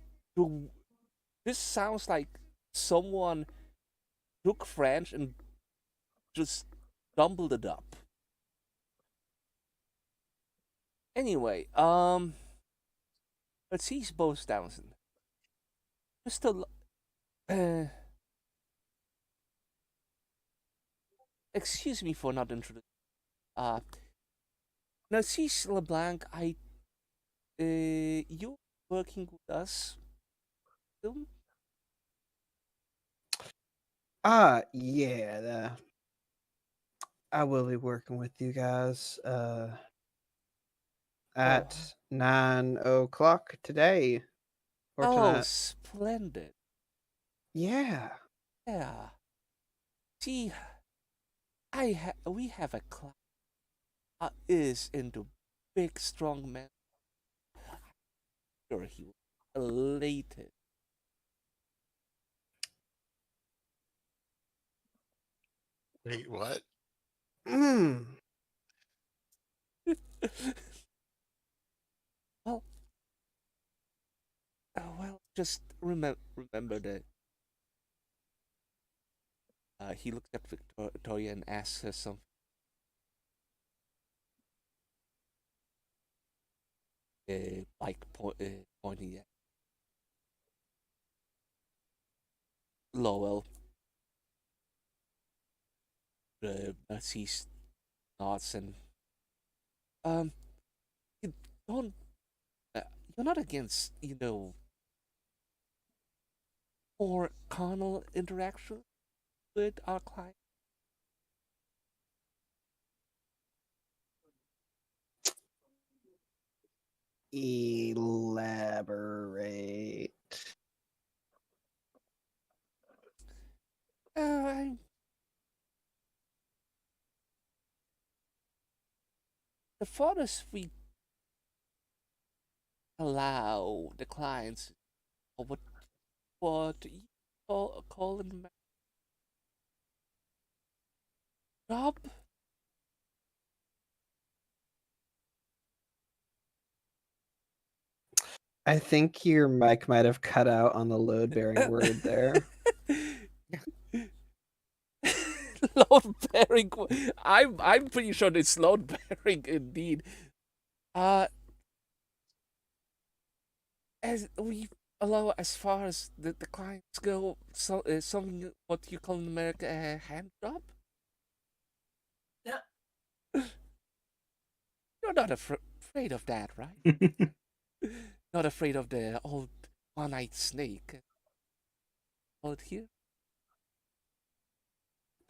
this sounds like someone took French and just dumbled it up. Anyway, let's see both Townsend. Mr. Excuse me for not introducing. Narcisse LeBlanc, you working with us soon? Yeah. I will be working with you guys at 9 o'clock today. Or tonight. Splendid. Yeah. Yeah. See, we have a class is into big strong men. Sure, he was elated. Wait, what? Well, just remember that. He looked at Victoria and asked her something. Pointing at Lowell. Narcisse nods and you don't. You're not against, more carnal interaction with our client. Elaborate. The farthest we allow the clients, or what you call in job. I think your mic might have cut out on the load-bearing word there. Load bearing. I'm pretty sure it's load bearing indeed. As we allow, as far as the clients go, something what you call in America a hand job. Yeah. You're not afraid of that, right? Not afraid of the old one-eyed snake. Call it here.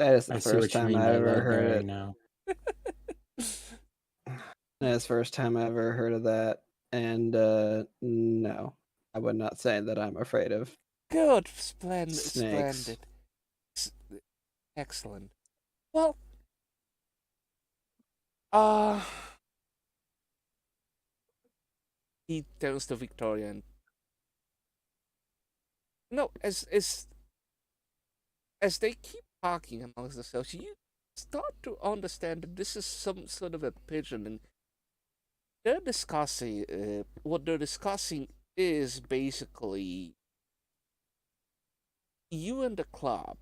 That is the I see what first you time mean I by ever load heard bearing it. now. That's the first time I ever heard of that. And no, I would not say that I'm afraid of Good, snakes. splendid, S- excellent. Well, uh, he turns to Victoria and no, as they keep talking amongst themselves, you start to understand that this is some sort of a pigeon, and they're discussing. What they're discussing is basically you and the club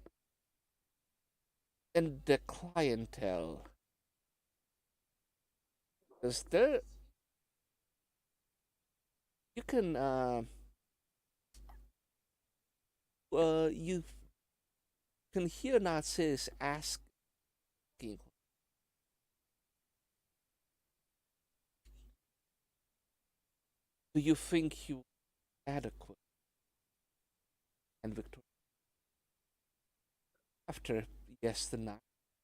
and the clientele. Because there, you can you can hear Nazis asking, "Do you think you adequate?" And Victoria, after yesterday,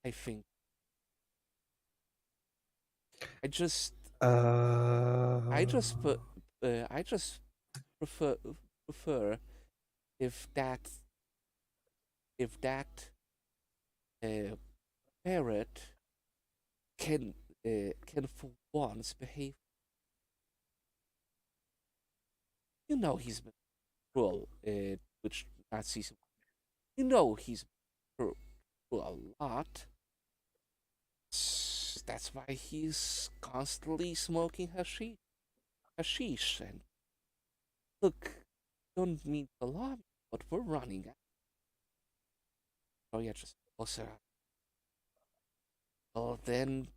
I think I just I just put I just prefer if that uh, parrot can for once behave. You know he's been cruel, which Nazis. You know he's been cruel a lot. That's why he's constantly smoking hashish. And look, don't mean to alarm, but we're running out. Oh yeah, just closer. Well then,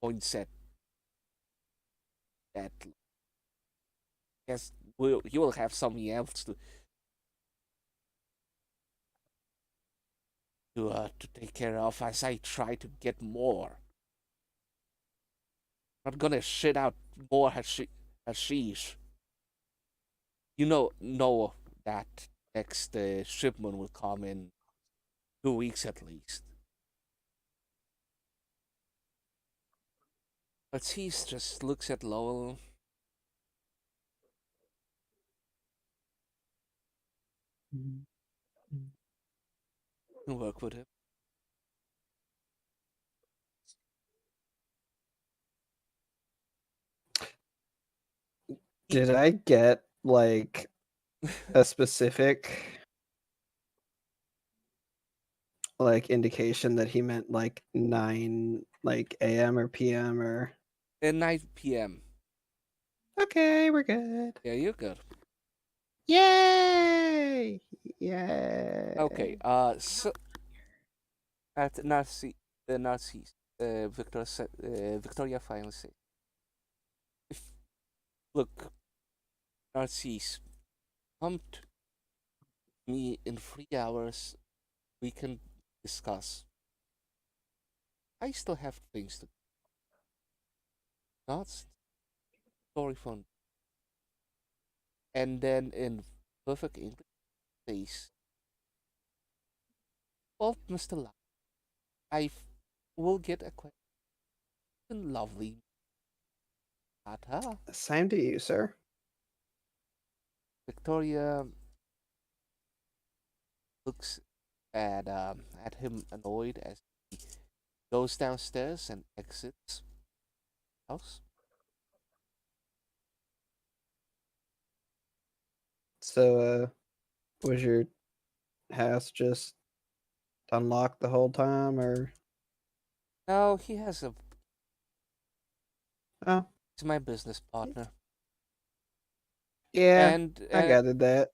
points at that. Guess you will have something else to take care of as I try to get more. Not gonna shit out more hashish. You know that next shipment will come in 2 weeks at least. But he just looks at Lowell. And work with him. Did I get like a specific like indication that he meant like 9 like AM or PM or At 9 p.m. okay, we're good. Yeah, you're good. Yay! Yay. Okay. So at Nazis, Victoria finally said, "If look, Nazis, come to me in 3 hours. We can discuss. I still have things to. Not story fun." And then in perfect English, says, "Well, Mr. Lau, will get a question. Lovely. Tata." Same to you, sir. Victoria looks at him annoyed as he goes downstairs and exits the house. So was your house just unlocked the whole time or No, he has a. oh He's my business partner, yeah, and I gathered that.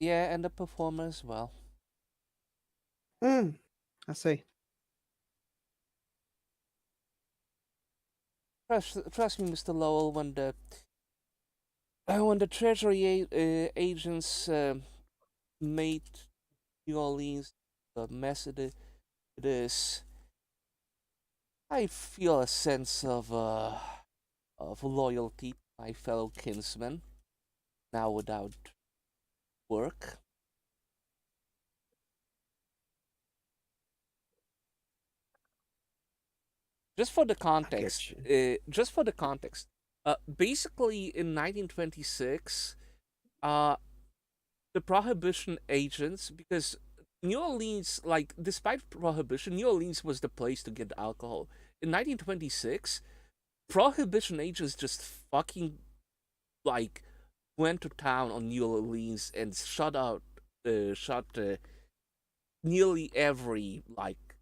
yeah, and a performer as well. Hmm. I see. Trust me, Mr. Lowell. When the Treasury agents made New Orleans the mess it is, I feel a sense of loyalty to my fellow kinsmen. Now without work, just for the I get context, you. basically in 1926, the prohibition agents, because New Orleans, like, despite prohibition, New Orleans was the place to get alcohol. In 1926, prohibition agents just fucking, like, went to town on New Orleans and shut nearly every, like,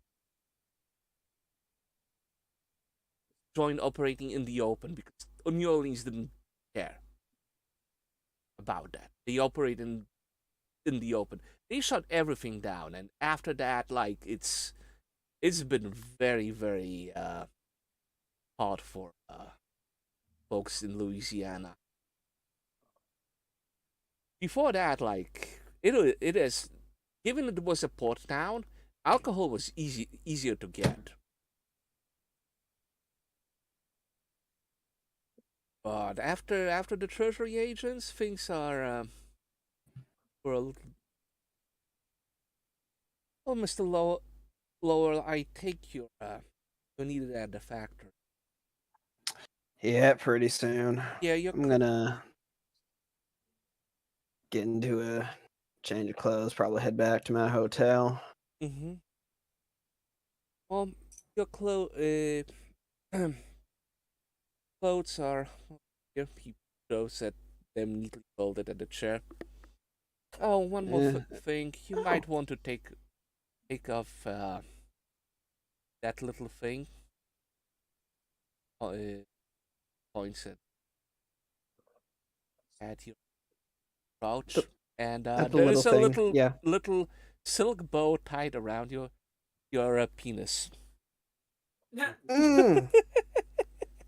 joint operating in the open, because New Orleans didn't care about that. They operate in the open. They shut everything down, and after that, like, it's been very, very hard for folks in Louisiana. Before that, like, it is, given it was a port town, alcohol was easier to get. But after the treasury agents, things are were a little. Oh, Mr. Lowell, I take your needed at the factory. Yeah, pretty soon. Yeah, you're. I'm gonna get into a change of clothes, probably head back to my hotel. Mm-hmm. Well, your clothes are here. He shows at them neatly folded at the chair. Oh, one more thing. You might want to take off that little thing. Points at your pouch, and the there is a little thing, little yeah. little silk bow tied around your penis. Mm.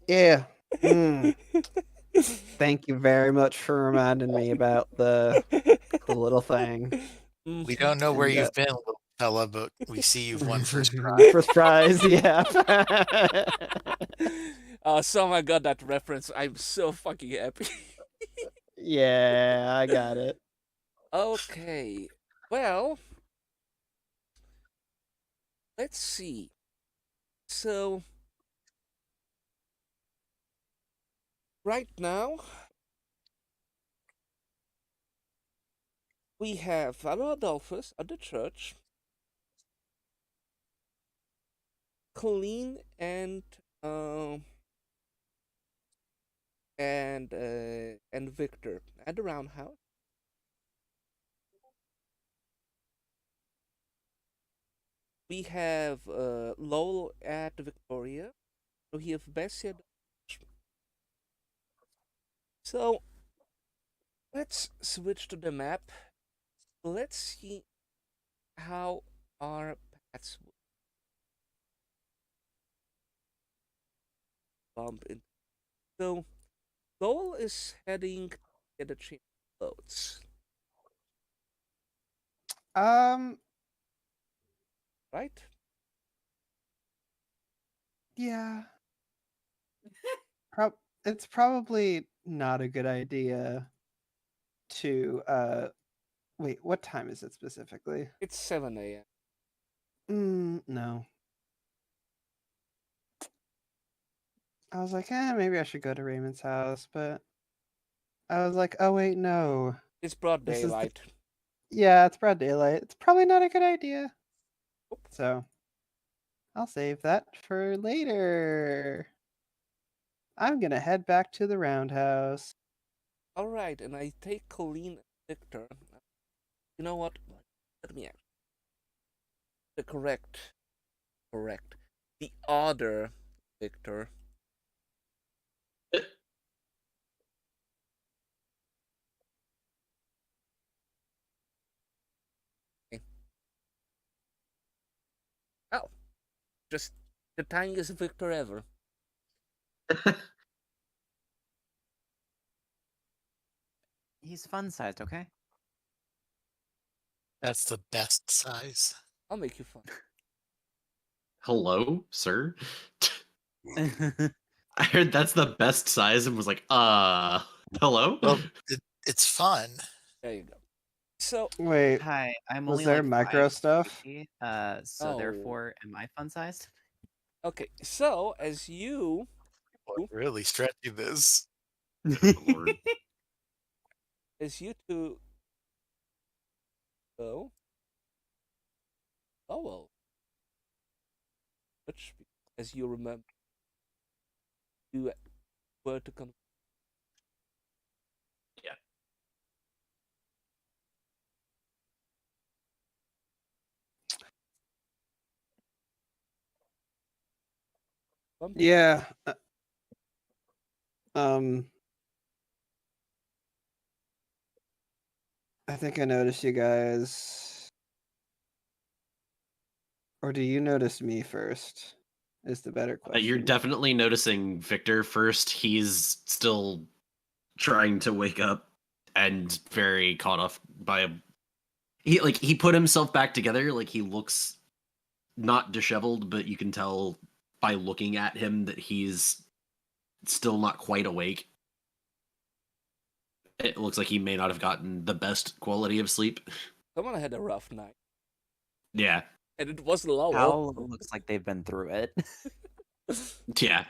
Yeah. Mm. Thank you very much for reminding me about the little thing. We don't know where And, you've been, little fella, but we see you've won first prize. First prize, yeah. Someone got that reference. I'm so fucking happy. Yeah, I got it. Okay. Well, let's see. So, right now, we have Father Adolphus at the church, Colleen and Victor at the roundhouse. We have Lowell at Victoria. We have Bessie at the church. So, let's switch to the map. Let's see how our paths bump into. So, Lowell is heading to get a change of clothes. Right? Yeah. It's probably not a good idea to wait, what time is it specifically? It's 7 a.m. No. I was like, maybe I should go to Raymond's house, but I was like, oh wait, no. It's broad This is the- daylight. Yeah, it's broad daylight. It's probably not a good idea. So I'll save that for later. I'm gonna head back to the roundhouse. All right, and I take Colleen and Victor. You know what? Let me ask. The correct. The other Victor. Okay. Oh, just the tiniest Victor ever. He's fun sized, okay? That's the best size. I'll make you fun. Hello, sir. I heard that's the best size and was like, hello? Well, it's fun. There you go. So Wait, Hi, I'm was only there like micro 5 stuff? feet, so Oh. therefore, am I fun sized? Okay, so as you Really stretching this. Lord. two go, oh well, which as you remember, you were to come. Yeah. Yeah. Um. I think I noticed you guys. Or do you notice me first? Is the better question. You're definitely noticing Victor first. He's still trying to wake up and very caught off by a. He put himself back together. Like he looks not disheveled, but you can tell by looking at him that he's still not quite awake. It looks like he may not have gotten the best quality of sleep. Someone had a rough night, Yeah. and it was Lowell. Hal looks like they've been through it. Yeah.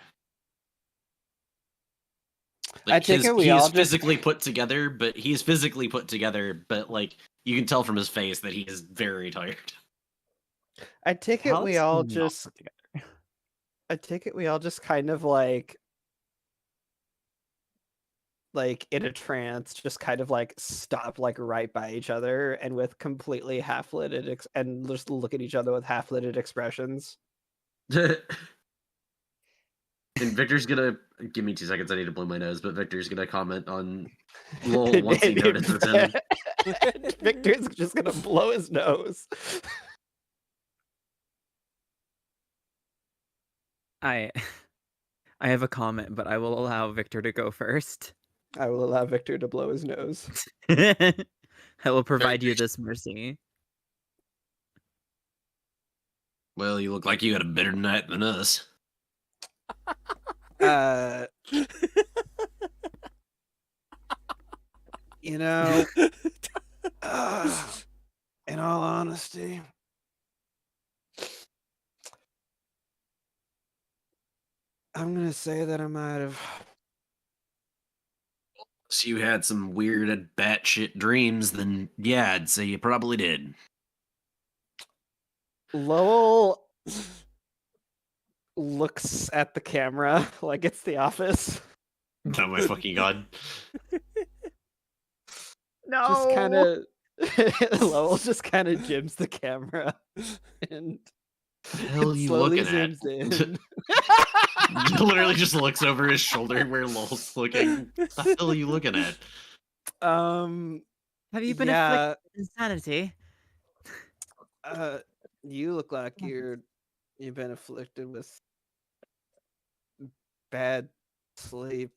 I take it we he's all just- physically put together, but he's physically put together, but like you can tell from his face that he is very tired. I take it Hal's we all not just. put together. I take it we all just kind of like in a trance, just kind of like stop like right by each other and with completely half-lidded and just look at each other with half-lidded expressions. And Victor's gonna give me 2 seconds. I need to blow my nose, but Victor's gonna comment on Lowell once he notices him. Victor's just gonna blow his nose. I have a comment, but I will allow Victor to go first. I will allow Victor to blow his nose. I will provide you this mercy. Well, you look like you had a better night than us. You know, in all honesty, I'm gonna say that I might have. So you had some weird batshit dreams, then yeah, I'd say you probably did. Lowell looks at the camera like it's The Office. Oh my fucking god. No. Just kind of Lowell just kind of jims the camera and The hell are you slowly looking at? zooms in. Literally just looks over his shoulder where Lowell's looking. What the hell are you looking at? Have you been yeah, afflicted with insanity? you look like you've been afflicted with bad sleep.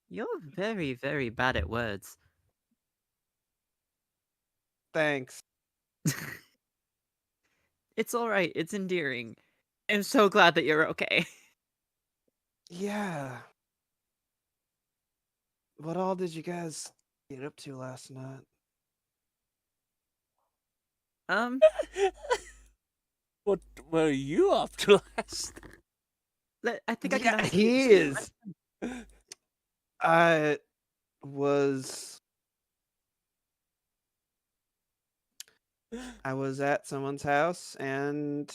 You're very, very bad at words. Thanks. It's all right. It's endearing. I'm so glad that you're okay. Yeah. What all did you guys get up to last night? What were you up to last? I think I can. Yeah, ask he you. is. I was at someone's house and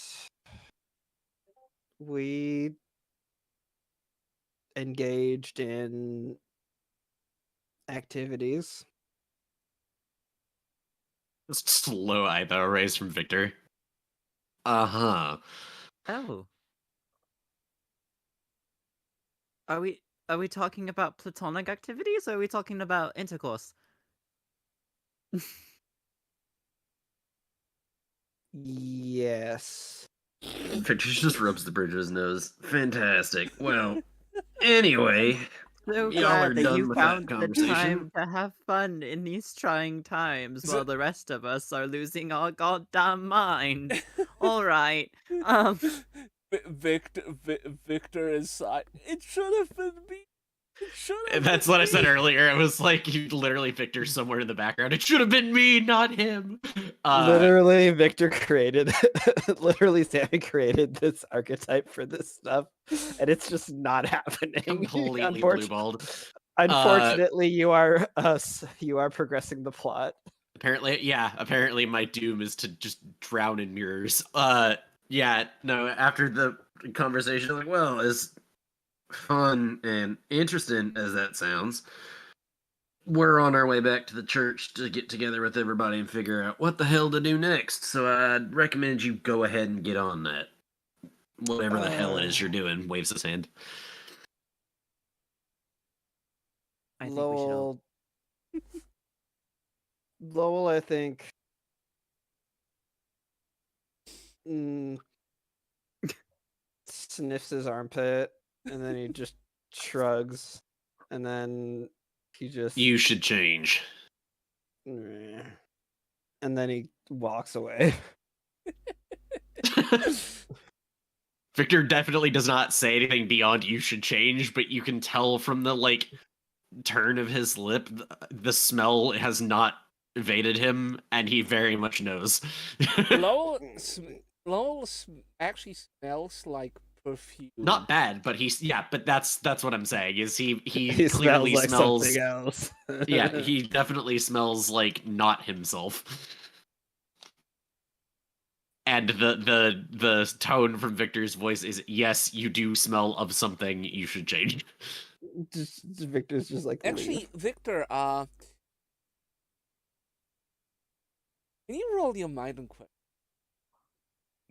we engaged in activities. Slow eyebrow raise from Victor. Uh-huh. Oh. Are we talking about platonic activities or are we talking about intercourse? Yes. Victor just rubs the bridge of his nose. Fantastic. Well, anyway, So y'all are glad that done you with that found the conversation. time to have fun in these trying times while the rest of us are losing our goddamn minds. All right. Victor is. It should have been me. That's what I said earlier. It was like you literally Victor somewhere in the background. It should have been me, not him. Literally, Victor created, literally, Sammy created this archetype for this stuff, and it's just not happening. Completely blue-balled. Unfortunately, you are progressing the plot. Apparently my doom is to just drown in mirrors. Yeah, no, after the conversation, I'm like, well, as fun and interesting as that sounds, we're on our way back to the church to get together with everybody and figure out what the hell to do next. So I'd recommend you go ahead and get on that. Whatever the hell it is you're doing, waves his hand. I think we should all... Lowell, I think. Sniffs his armpit, and then he just shrugs, and then he just. You should change. And then he walks away. Victor definitely does not say anything beyond "you should change," but you can tell from the turn of his lip, the smell has not evaded him, and he very much knows. Lowell actually smells like perfume. Not bad, but but that's what I'm saying. Is he smells clearly like smells something else. Yeah, he definitely smells like not himself. And the tone from Victor's voice is, yes, you do smell of something, you should change. Just Victor's just like, actually, Victor, can you roll your mind and question?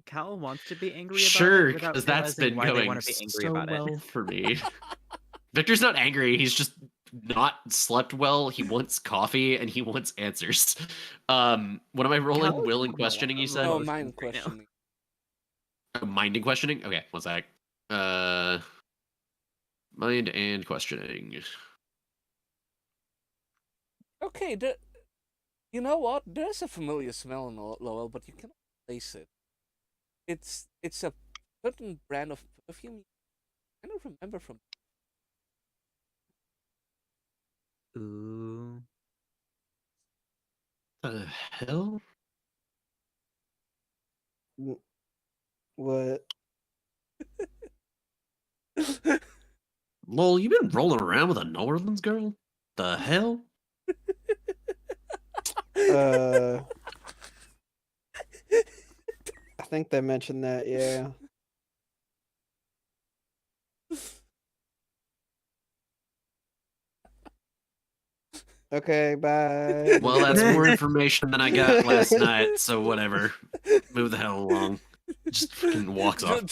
Cal wants to be angry about Sure, it without because that's realizing been why they going want to be angry so about well it. for me. Victor's not angry, he's just not slept well, he wants coffee, and he wants answers. What am I rolling? Cal Will is and questioning, you said? Oh, emotions mind right now. questioning. Mind and questioning? Okay, one sec. Mind and questioning. Okay, you know what? There's a familiar smell in Lowell, but you cannot place it. It's a certain brand of perfume. I don't remember from. Ooh. The hell? what? Lol, you been rolling around with a New Orleans girl? The hell? I think they mentioned that, yeah. Okay, bye. Well, that's more information than I got last night, so whatever. Move the hell along. Just fucking walks off.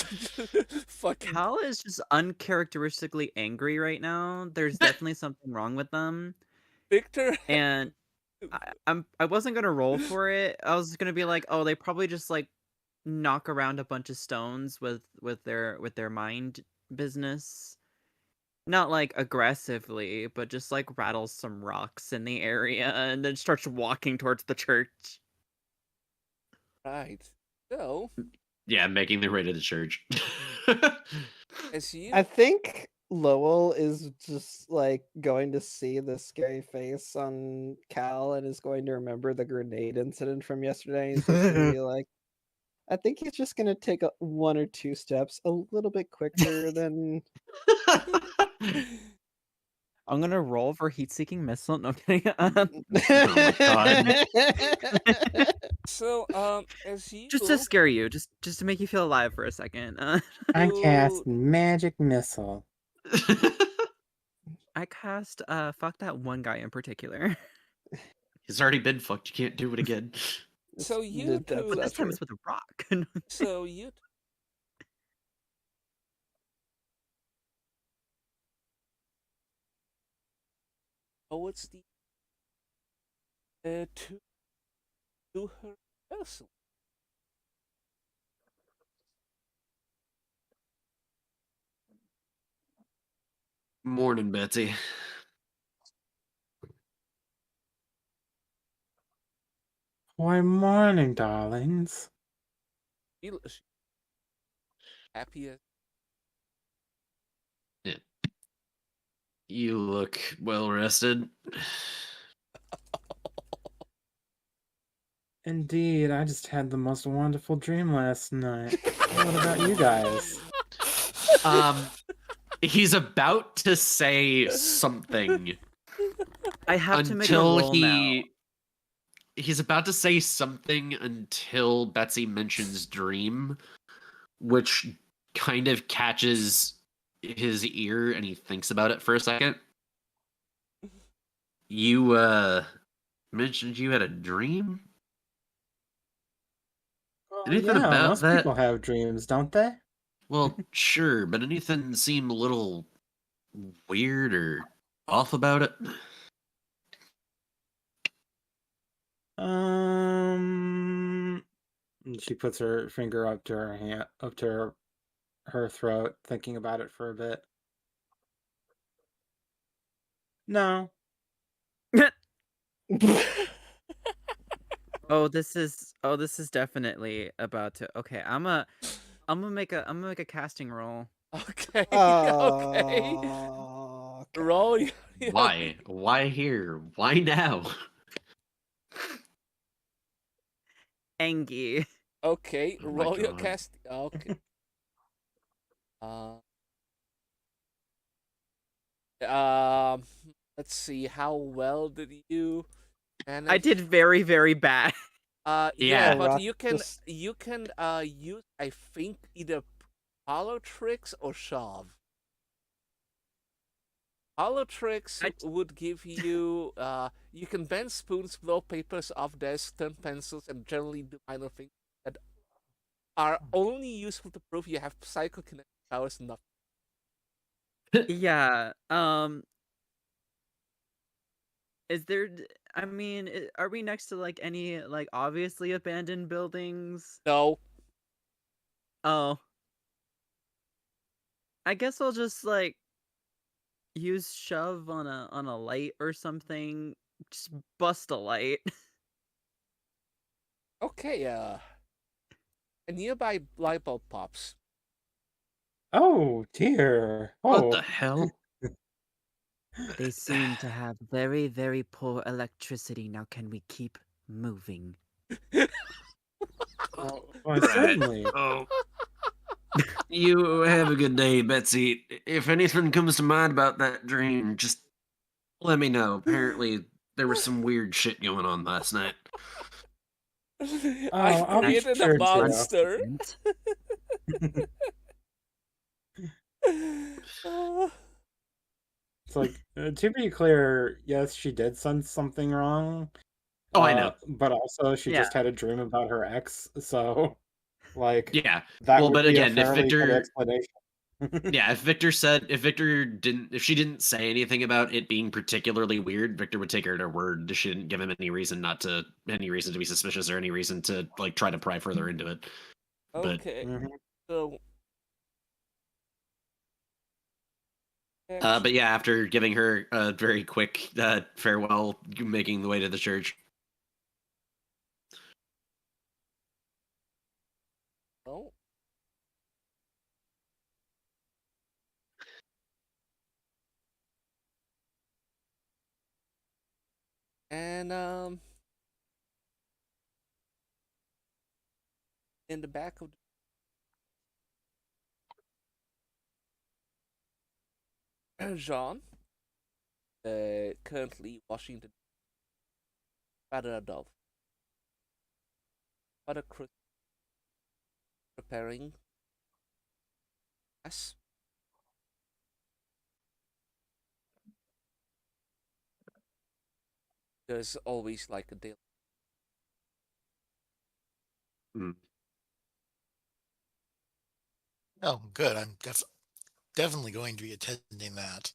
Fucking Cal is just uncharacteristically angry right now. There's definitely something wrong with them. Victor. And I wasn't gonna roll for it. I was gonna be like, oh, they probably just knock around a bunch of stones with their mind business. Not aggressively, but just rattles some rocks in the area and then starts walking towards the church. Right. So. Yeah, making their way to the church. As you. I think Lowell is just going to see the scary face on Cal and is going to remember the grenade incident from yesterday. He's just gonna be like, I think he's just gonna take one or two steps a little bit quicker than. I'm gonna roll for heat-seeking missile. No kidding. Oh my god. So, as you. Just to scare you, just to make you feel alive for a second. I cast magic missile. I cast fuck that one guy in particular. He's already been fucked. You can't do it again. So you That's two. But this time it's with a rock. So you. Oh, it's the to her person. Morning, Betsy. Why, morning, darlings. Happy as. Yeah. You look well rested. Indeed, I just had the most wonderful dream last night. What about you guys? He's about to say something I have to make a until roll now. he's about to say something until Betsy mentions dream, which kind of catches his ear and he thinks about it for a second. You mentioned you had a dream? Anything Yeah, about most that? people have dreams, don't they? Well, sure, but anything seem a little weird or off about it? And she puts her finger up to her hand, up to her throat, thinking about it for a bit. No. This is definitely about to. Okay, I'm gonna make a casting roll. Okay. Okay. Okay. Roll. Why? Why here? Why now? Engie. Okay. Oh my Roll your God. cast. Okay. Let's see. How well did you manage? I did very, very bad. Yeah, Yeah. but Rock you can just- use I think either hollow tricks or shove. Hollow tricks would give you you can bend spoons, blow papers off desks, turn pencils, and generally do minor things that are only useful to prove you have psychokinetic powers. Nothing. Yeah. Is there? I mean, are we next to like any like obviously abandoned buildings? No. Oh. I guess I'll just like use shove on a light or something. Just bust a light. Okay. A nearby light bulb pops. Oh dear. What Oh. the hell? They seem to have very, very poor electricity. Now, can we keep moving? Why, Right. certainly. Oh. You have a good day, Betsy. If anything comes to mind about that dream, just let me know. Apparently, there was some weird shit going on last night. I've I'll be created sure a to. monster. It's like, to be clear, yes, she did sense something wrong. Oh, I know. But also, she just had a dream about her ex, so, like, Yeah. that Well, would but be again, a if fairly good Victor, explanation. yeah, if she didn't say anything about it being particularly weird, Victor would take her at her word. She didn't give him any reason to be suspicious or any reason to like try to pry further into it. Okay. So. But yeah, after giving her a very quick farewell, making the way to the church. Oh. And in the back of Jean, currently Washington, Father Adolf, Father Cruz, preparing. Yes. There's always like a deal. Oh, good. I'm definitely going to be attending that.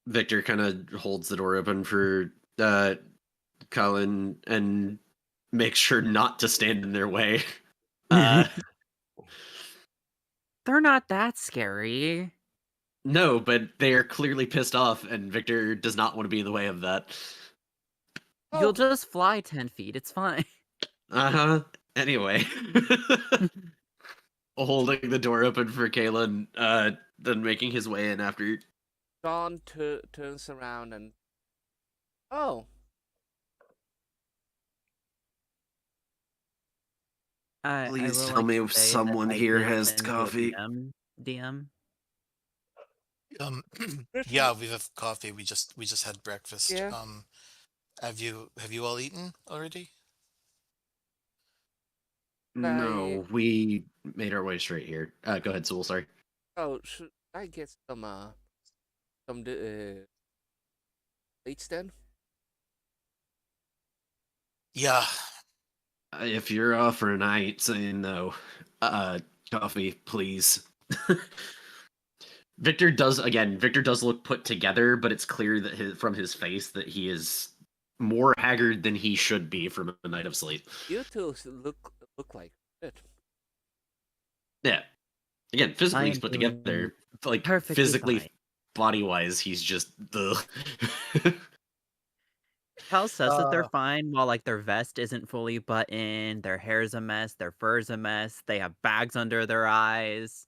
Victor kind of holds the door open for Colin and makes sure not to stand in their way. They're not that scary. No, but they are clearly pissed off, and Victor does not want to be in the way of that. You'll just fly 10 feet. It's fine. Uh-huh. Anyway. holding the door open for Kalen, then making his way in after. John turns around and, oh, I Please will tell like me to if say that someone I here did has send you a coffee. DM. Yeah, we have coffee. We just had breakfast. Yeah. Have you all eaten already? No, we made our way straight here. Go ahead, Soul. Sorry. oh, should I get some dates then? Yeah. If you're offering, I ain't saying no. Coffee, please. Victor does look put together, but it's clear that from his face that he is more haggard than he should be from a night of sleep. You two look like it. Yeah. Again, physically I he's am put doing together. Like perfectly physically, fine. body wise, he's just the. Cal says that they're Uh, fine while like their vest isn't fully buttoned, their hair's a mess, their fur's a mess, they have bags under their eyes,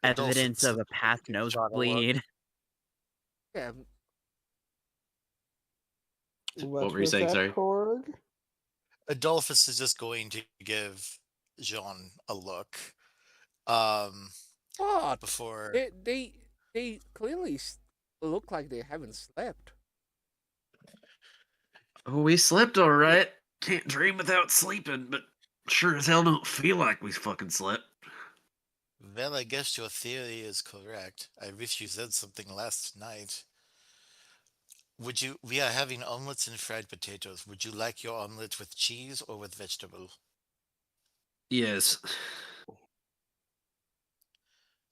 evidence Adolphus of a past gives John a look. nosebleed. Yeah, What were you was saying, that, sorry? Korg? Adolphus is just going to give Jean a look. what? Before They clearly look like they haven't slept. Oh, we slept all right. Can't dream without sleeping, but sure as hell don't feel like we fucking slept. Well, I guess your theory is correct. I wish you said something last night. We are having omelets and fried potatoes. Would you like your omelet with cheese or with vegetable? Yes.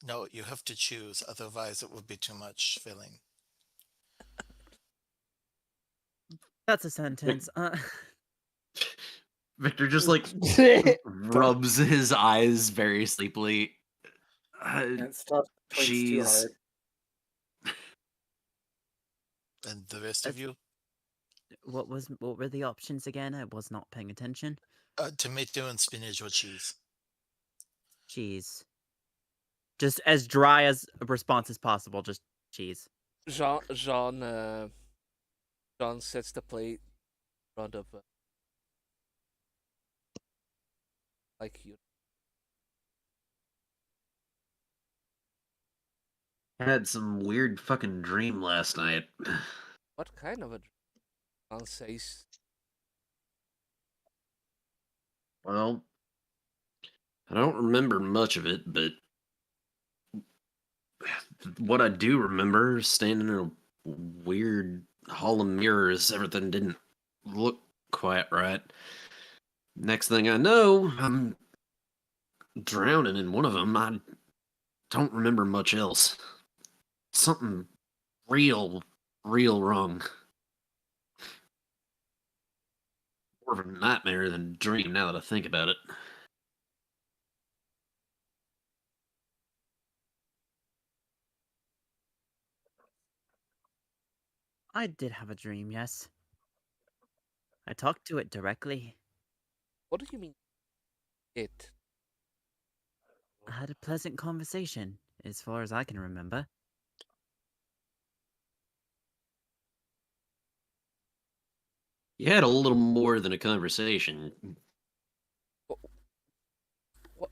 No, you have to choose, otherwise it would be too much filling. That's a sentence. Victor just like rubs his eyes very sleepily. Can't stop thinks too Cheese. hard. And the rest of you? What were the options again? I was not paying attention. Tomato and spinach or cheese. Cheese. Just as dry as a response as possible, just cheese. Jean sets the plate in front of like you. I had some weird fucking dream last night. What kind of a Jean says? Well, I don't remember much of it, but what I do remember is standing in a weird hall of mirrors. Everything didn't look quite right. Next thing I know, I'm drowning in one of them. I don't remember much else. Something real wrong. More of a nightmare than a dream now that I think about it. I did have a dream, yes. I talked to it directly. What do you mean? It. I had a pleasant conversation, as far as I can remember. You had a little more than a conversation. What?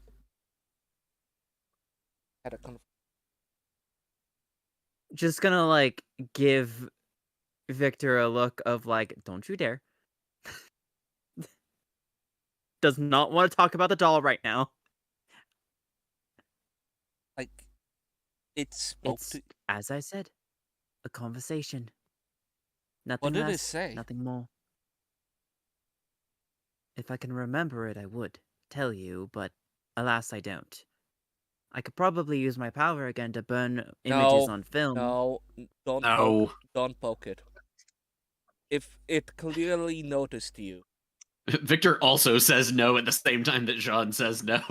Had a Just gonna like give Victor a look of like, don't you dare. Does not want to talk about the doll right now. like it spoke It's, to. as I said, a conversation. Nothing What did it less, say? nothing more. If I can remember it, I would tell you, but alas, I don't. I could probably use my power again to burn images on film. No, No. Don't poke it. If it clearly noticed you. Victor also says no at the same time that Jean says no.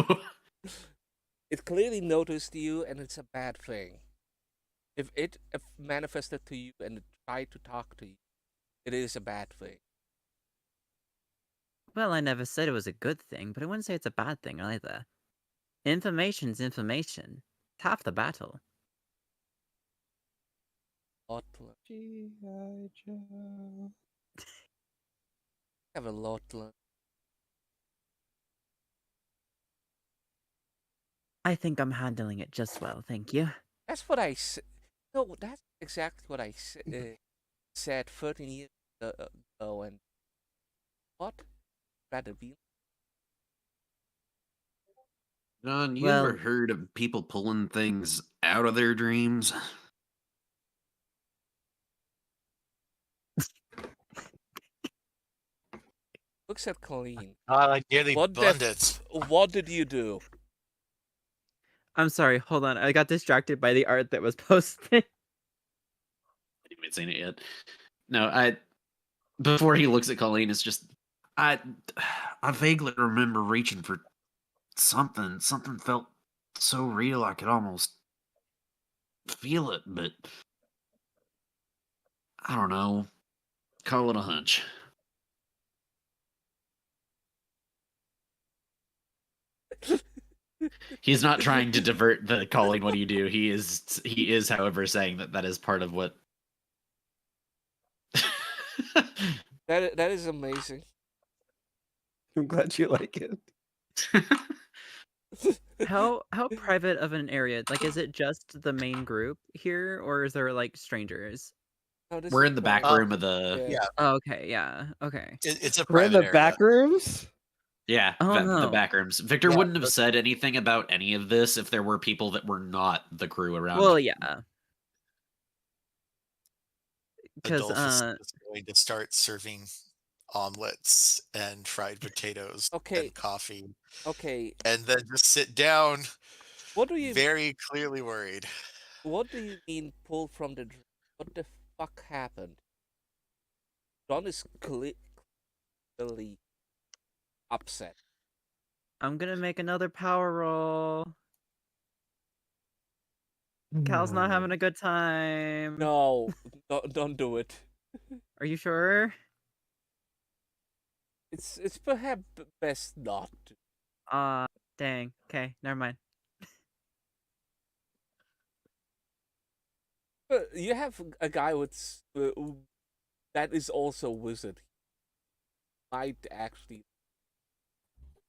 It clearly noticed you, and it's a bad thing. If it manifested to you and it tried to talk to you, it is a bad thing. Well, I never said it was a good thing, but I wouldn't say it's a bad thing either. Information's information. It's half the battle. Lot to learn. G.I. Joe. Have a lot to learn. I think I'm handling it just well, thank you. That's what I said. No, that's exactly what I said 13 years ago. And what? Rather be. John, you Well- ever heard of people pulling things out of their dreams? Looks at Colleen. I nearly What the burned it. What did you do? I'm sorry, hold on. I got distracted by the art that was posted. I haven't seen it yet. No, before he looks at Colleen, it's just I vaguely remember reaching for something. Something felt so real I could almost feel it, but I don't know. Call it a hunch. He's not trying to divert the calling what do you do. He is, however, saying that is part of what That is amazing. I'm glad you like it. How private of an area? Like, is it just the main group here, or is there like strangers? No, this We're is in the back private. room of the Yeah, Oh, okay, yeah, okay. it's a We're in private the area. back rooms? Yeah, Oh, the no. back rooms. Victor Yeah, wouldn't have but- said anything about any of this if there were people that were not the crew around. Well, yeah. Because Adolphus is going to start serving omelets and fried potatoes Okay. and coffee, Okay, and then just sit down, what do you very clearly worried. mean pull from the dream? What the fuck happened? John is clearly upset. I'm gonna make another power roll. Cal's not having a good time. No, don't do it. Are you sure? It's perhaps best not to. Dang. Okay, never mind. But you have a guy with that is also a wizard. Might actually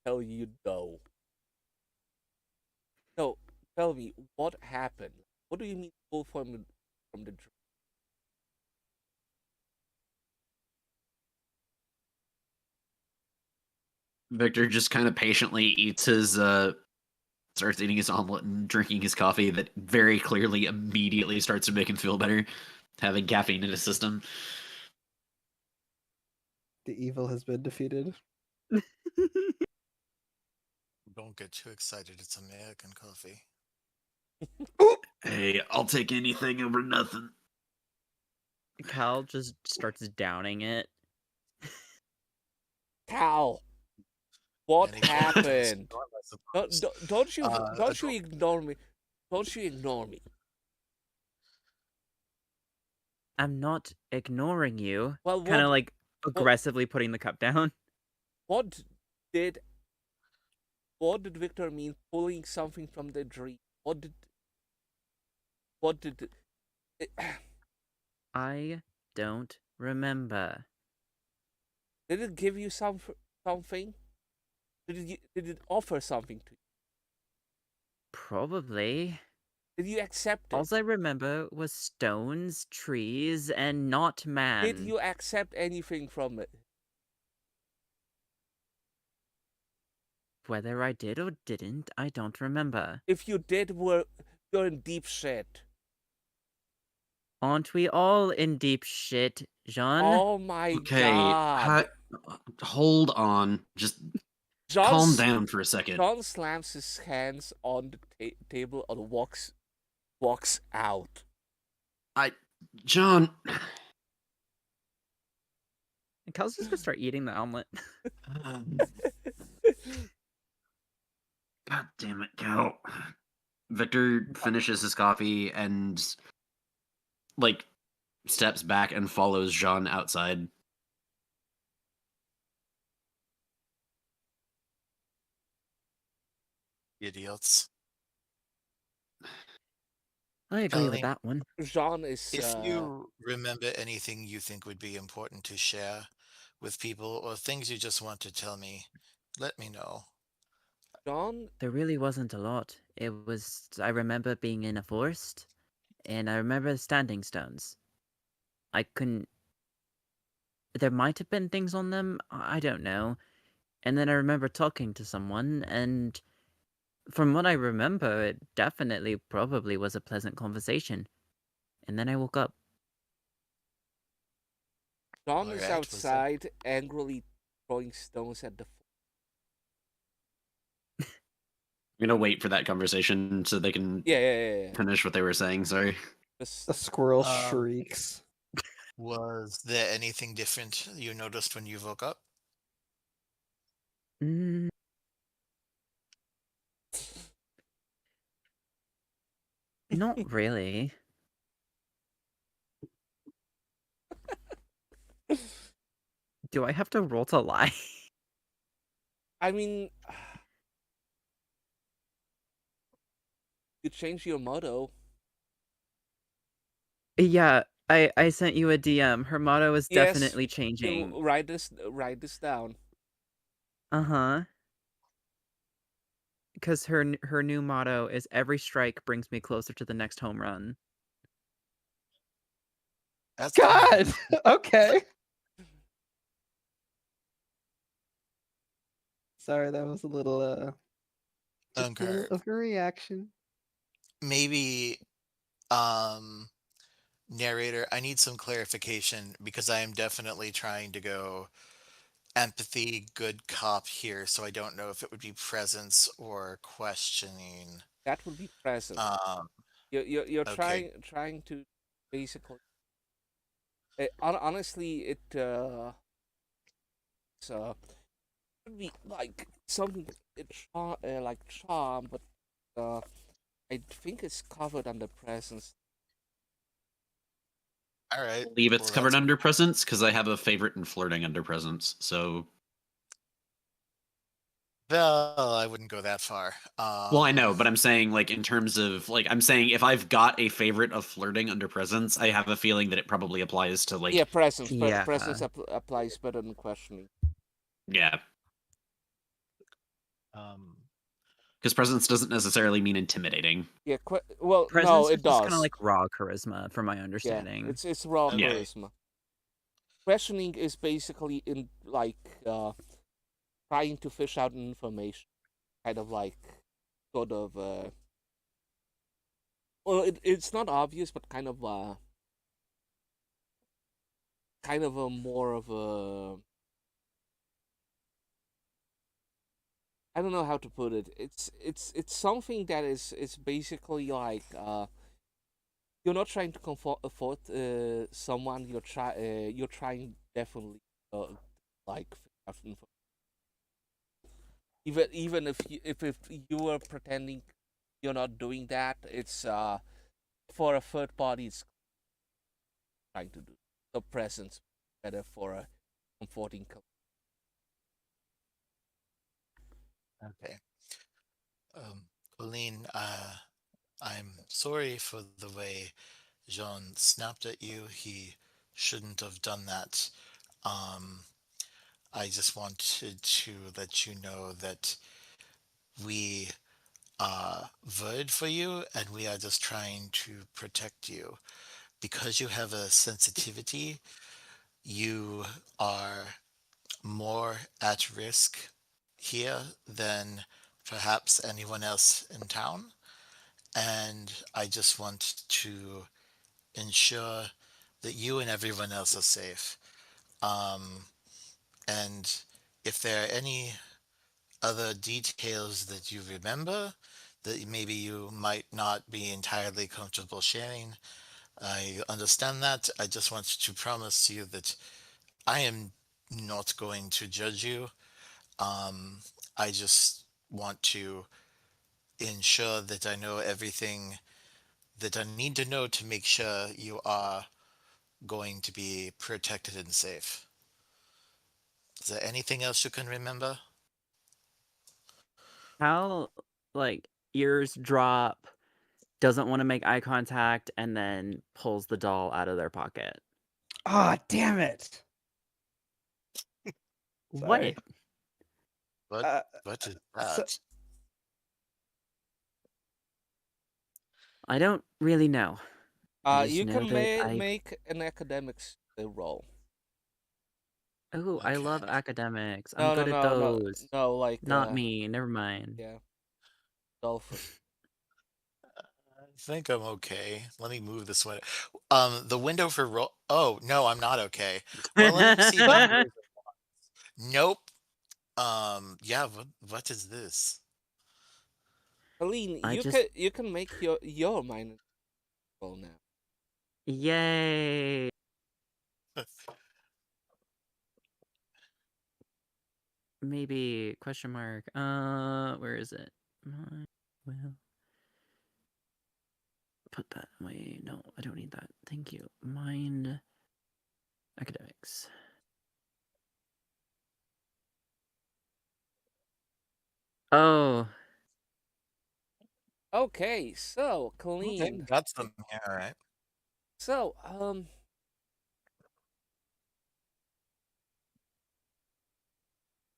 tell you no. No, tell me what happened. What do you mean pull from the dream? Victor just kind of patiently eats his starts eating his omelet and drinking his coffee that very clearly immediately starts to make him feel better, having caffeine in his system. The evil has been defeated. Don't get too excited. It's American coffee. Hey, I'll take anything over nothing. Cal just starts downing it. Cal, what And he goes, happened? "Storm, I suppose." Don't you Adol- ignore me? Don't you ignore me? I'm not ignoring you. Well, Kind of what like aggressively putting the cup down. what did Victor mean pulling something from the dream? What did I don't remember. did it give you something? Did it offer something to you? Probably. Did you accept it? All I remember was stones, trees, and not man. Did you accept anything from it? Whether I did or didn't, I don't remember. If you did, you're in deep shit. Aren't we all in deep shit, Jean? Oh my Okay, god! hold on. Just John calm down for a second. John slams his hands on the table and walks out. John. And Cal's just gonna start eating the omelet. God damn it, Cal. Victor finishes his coffee and steps back and follows Jean outside. Idiots. I agree with Colleen, that one. Jean is if you remember anything you think would be important to share with people or things you just want to tell me, let me know. Jean. There really wasn't a lot. I remember being in a forest, and I remember standing stones. I couldn't. There might have been things on them, I don't know. And then I remember talking to someone, and from what I remember, it definitely probably was a pleasant conversation. And then I woke up. Jean is Alright, was that outside angrily throwing stones at the. I'm gonna wait for that conversation so they can Yeah. finish what they were saying. Sorry. Just- The squirrel Um, shrieks. was there anything different you noticed when you woke up? Mm. Not really. Do I have to roll to lie? I mean, you change your motto. Yeah, I sent you a DM. Her motto is Yes, definitely you changing. write this down. Uh-huh. Because her new motto is every strike brings me closer to the next home run. That's kind of- God. Okay. Sorry, that was a little just a Okay. little of a reaction. Maybe narrator, I need some clarification because I am definitely trying to go empathy, good cop here, so I don't know if it would be presence or questioning. That would be present. Um, You're okay. trying to basically. Honestly, it would be like something like charm, but I think it's covered under presence. All right. I believe it's Well, covered that's under presence because I have a favorite in flirting under presence. So, well, I wouldn't go that far. well, I know, but I'm saying like in terms of like I'm saying if I've got a favorite of flirting under presence, I have a feeling that it probably applies to like Yeah, presence. Yeah. Presence applies better than questioning. yeah, Um, because presence doesn't necessarily mean intimidating. Yeah. Well, Presence no, is it just kind does. of like raw charisma, from my Yeah, understanding. it's raw Okay. charisma. Questioning is basically in like trying to fish out information, kind of like sort of well, it's not obvious, but kind of a more of a I don't know how to put it. It's something that is basically like you're not trying to afford someone. You're trying definitely like figure out information. Even if you were pretending you're not doing that, it's for a third party. It's trying to do the presence better for a comforting. okay. Colleen, I'm sorry for the way Jean snapped at you. He shouldn't have done that. Um, I just wanted to let you know that we voted for you and we are just trying to protect you. Because you have a sensitivity, you are more at risk here than perhaps anyone else in town. And I just want to ensure that you and everyone else are safe. Um, and if there are any other details that you remember that maybe you might not be entirely comfortable sharing, I understand that. I just want to promise you that I am not going to judge you. Um, I just want to ensure that I know everything that I need to know to make sure you are going to be protected and safe. Is there anything else you can remember? How like ears drop, doesn't want to make eye contact, and then pulls the doll out of their pocket. Ah, damn it! Sorry. What? Uh, What is so- that? I don't really know. I just You know can that make an academics roll. Oh, I love Okay. academics. I'm No, good no, at no, no, those. no. Like Not me. Never mind. Yeah, dolphin. I think I'm okay. Let me move this window. The window for roll. Oh no, I'm not okay. Well, let me see. Chambers of Wands. Nope. Yeah. What is this? Aline, I you can make your mind roll now. Yay! Maybe question mark. Where is it? Well, put that away. No, I don't need that. Thank you. Mind academics. Oh, Okay, so Okay, Colleen. got some here, all right. So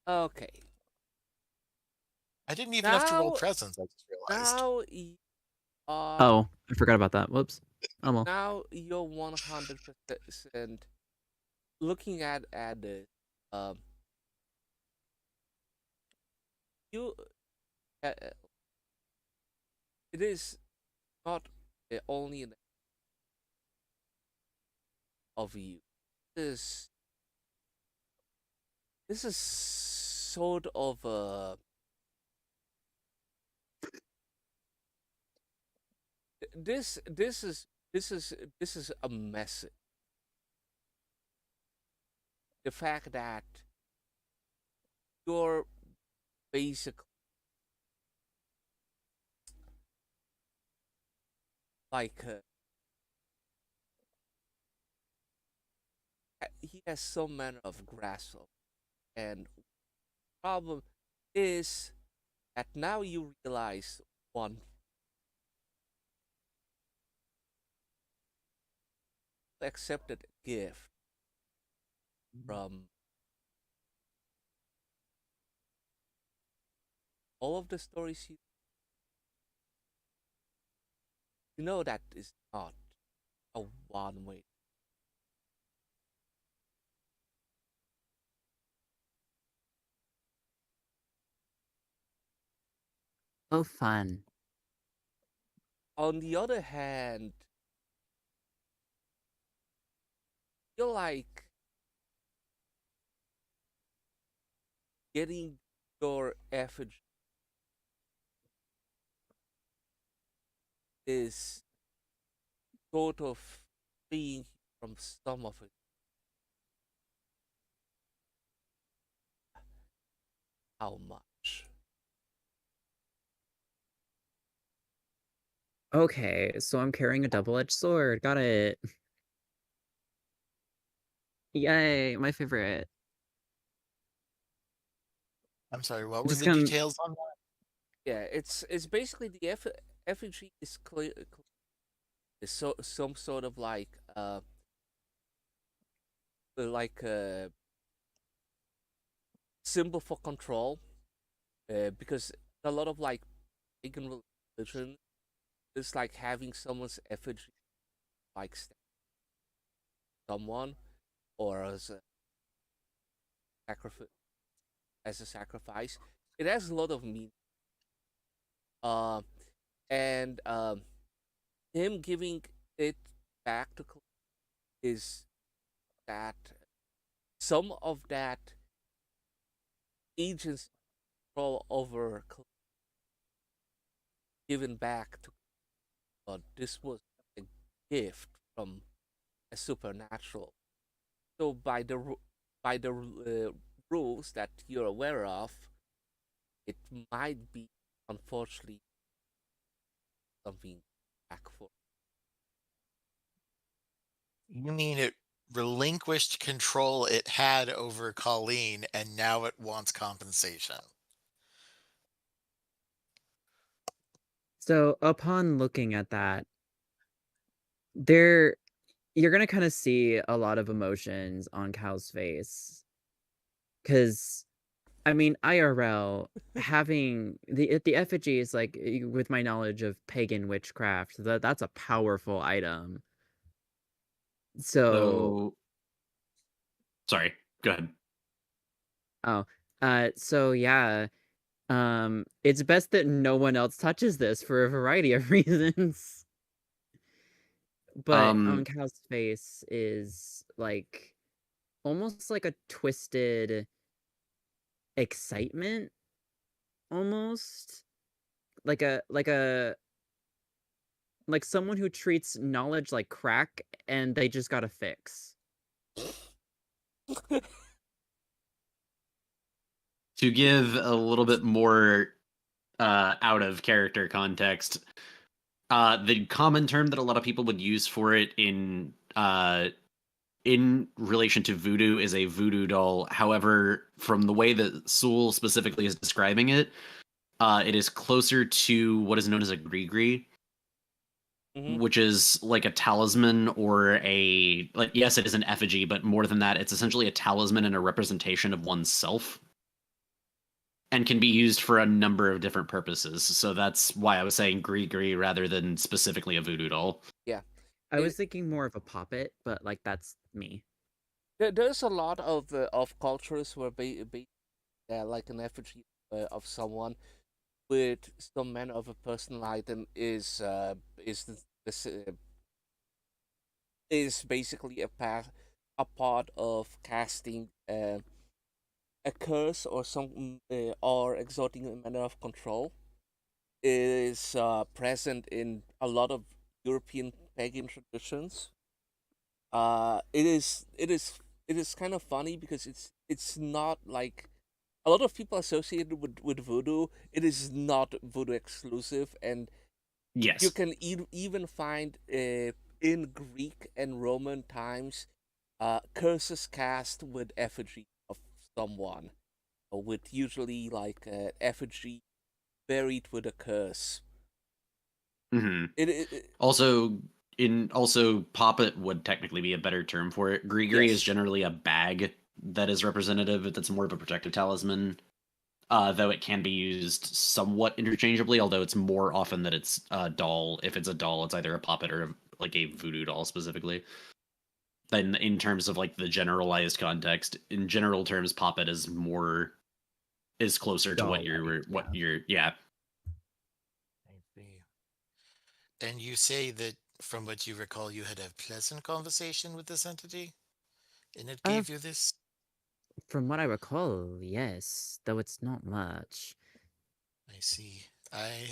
okay. I didn't even have to roll Now, presents. I just realized. now you are oh, I forgot about that. Whoops. Oh well. now you're 100% looking at this. You it is not only an of you. This is sort of a this is a message. The fact that you're basically like he has some manner of grasp of, and problem is that now you realize one accepted a gift from all of the stories you know that is not a one way. Oh, fun. On the other hand, you're like getting your effigy is sort of freeing from some of it. How much? Okay, so I'm carrying a double-edged sword. Got it. Yay, my favorite. I'm sorry. What were Just the details on that? Yeah, it's basically the effigy is clear is some sort of like a symbol for control, because a lot of like pagan religion is like having someone's effigy like someone or as a sacrifice. It has a lot of meaning. Uh, and him giving it back to is that some of that agency control over given back to God. This was a gift from a supernatural. So by the rules that you're aware of, it might be unfortunately something back for. You mean it relinquished control it had over Colleen and now it wants compensation? So upon looking at that, there you're gonna kind of see a lot of emotions on Cal's face. Cause I mean, IRL having the effigy is like with my knowledge of pagan witchcraft, that's a powerful item. So So, sorry, go ahead. oh, so yeah, it's best that no one else touches this for a variety of reasons. But Um, Cal's face is like almost like a twisted excitement, almost like someone who treats knowledge like crack and they just got a fix. to give a little bit more out of character context, the common term that a lot of people would use for it in relation to voodoo is a voodoo doll. However, from the way that Sewell specifically is describing it, it is closer to what is known as a gree-gree, Mhm. which is like a talisman or a, like, yes, it is an effigy, but more than that, it's essentially a talisman and a representation of oneself, and can be used for a number of different purposes. So that's why I was saying gree-gree rather than specifically a voodoo doll. Yeah. I was It, thinking more of a puppet, but like that's me. there's a lot of cultures where like an effigy of someone with some manner of a personal item is basically a part of casting a curse or some or exerting a manner of control. Is present in a lot of European pagan traditions. It is kind of funny because it's not like a lot of people associated with voodoo. It is not voodoo exclusive, and you Yes. can even find in Greek and Roman times curses cast with effigy of someone, or with usually like effigy buried with a curse. Hmm. It Also poppet would technically be a better term for it. Gree-gree is yes. generally a bag that is representative. That's more of a protective talisman. Though it can be used somewhat interchangeably, although it's more often that it's a doll. If it's a doll, it's either a puppet or like a voodoo doll specifically. Then in terms of like the generalized context, in general terms, poppet is closer to what Doll-like, yeah. you're yeah. I see. And you say that from what you recall, you had a pleasant conversation with this entity, and it Uh, gave you this. from what I recall, yes, though it's not much. I see. I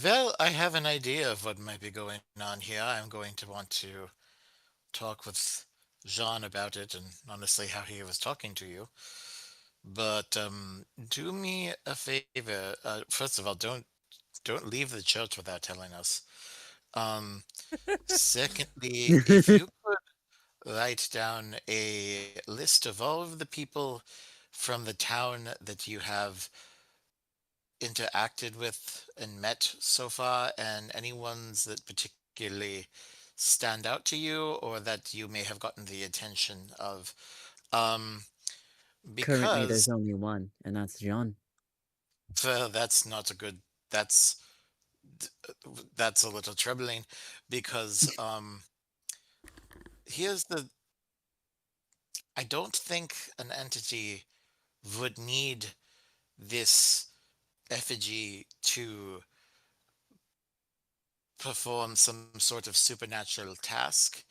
Well, I have an idea of what might be going on here. I'm going to want to talk with Jean about it and honestly how he was talking to you. But do me a favor. First of all, don't leave the church without telling us. Um, Secondly, if you could write down a list of all of the people from the town that you have interacted with and met so far, and any ones that particularly stand out to you or that you may have gotten the attention of. Um, Currently, there's because only one, and that's John. well, that's not a good. That's that's a little troubling, because here's the. I don't think an entity would need this effigy to perform some sort of supernatural task.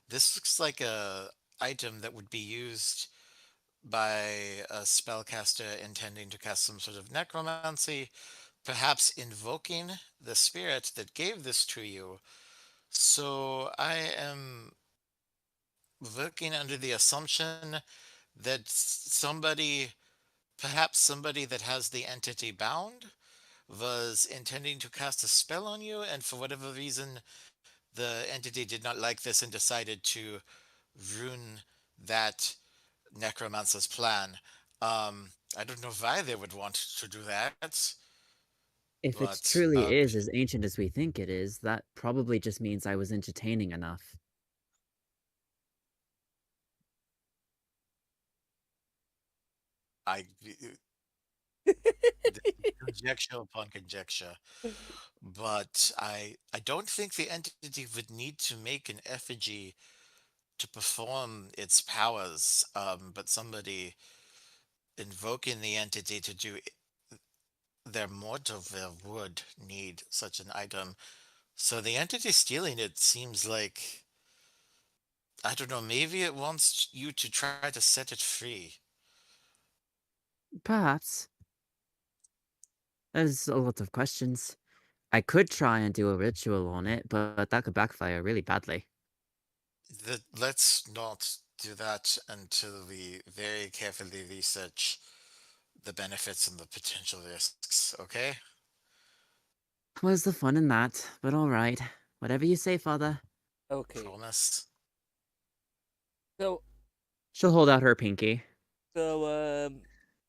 This looks like a item that would be used by a spellcaster intending to cast some sort of necromancy, perhaps invoking the spirit that gave this to you. So I am working under the assumption that somebody, perhaps somebody that has the entity bound, was intending to cast a spell on you, and for whatever reason, the entity did not like this and decided to ruin that necromancer's plan. I don't know why they would want to do that. If it But truly is as ancient as we think it is, that probably just means I was entertaining enough. I conjecture upon conjecture. But I don't think the entity would need to make an effigy to perform its powers. But somebody invoking the entity to do their mortal will would need such an item. So the entity stealing it seems like, I don't know, maybe it wants you to try to set it free. Perhaps. There's a lot of questions. I could try and do a ritual on it, but that could backfire really badly. Let's not do that until we very carefully research the benefits and the potential risks, okay? Where's the fun in that? But alright. Whatever you say, Father. Okay. Promise. So She'll hold out her pinky. so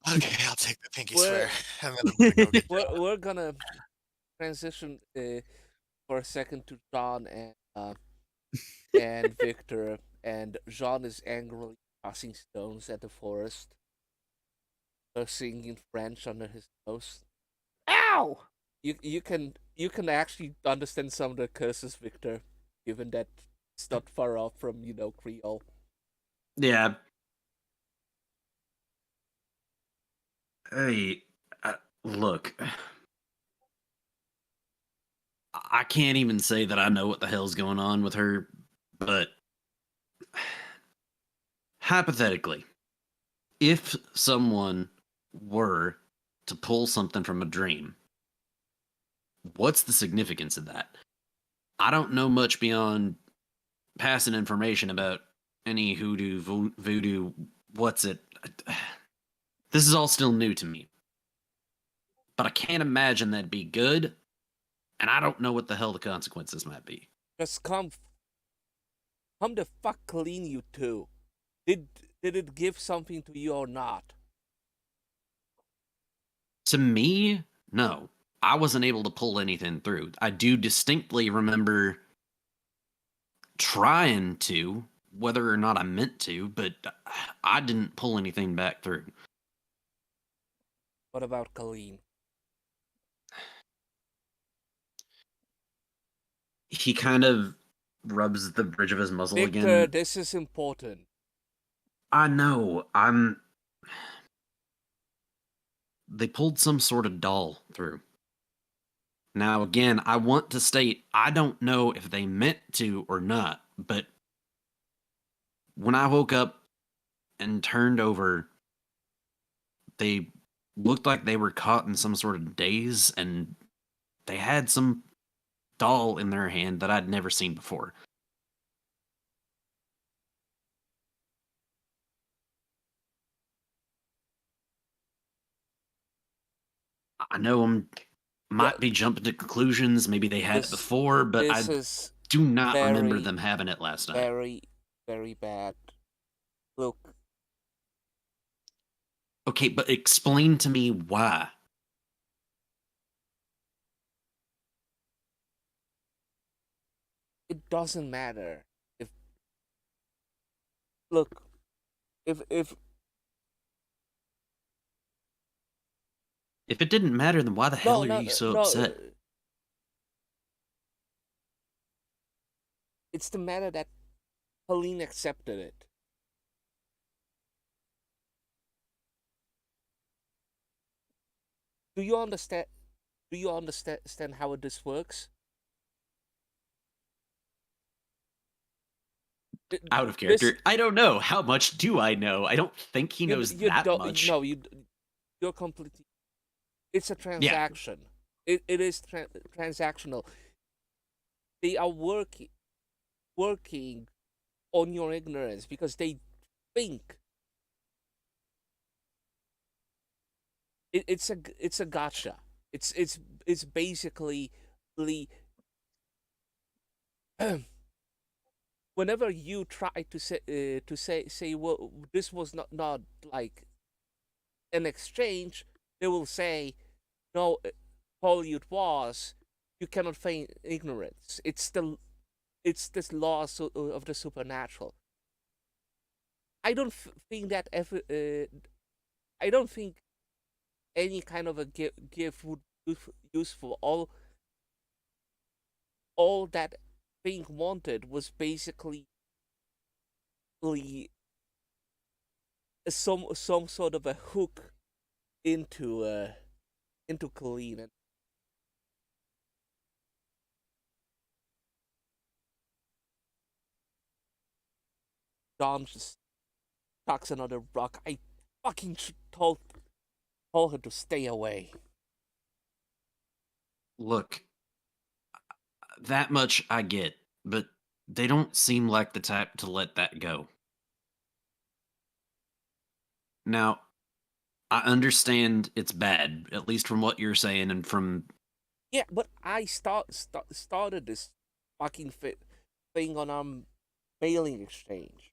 Okay, I'll take the pinky We're- swear. And then I'm gonna go get we're gonna transition for a second to John and Victor, and Jean is angrily tossing stones at the forest, singing in French under his nose. Ow! You can actually understand some of the curses, Victor, given that it's not far off from Creole. Yeah. Hey, look. I can't even say that I know what the hell's going on with her, but hypothetically, if someone were to pull something from a dream, what's the significance of that? I don't know much beyond passing information about any hoodoo, voodoo, what's it. This is all still new to me. But I can't imagine that'd be good, and I don't know what the hell the consequences might be. Just come the fuck clean, you two. Did it give something to you or not? To me, no. I wasn't able to pull anything through. I do distinctly remember trying to, whether or not I meant to, but I didn't pull anything back through. What about Colleen? He kind of rubs the bridge of his muzzle Victor, again. this is important. I know. They pulled some sort of doll through. Now, again, I want to state, I don't know if they meant to or not, but when I woke up and turned over, they looked like they were caught in some sort of daze, and they had some doll in their hand that I'd never seen before. I know might be jumping to conclusions. Maybe they had it before, but I This is do not remember very, them having it last night. very, very bad. Look, Okay, but explain to me why. it doesn't matter if. Look, if If it didn't matter, then why the hell are you so upset? It's the matter that Helene accepted it. Do you understand? Do you understand how this works? Out of character. I don't know. How much do I know? I don't think he knows that much. No, you're completely. It's a transaction. It is transactional. They are working on your ignorance because they think it's a gotcha. It's basically whenever you try to say well, this was not like an exchange, they will say no, Hollywood was, you cannot feign ignorance. It's this law of the supernatural. I don't think that ever. I don't think any kind of a gift would be useful. All that Pink wanted was basically some sort of a hook into Colleen. And John just chucks another rock. I fucking told her to stay away. Look, that much I get, but they don't seem like the type to let that go. Now, I understand it's bad, at least from what you're saying and from... Yeah, but I started this fucking thing on our mailing exchange.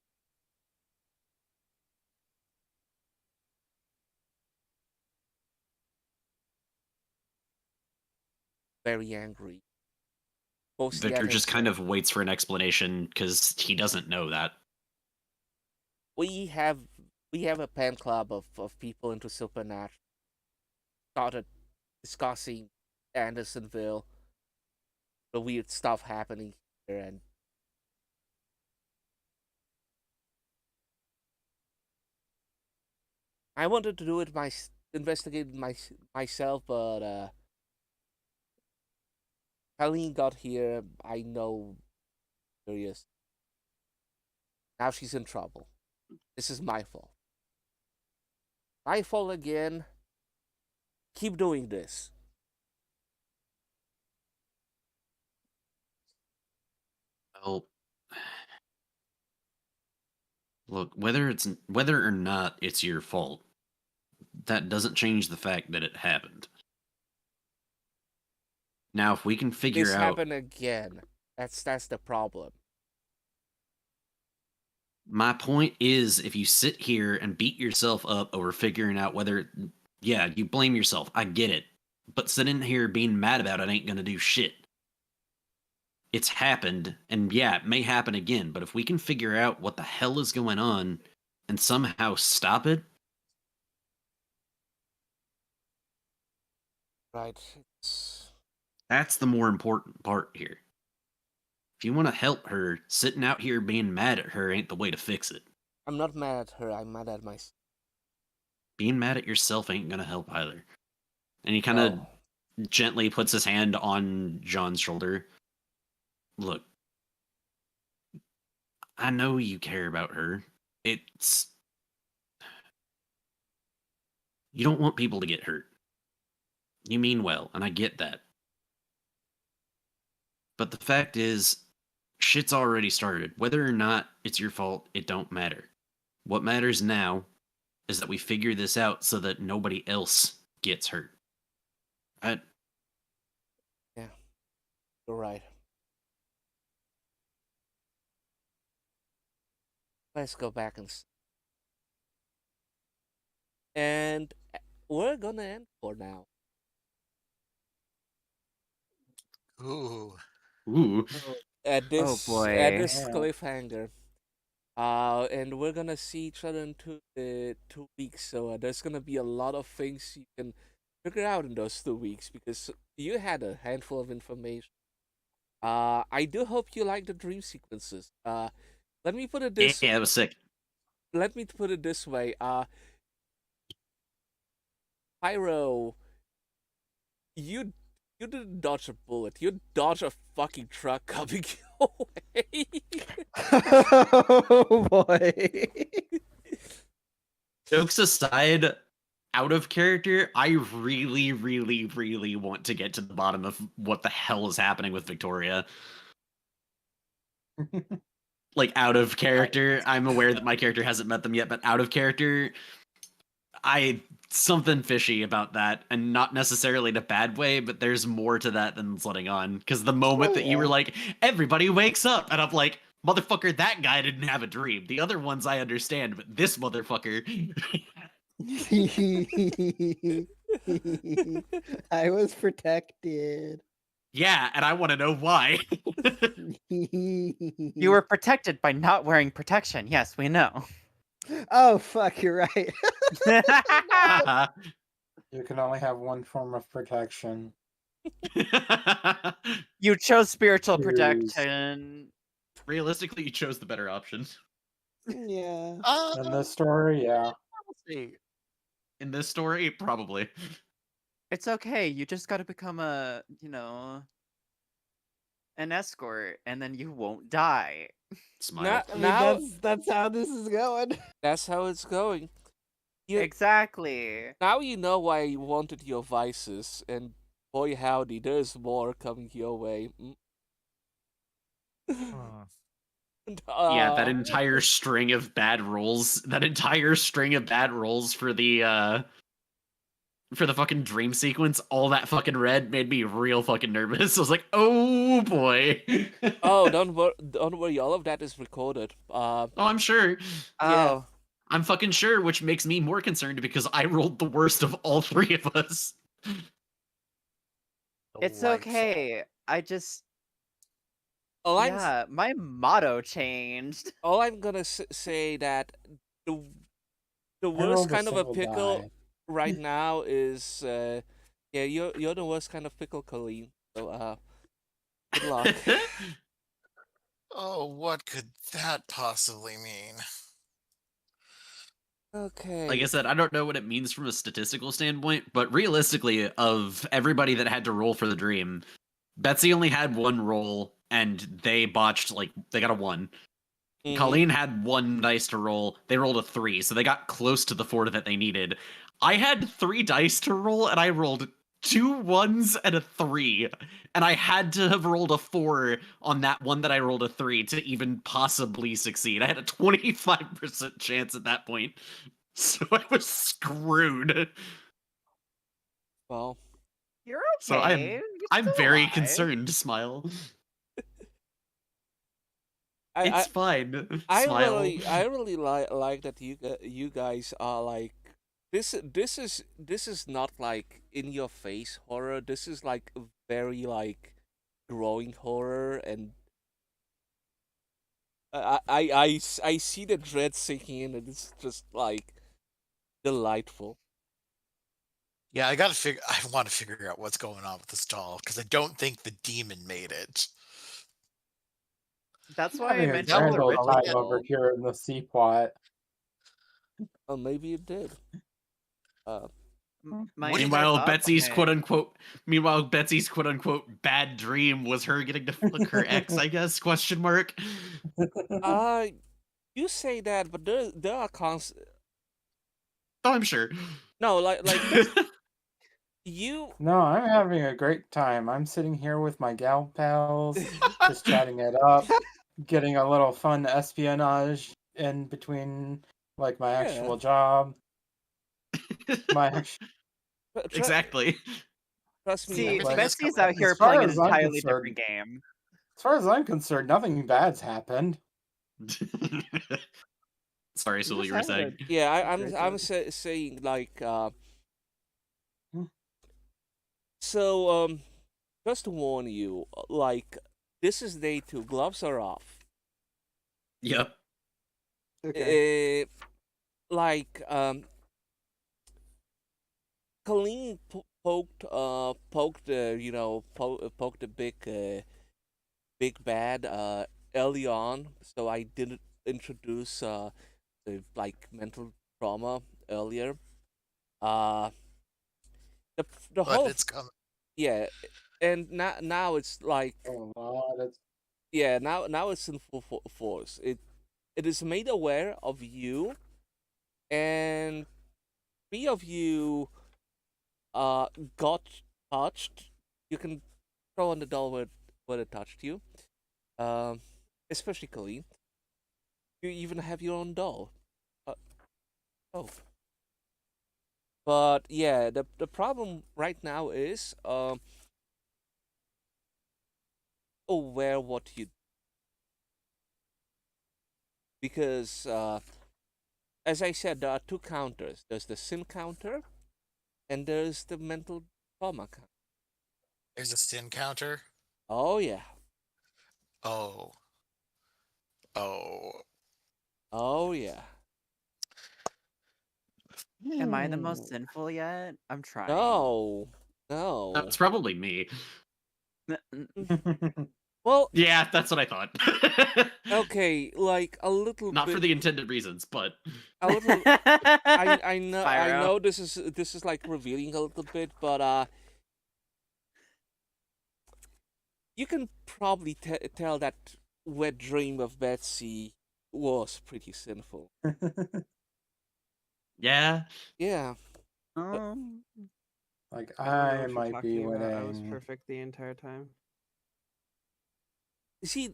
Very angry. Mostly Victor at just kind himself. of waits for an explanation because he doesn't know that. We have a pen club of people into Supernatural. Started discussing Andersonville, the weird stuff happening here, and I wanted to do it investigate myself, but Colleen got here. I know, curious. Now she's in trouble. This is my fault. My fault again. Keep doing this. Well, look, whether or not it's your fault, that doesn't change the fact that it happened. Now, if we can figure This out... happened again. That's the problem. My point is, if you sit here and beat yourself up over figuring out whether... Yeah, you blame yourself. I get it. But sitting here being mad about it ain't gonna do shit. It's happened, and yeah, it may happen again, but if we can figure out what the hell is going on and somehow stop it... Right. That's the more important part here. If you want to help her, sitting out here being mad at her ain't the way to fix it. I'm not mad at her. I'm mad at myself. Being mad at yourself ain't gonna help either. And he kind of gently puts his hand on John's shoulder. Look, I know you care about her. It's... You don't want people to get hurt. You mean well, and I get that. But the fact is, shit's already started. Whether or not it's your fault, it don't matter. What matters now is that we figure this out so that nobody else gets hurt. Yeah, you're right. Let's go back and we're gonna end for now. Ooh. At this boy. cliffhanger. And we're gonna see each other in 2 weeks. So there's gonna be a lot of things you can figure out in those 2 weeks because you had a handful of information. I do hope you like the dream sequences. Let me put it this. Yeah, it was sick. Let me put it this way. Pyro, you didn't dodge a bullet. You dodged a fucking truck coming your way. Oh boy. Jokes aside, out of character, I really, really, really want to get to the bottom of what the hell is happening with Victoria. Like, out of character, I'm aware that my character hasn't met them yet, but out of character, something fishy about that, and not necessarily in a bad way, but there's more to that than letting on. Because the moment that you were like, everybody wakes up, and I'm like, motherfucker, that guy didn't have a dream. The other ones I understand, but this motherfucker... I was protected. Yeah, and I want to know why. You were protected by not wearing protection. Yes, we know. Oh fuck, you're right. You can only have one form of protection. You chose spiritual Choose. protection. Realistically, you chose the better option. Yeah. In this story, yeah. In this story, probably. It's okay. You just got to become an escort, and then you won't die. Smile. I mean, Now that's how this is going. that's how it's going. You, Exactly. now you know why you wanted your vices, and boy howdy, there's more coming your way. Yeah, that Uh, entire string of bad rolls. That entire string of bad rolls for the fucking dream sequence, all that fucking red made me real fucking nervous. I was like, oh boy. oh, don't worry, all of that is recorded. Oh, I'm sure. Yeah. Oh, I'm fucking sure, which makes me more concerned because I rolled the worst of all three of us. it's Delightful. okay. I just All I'm yeah, my motto changed. all I'm gonna say that the I worst rolled kind of a single pickle die. right now is yeah, you're the worst kind of pickle, Colleen. So good luck. Oh, what could that possibly mean? Okay. Like I said, I don't know what it means from a statistical standpoint, but realistically, of everybody that had to roll for the dream, Betsy only had one roll, and they botched, like, they got a 1. Mhm. Colleen had 1 dice to roll. They rolled a 3, so they got close to the 4 that they needed. I had 3 dice to roll, and I rolled 2 1s and a 3. And I had to have rolled a 4 on that one that I rolled a 3 to even possibly succeed. I had a 25% chance at that point. So I was screwed. Well, You're okay. So You're I'm still very alive. concerned, Smile. I It's fine. I Smile. really like that you guys are like this is not like in your face horror. This is like very like growing horror, and I see the dread sinking in, and it's just like delightful. Yeah, I want to figure out what's going on with this doll because I don't think the demon made it. That's why I Having a mentioned grand the old time over ritual. here in the seapot. Oh, maybe it did. My Meanwhile, thoughts Betsy's on it. quote unquote bad dream was her getting to fuck her ex, I guess, question mark. You say that, but there are Oh, I'm sure. no like you No, I'm having a great time. I'm sitting here with my gal pals, just chatting it up, getting a little fun espionage in between, like my actual job. My actual, Exactly. trust me. See, Everything is Betsy's coming out here as far playing an as I'm entirely concerned- different game. as far as I'm concerned, nothing bad's happened. Sorry, Sulu, you were just saying. had Yeah, Great I'm game. saying like Hmm. so just to warn you, like this is day 2. Gloves are off. Yep. Okay. Like Colleen poked poked a big bad early on, so I didn't introduce the like mental trauma earlier. The But whole it's coming. yeah, and now it's like Oh, wow, that's now it's in full force. It is made aware of you, and 3 of you got touched. You can throw on the doll where it touched you. Especially Colleen. You even have your own doll. Oh. But yeah, the problem right now is aware what you, because as I said, there are 2 counters. There's the sin counter And there's the mental trauma count. There's a sin counter. Oh yeah. Oh. Oh. Oh yeah. Am I the most sinful yet? I'm trying. No. No. It's probably me. Well, Yeah, that's what I thought. okay, like a little Not bit. for the intended reasons, but A little. I know. I Spyro. know this is like revealing a little bit, but you can probably tell that wet dream of Betsy was pretty sinful. yeah. Yeah. Like I don't know I what you're might be talking about. I was winning. perfect the entire time. You see,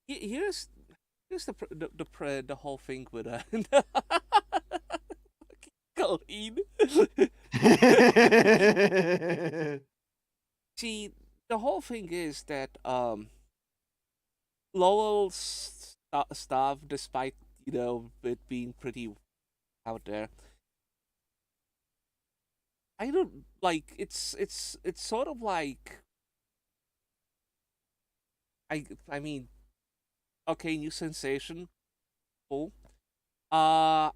here's the whole thing with Colleen. See, the whole thing is that Lowell's stuff, despite it being pretty out there, I don't like. It's sort of like I mean, okay, new sensation, cool. But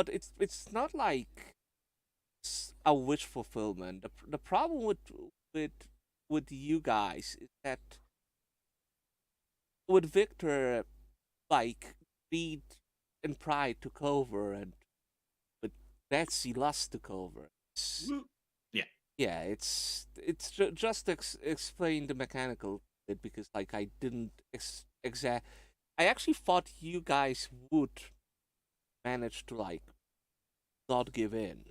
it's not like a wish fulfillment. The problem with you guys is that with Victor, like greed and pride took over, and with Betsy, lust took over. Yeah. Yeah, it's just to explain the mechanical bit, because like I didn't exact. I actually thought you guys would manage to like not give in.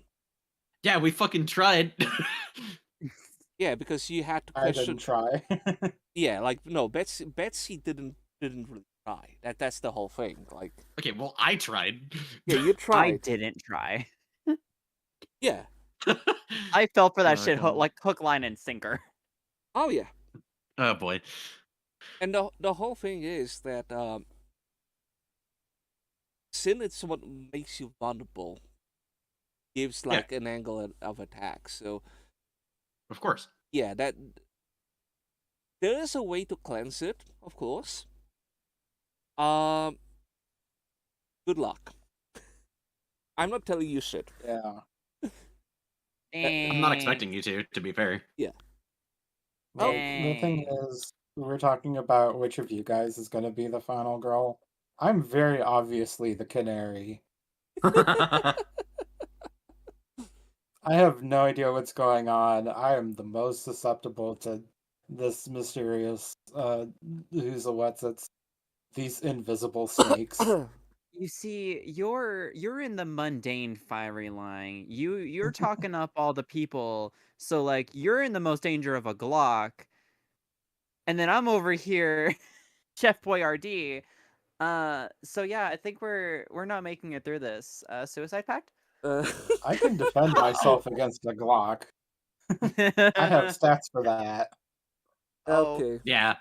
Yeah, we fucking tried. Yeah, because you had to I question. didn't try. Yeah, like no, Betsy didn't really try. That's the whole thing. Like, Okay, well, I tried. yeah, you I tried. didn't try. Yeah. I fell for that Oh, shit God. like hook, line, and sinker. Oh yeah. Oh boy. And the whole thing is that sin is what makes you vulnerable. Gives Yeah. like an angle of attack. So Of course. yeah, that there is a way to cleanse it, of course. Good luck. I'm not telling you shit. Yeah. I'm not expecting you to be fair. Yeah. Well, the thing is, we're talking about which of you guys is going to be the final girl. I'm very obviously the canary. I have no idea what's going on. I am the most susceptible to this mysterious who's a what's it's these invisible snakes. You see, you're in the mundane fiery line. You're talking up all the people, so like you're in the most danger of a Glock. And then I'm over here, Chef Boyardee. So yeah, I think we're not making it through this. Suicide Pact? I can defend myself against a Glock. I have stats for that. Okay. Yeah.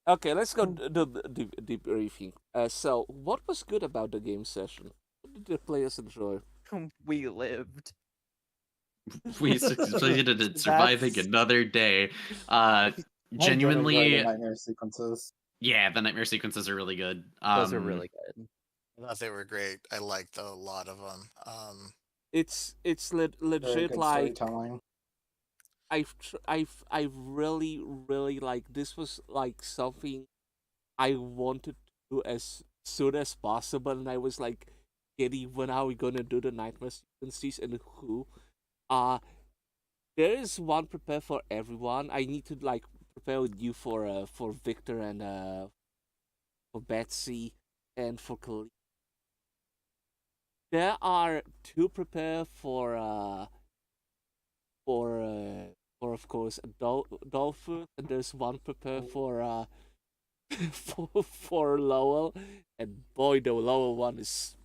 Okay, let's go debriefing. So, what was good about the game session? What did the players enjoy? We lived. We succeeded at surviving That's- another day. I did enjoy Genuinely, the nightmare sequences. yeah, the nightmare sequences are really good. Those are really good. I thought they were great. I liked a lot of them. It's Very legit good like storytelling. I've really like this was like something I wanted to do as soon as possible, and I was like, Kitty, when are we gonna do the nightmare sequences and who? There is one prepare for everyone. I need to like prepare with you for Victor and for Betsy and for Khalid. There are two prepare for of course Dolphus, and there's one prepare for for Lowell, and boy, the Lowell one is.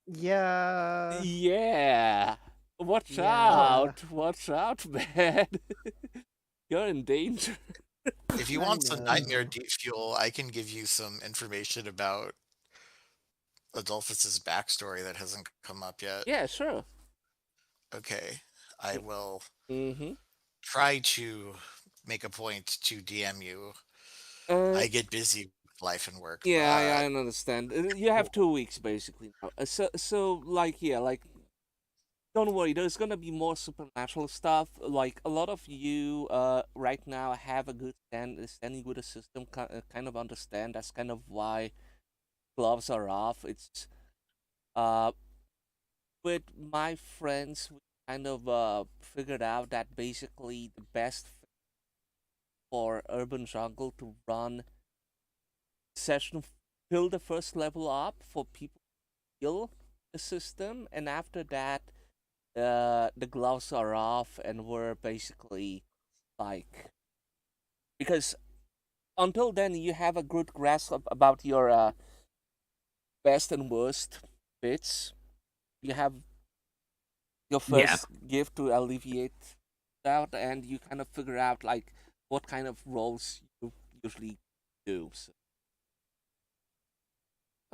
Yeah. Yeah. Watch Yeah. watch out, man. You're in danger. If you I want some nightmare know. fuel, I can give you some information about Adolphus's backstory that hasn't come up yet. Yeah, sure. Okay, I will Mm-hmm. try to make a point to DM you. Uh, I get busy with life and work, yeah, I but understand. You have 2 weeks basically now. So like yeah, like don't worry. There's gonna be more supernatural stuff. Like a lot of you, right now have a good standing with the system. Kind of understand. That's kind of why gloves are off. It's uh with my friends, we kind of figured out that basically the best for urban jungle to run session fill the first level up for people to heal the system, and after that, the gloves are off, and we're basically like because until then you have a good grasp about your best and worst bits. You have your Yeah. first gift to alleviate that, and you kind of figure out like what kind of roles you usually do. So.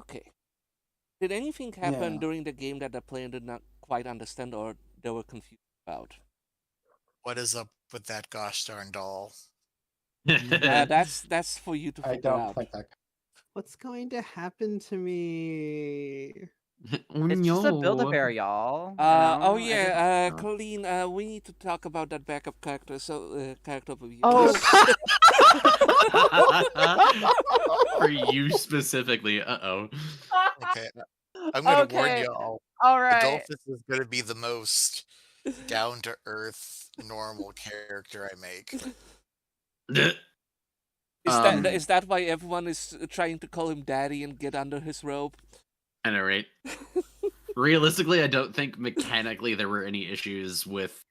Okay. Did anything happen Yeah. during the game that the player did not quite understand or they were confused about? what is up with that gosh darn doll? That's for you to I figure don't out. like that. What's going to happen to me? It's just a No. Build-A-Bear, y'all. Oh you know, yeah, Oh. Colleen, we need to talk about that backup character. So character of you. Oh. For you specifically. Uh-oh. Okay, I'm gonna warn Okay, y'all. all right. Adolphus is gonna be the most down to earth, normal character I make. Is that why everyone is trying to call him daddy and get under his robe? I know, right? Realistically, I don't think mechanically there were any issues with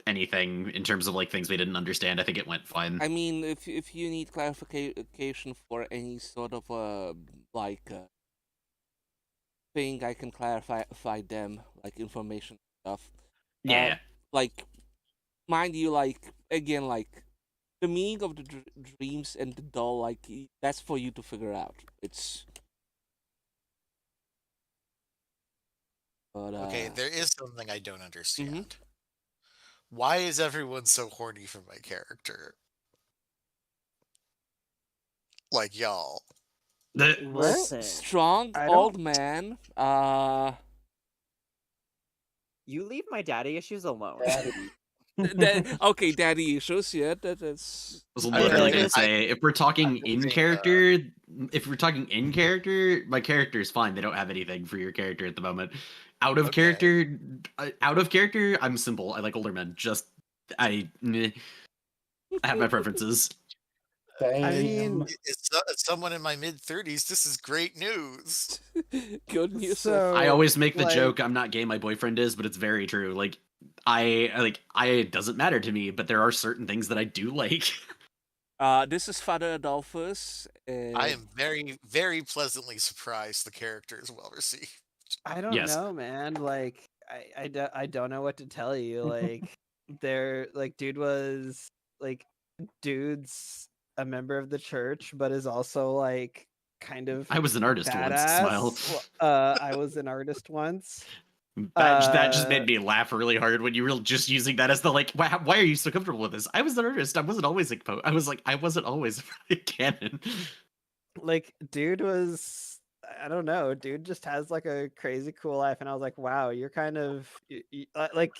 anything in terms of like things we didn't understand. I think it went fine. I mean, if you need clarification for any sort of thing, I can clarify them, like information stuff. Yeah. Like, mind you, like again, like the meaning of the dreams and the doll, like that's for you to figure out. It's. But, Okay, there is something I don't understand. Why is everyone so horny for my character? Like y'all. Listen, strong I old don't- man. you leave my daddy issues alone. Okay, daddy issues. Yeah, that's. I was I literally really- gonna say if we're talking I'm in using, character, my character is fine. They don't have anything for your character at the moment. Out of Okay. character, I'm simple. I like older men. I have my preferences. I mean, It's someone in my mid-30s. This is great news. Good news. so I always make the like, joke I'm not gay, my boyfriend is, but it's very true. Like I it doesn't matter to me, but there are certain things that I do like. This is Father Adolphus. I am very, very pleasantly surprised the character is well received. I don't Yes. know, man. Like, I don't know what to tell you. Like, dude's a member of the church, but is also like kind of I was an artist badass. once. Smile. I was an artist once. That just made me laugh really hard when you were just using that as the like. Why are you so comfortable with this? I was an artist. I wasn't always I wasn't always a canon. Like, dude was, I don't know, dude just has like a crazy cool life, and I was like, wow, you're kind of like.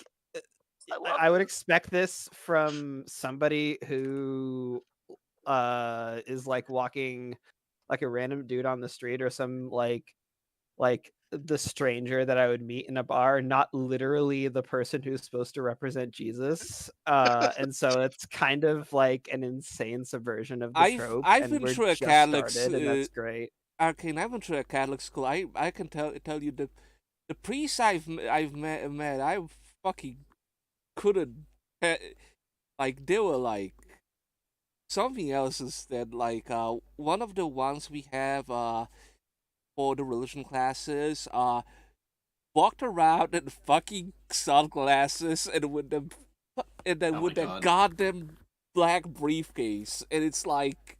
I would expect this from somebody who is like walking like a random dude on the street, or some like the stranger that I would meet in a bar, not literally the person who's supposed to represent Jesus. And so it's kind of like an insane subversion of the trope. I've and been we're through a just Catholic started, and that's great. Arcane. I've been through a Catholic school. I can tell you the priests I've met I fucking couldn't like they were like something else instead. Like one of the ones we have for the religion classes walked around in fucking sunglasses and with the Oh with my that God. goddamn black briefcase, and it's like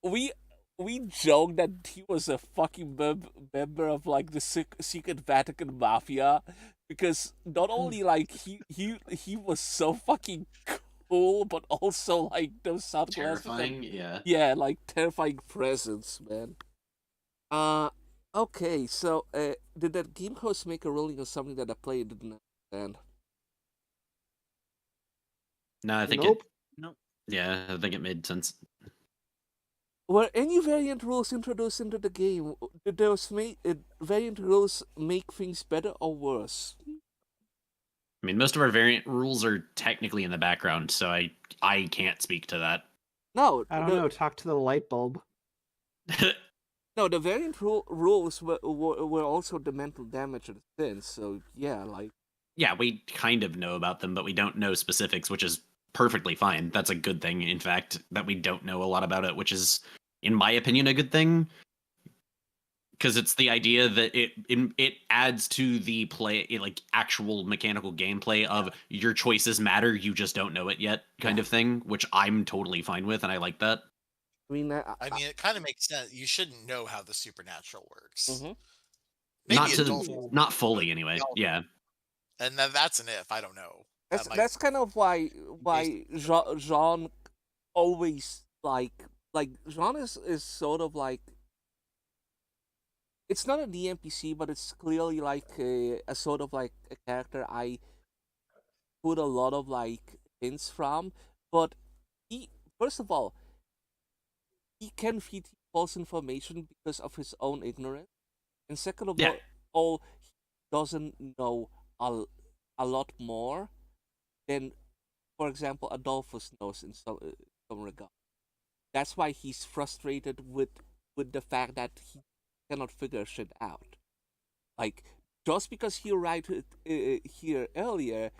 we we joked that he was a fucking member of like the secret Vatican mafia, because not only like he was so fucking cool, but also like those sunglasses. Terrifying, yeah. Yeah, like terrifying presence, man. Okay, so did that game host make a ruling on something that the player didn't understand? No, I think Nope. Nope. yeah, I think it made sense. Were any variant rules introduced into the game? Did those variant rules make things better or worse? I mean, most of our variant rules are technically in the background, so I can't speak to that. No, I don't know. Talk to the light bulb. No, the variant rules were also the mental damage of the sin. So yeah, like Yeah, we kind of know about them, but we don't know specifics, which is perfectly fine. That's a good thing, in fact, that we don't know a lot about it, which is, in my opinion, a good thing. Because it's the idea that it adds to the play, like actual mechanical gameplay of your choices matter, you just don't know it yet, kind of thing, which I'm totally fine with, and I like that. I mean, I mean, it kind of makes sense. You shouldn't know how the supernatural works. Mhm. Maybe Not fully, anyway. Yeah. And then that's an if. I don't know. That's kind of why Jean always like Jean is sort of like, it's not an NPC, but it's clearly like a sort of like a character I put a lot of like hints from. But he, first of all, he can feed false information because of his own ignorance, and second of Yeah. all, he doesn't know a lot more than, for example, Adolphus knows in some regard. That's why he's frustrated with the fact that he cannot figure shit out. Like, just because he arrived here earlier,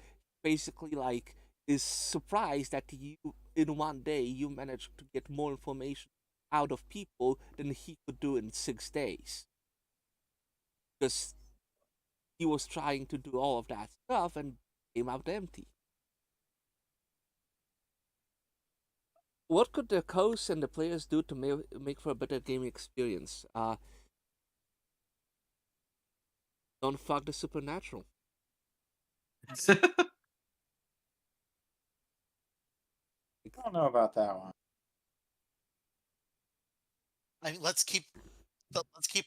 basically like is surprised that you in one day you managed to get more information out of people than he could do in 6 days. Because he was trying to do all of that stuff and came out empty. What could the hosts and the players do to make for a better gaming experience? Don't fuck the supernatural. I don't know about that one. I mean, let's keep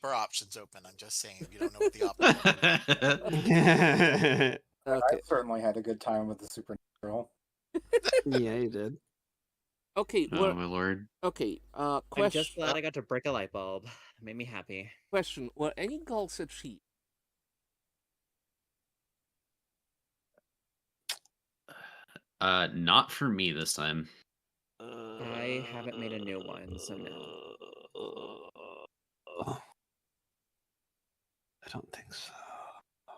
our options open. I'm just saying, you don't know what the options. But I certainly had a good time with the supernatural. Yeah, you did. Okay, Oh my lord. Okay, I'm question. just glad I got to break a light bulb. It made me happy. Question: were any goals achieved? Not for me this time. I haven't made a new one, so no. I don't think so. I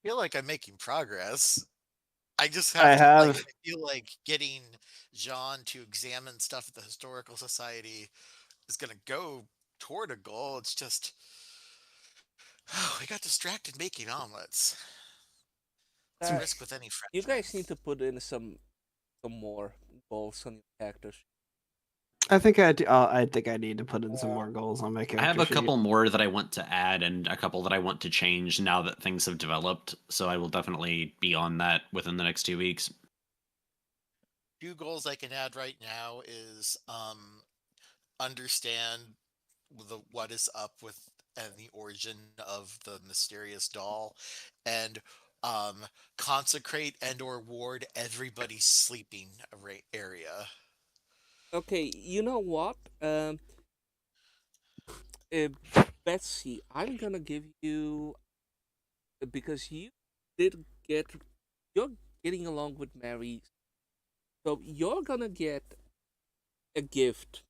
feel like I'm making progress. I just I have. have. I feel like getting Jean to examine stuff at the Historical Society is going to go toward a goal. It's just we got distracted making omelets. It's a risk with any friend. You guys need to put in some more goals on your characters. I think I do. I think I need to put in some more goals on my character. I have a sheet. couple more that I want to add and a couple that I want to change now that things have developed. So I will definitely be on that within the next 2 weeks. 2 goals I can add right now is understand what is up with and the origin of the mysterious doll, and consecrate and or ward everybody's sleeping area. Okay, you know what? Betsy, I'm gonna give you, because you're getting along with Mary, so you're gonna get a gift.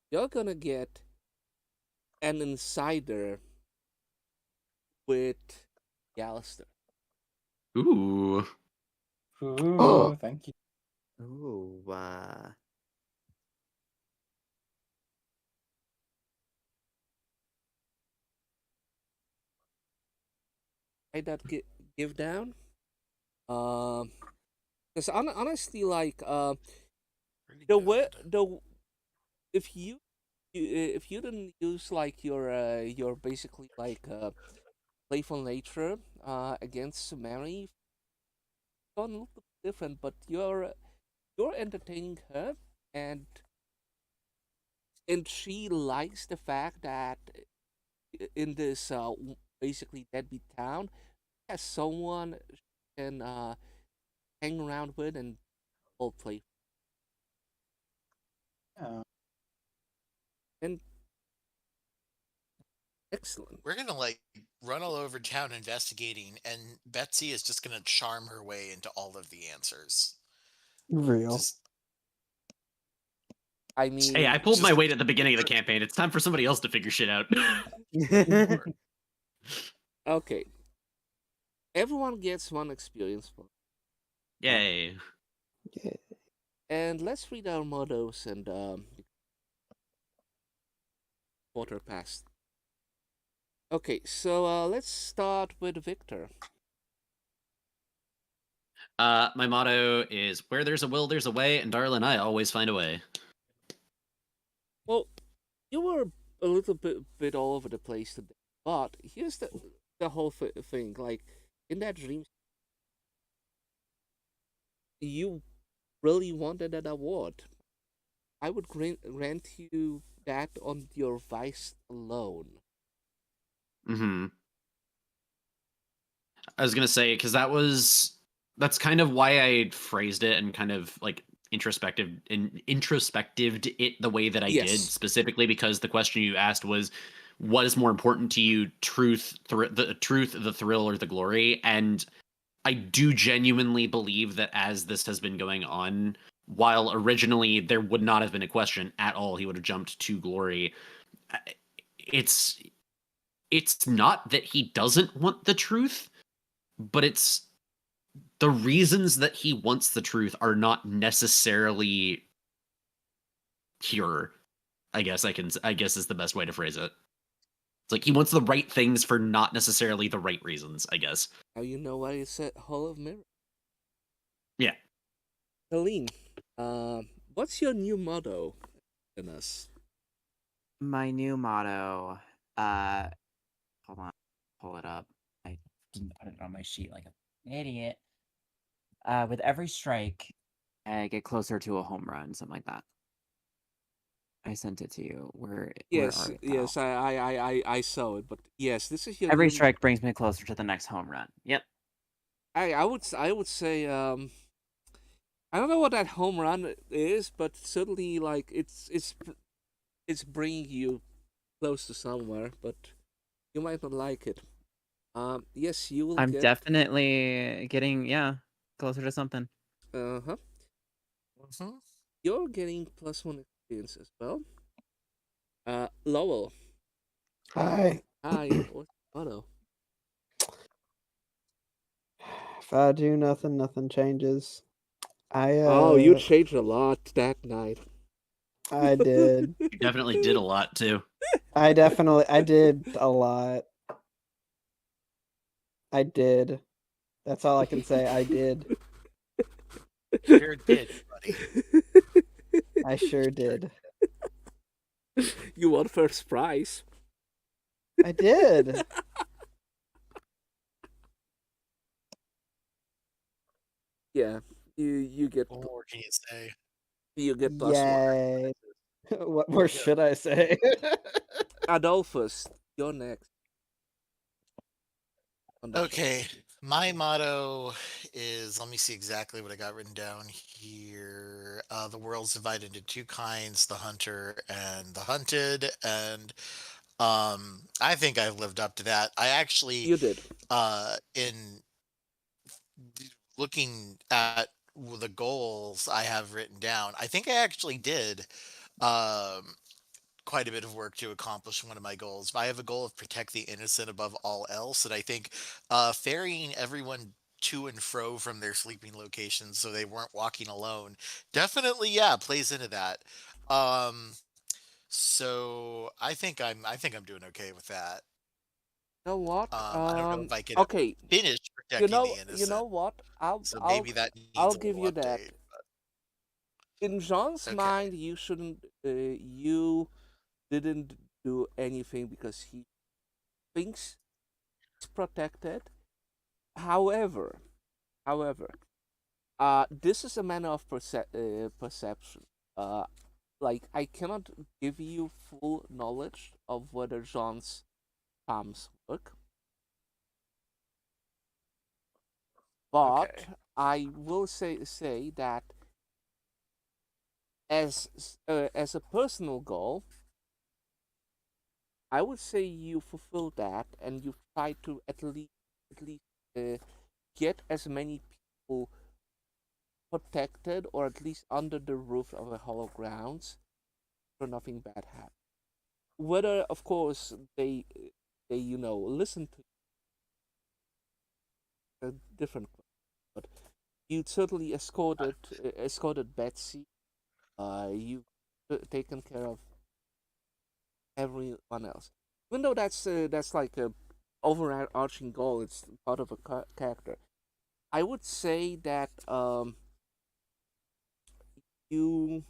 You're gonna get an insider with Gallister. Ooh. Ooh, thank you. Ooh, Write that give down. Because honestly, like the way if you if you didn't use like your basically like playful nature against Mary, gone a little bit different, but you're entertaining her, and she likes the fact that in this basically deadbeat town has someone she can hang around with and all play. Yeah. And excellent. We're gonna like run all over town investigating, and Betsy is just gonna charm her way into all of the answers. Real. Just I mean, Hey, I pulled my Just- weight at the beginning of the campaign. It's time for somebody else to figure shit out. okay. Everyone gets one experience point. Yay. And let's read our mottos and quarter past. Okay, so let's start with Victor. My motto is where there's a will, there's a way, and darling, I always find a way. Well, you were a little bit all over the place today, but here's the whole thing. Like in that dream, you really wanted an award. I would grant you that on your vice alone. Mm-hmm. I was gonna say, because that's kind of why I phrased it and kind of like introspectived it the way that I did, Yes. specifically because the question you asked was, what is more important to you, the truth, the thrill, or the glory? And I do genuinely believe that as this has been going on, while originally there would not have been a question at all, he would have jumped to glory. It's not that he doesn't want the truth, but it's the reasons that he wants the truth are not necessarily pure. I guess is the best way to phrase it. It's like he wants the right things for not necessarily the right reasons, I guess. Now you know why it's a Hall of Mirror. Yeah. Helene, what's your new motto in us? My new motto, hold on, pull it up. I didn't put it on my sheet like an idiot. With every strike, I get closer to a home run, something like that. I sent it to you. Yes, where yes, I saw it, but yes, this is your Every new- strike brings me closer to the next home run. Yep. I would say I don't know what that home run is, but certainly like it's bringing you close to somewhere, but you might not like it. Yes, you will I'm get definitely getting closer to something. uh-huh. Mhm. You're getting +1 experience as well. Lowell. Hi. Hi, what's your motto? If I do nothing, nothing changes. Oh, you changed a lot that night. I did. You definitely did a lot too. I did a lot. I did. That's all I can say. I did. Sure did, buddy. I sure did. You won first prize. I did. Yeah, you get What more can you say? +1. Yay. What more should I say? Adolphus, you're next. On the show. Okay, my motto is, let me see exactly what I got written down here. The world's divided into two kinds, the hunter and the hunted, and I think I've lived up to that. I actually You did. in looking at the goals I have written down, I think I actually did quite a bit of work to accomplish one of my goals. I have a goal of protect the innocent above all else, and I think ferrying everyone to and fro from their sleeping locations so they weren't walking alone definitely plays into that. So I think I'm doing okay with that. You know what? I don't know if I can Okay, finish protecting the innocent. you know what? So maybe that needs I'll a give little you that. update. In Jean's Okay. mind, you shouldn't. You didn't do anything because he thinks he's protected. However, this is a matter of perception. Uh, like I cannot give you full knowledge of whether Jean's palms work, but Okay. I will say that as a personal goal, I would say you fulfill that, and you try to at least get as many people protected, or at least under the roof of a hollow grounds, so nothing bad happens. Whether, of course, they listen to a different question, but you certainly escorted Betsy. You've taken care of everyone else. Even though that's like a overarching goal, it's part of a character. I would say that you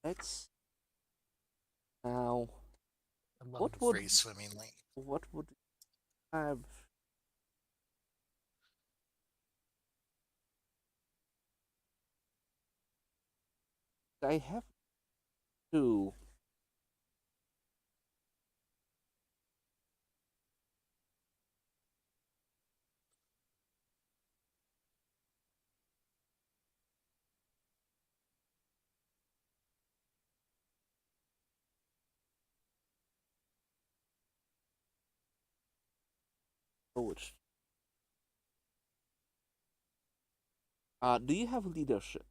let's now I love what the would phrase swimmingly. what would have I have to coach. Do you have leadership?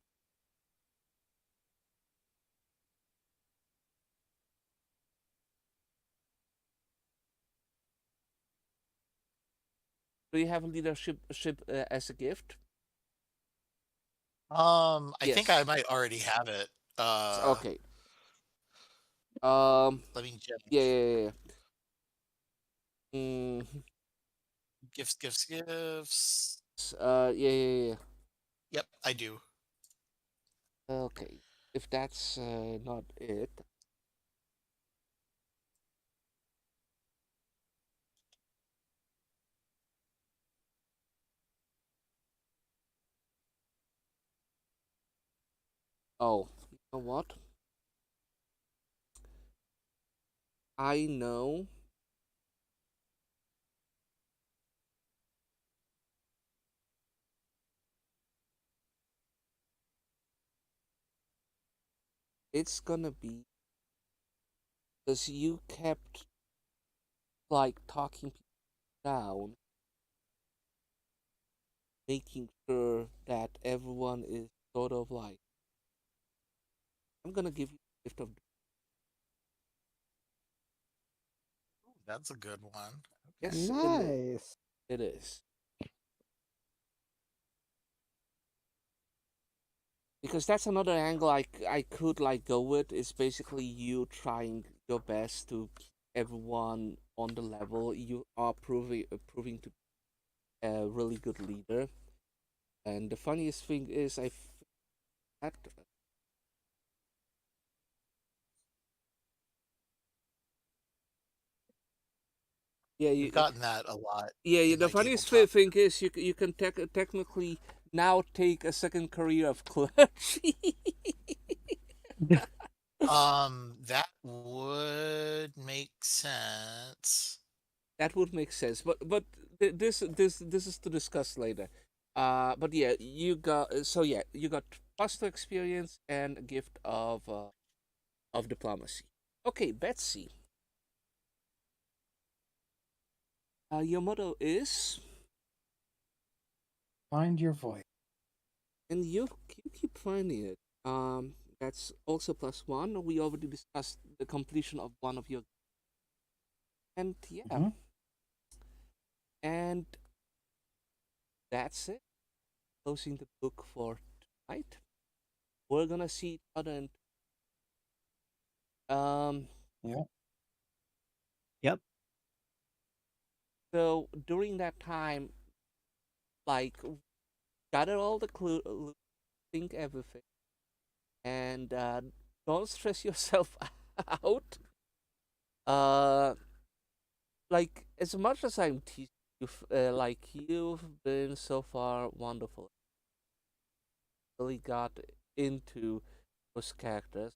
Do you have leadership as a gift? I think I Yes. might already have it. Okay. Um. Let me check. Yeah. Yeah. Yeah. Mm, Gifts. yeah. Yeah. Yeah. Yep, I do. Okay. If that's not it, oh, you know what? I know. It's gonna be because you kept like talking people down, making sure that everyone is sort of like. I'm gonna give you the gift of. Ooh, that's a good one. Okay. Yes, Nice. it is. Because that's another angle I could like go with is basically you trying your best to keep everyone on the level. You are proving to be a really good leader. And the funniest thing is that yeah We've gotten that a lot yeah in the my funniest tabletop. thing is you can technically now take a second career of clergy. That would make sense. That would make sense, but this is to discuss later. But yeah, you got plus 2 experience and a gift of diplomacy. Okay, Betsy. Your motto is, Find your voice. and you keep finding it. That's also +1. We already discussed the completion of one of your, and yeah, Mhm. and that's it. Closing the book for tonight. We're gonna see each other in Yeah. Yep. so during that time, like gather all the clue, think everything. and don't stress yourself out. Uh, like as much as I'm teasing you, like you've been so far wonderful. Really got into those characters.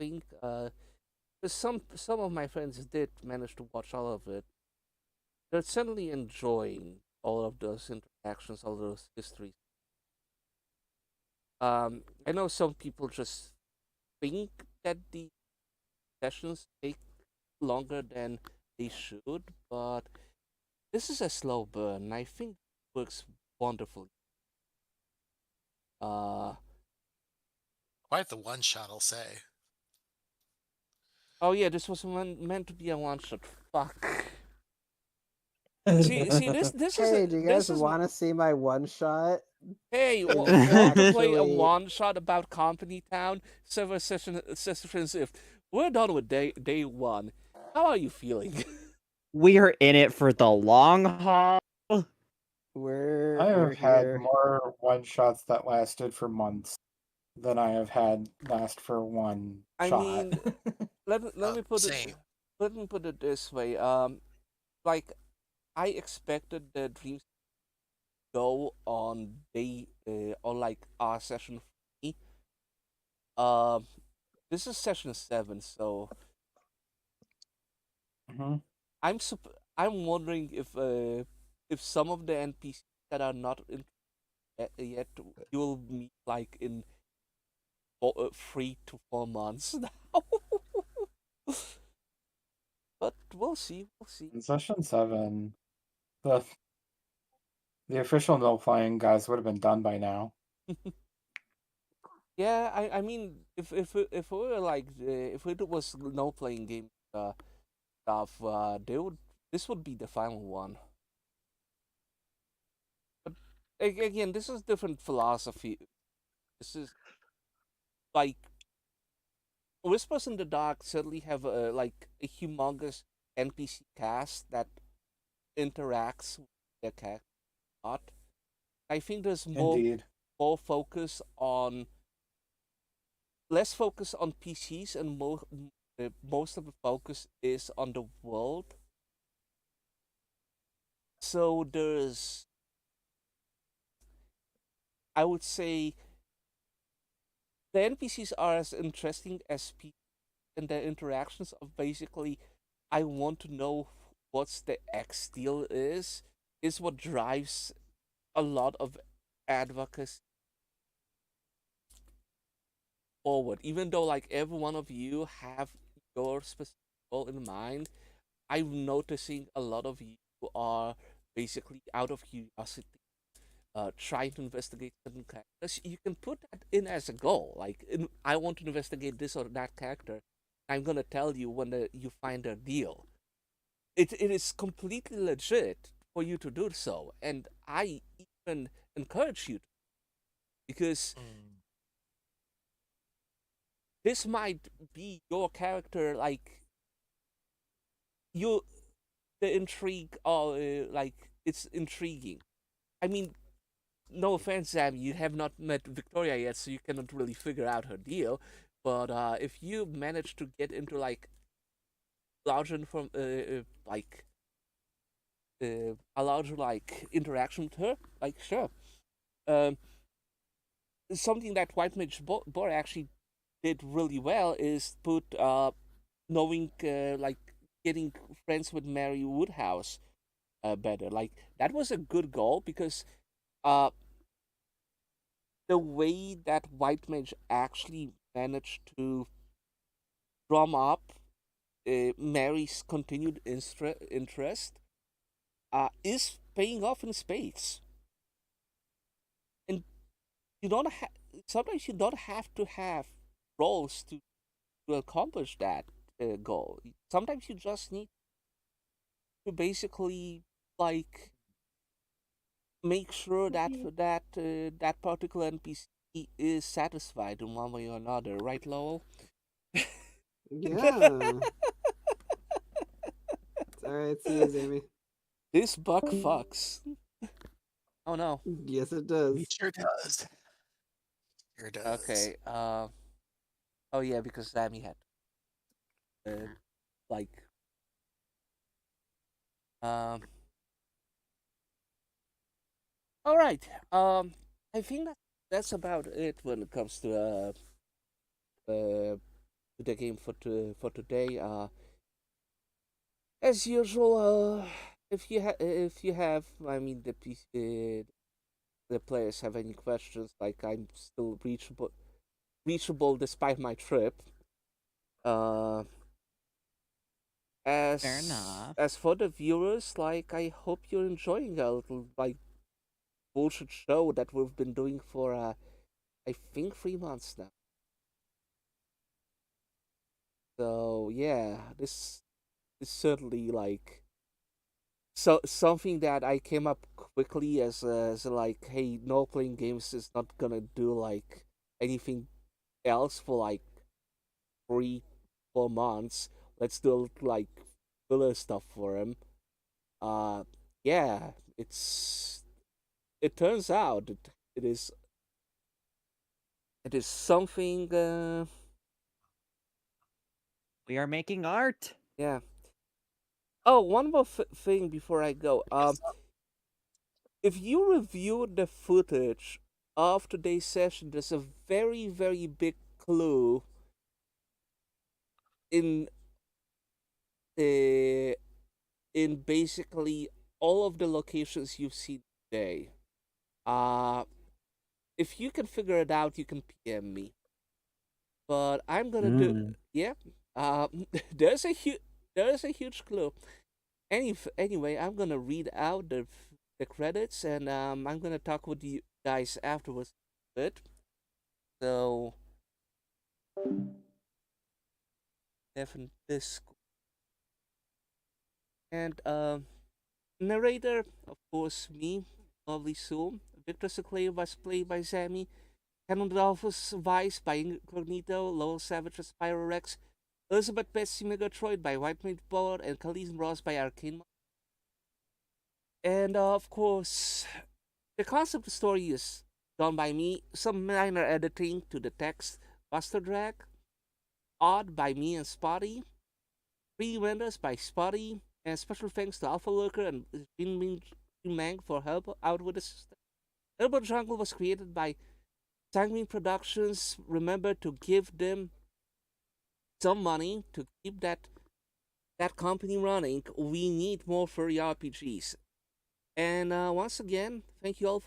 I think some of my friends did manage to watch all of it. They're certainly enjoying all of those interactions, all those histories. I know some people just think that the sessions take longer than they should, but this is a slow burn. And I think it works wonderfully. Uh, Quite the one shot, I'll say. oh yeah, this was meant to be a one shot. Fuck. See, this is Hey, do you guys this is want to see my one shot? hey, And want it's to play a actually one shot about Company Town? Several sessions. If we're done with day one, how are you feeling? We are in it for the long haul. we're I we're have had here. more one shots that lasted for months than I have had last for one I shot. mean, let me put Same. it let me put it this way. Like I expected the dreams to go on on like our session 3. Um, this is session 7, so Mhm. I'm wondering if some of the NPCs that are not in yet you'll meet like in 3 to 4 months now. But we'll see. In session 7, the official no playing guys would have been done by now. Yeah, I mean, if we were like if it was no playing game stuff, this would be the final one. But again, this is different philosophy. This is like Whispers in the Dark certainly have like a humongous NPC cast that interacts with their character a lot. I think there's Indeed. more focus on less focus on PCs and most of the focus is on the world. So there's, I would say, the NPCs are as interesting as people, and their interactions of basically, I want to know what's the X deal is what drives a lot of advocacy forward. Even though like every one of you have your specific goal in mind, I'm noticing a lot of you are basically out of curiosity trying to investigate certain characters. You can put that in as a goal. Like, I want to investigate this or that character. I'm gonna tell you when you find their deal. It is completely legit for you to do so, and I even encourage you to, because this might be your character. Like, the intrigue, or like it's intriguing. I mean, no offense, Sam, you have not met Victoria yet, so you cannot really figure out her deal. But if you manage to get into like larger from like a larger like interaction with her, like sure. Um, Something that White Mage Bor actually did really well is put knowing like getting friends with Mary Woodhouse better. Like that was a good goal because uh the way that White Mage actually managed to drum up Mary's continued interest is paying off in spades. And you don't have sometimes you don't have to have roles to accomplish that goal. Sometimes you just need to basically like make sure that that particular NPC is satisfied in one way or another, right, Lowell? Yeah. Alright, see you, Amy. This buck fucks. Oh no. Yes, it does. He sure does. Sure does. Okay. Oh yeah, because Sammy had like um. All right. I think that's about it when it comes to the game for today. As usual, if you have, I mean, the players have any questions, like I'm still reachable despite my trip. Uh, Fair enough. as for the viewers, like I hope you're enjoying a little like bullshit show that we've been doing for I think 3 months now. So yeah, this is certainly like something that I came up quickly as like, hey, no playing games is not gonna do like anything else for like 3 4 months. Let's do like filler stuff for him. Uh, yeah, it turns out it is something. We are making art. Yeah. Oh, one more thing before I go. If you review the footage of today's session, there's a very, very big clue in uh, in basically all of the locations you've seen today. Uh, if you can figure it out, you can PM me. But I'm gonna do, Mm. yeah. There's a huge clue. Anyway, I'm gonna read out the credits, and I'm gonna talk with you guys afterwards a bit. So, Devin Disc and narrator, of course, me, Lovely Soul. Victor Sinclair was played by Sammy. Canon Dolphus Vice by Incognito. Lowell Savage as Pyro Rex. Elizabeth Betsy Megatroid by White Mage Board, and Khalees Ross by Arcane. And of course, the concept of the story is done by me. Some minor editing to the text. Buster Drag. Odd by me and Spotty. 3D renders by Spotty. And special thanks to Alpha Lurker and Jin Mang for help out with the system. Urban Jungle was created by Sanguine Productions. Remember to give them some money to keep that company running. We need more furry RPGs. And once again, thank you all for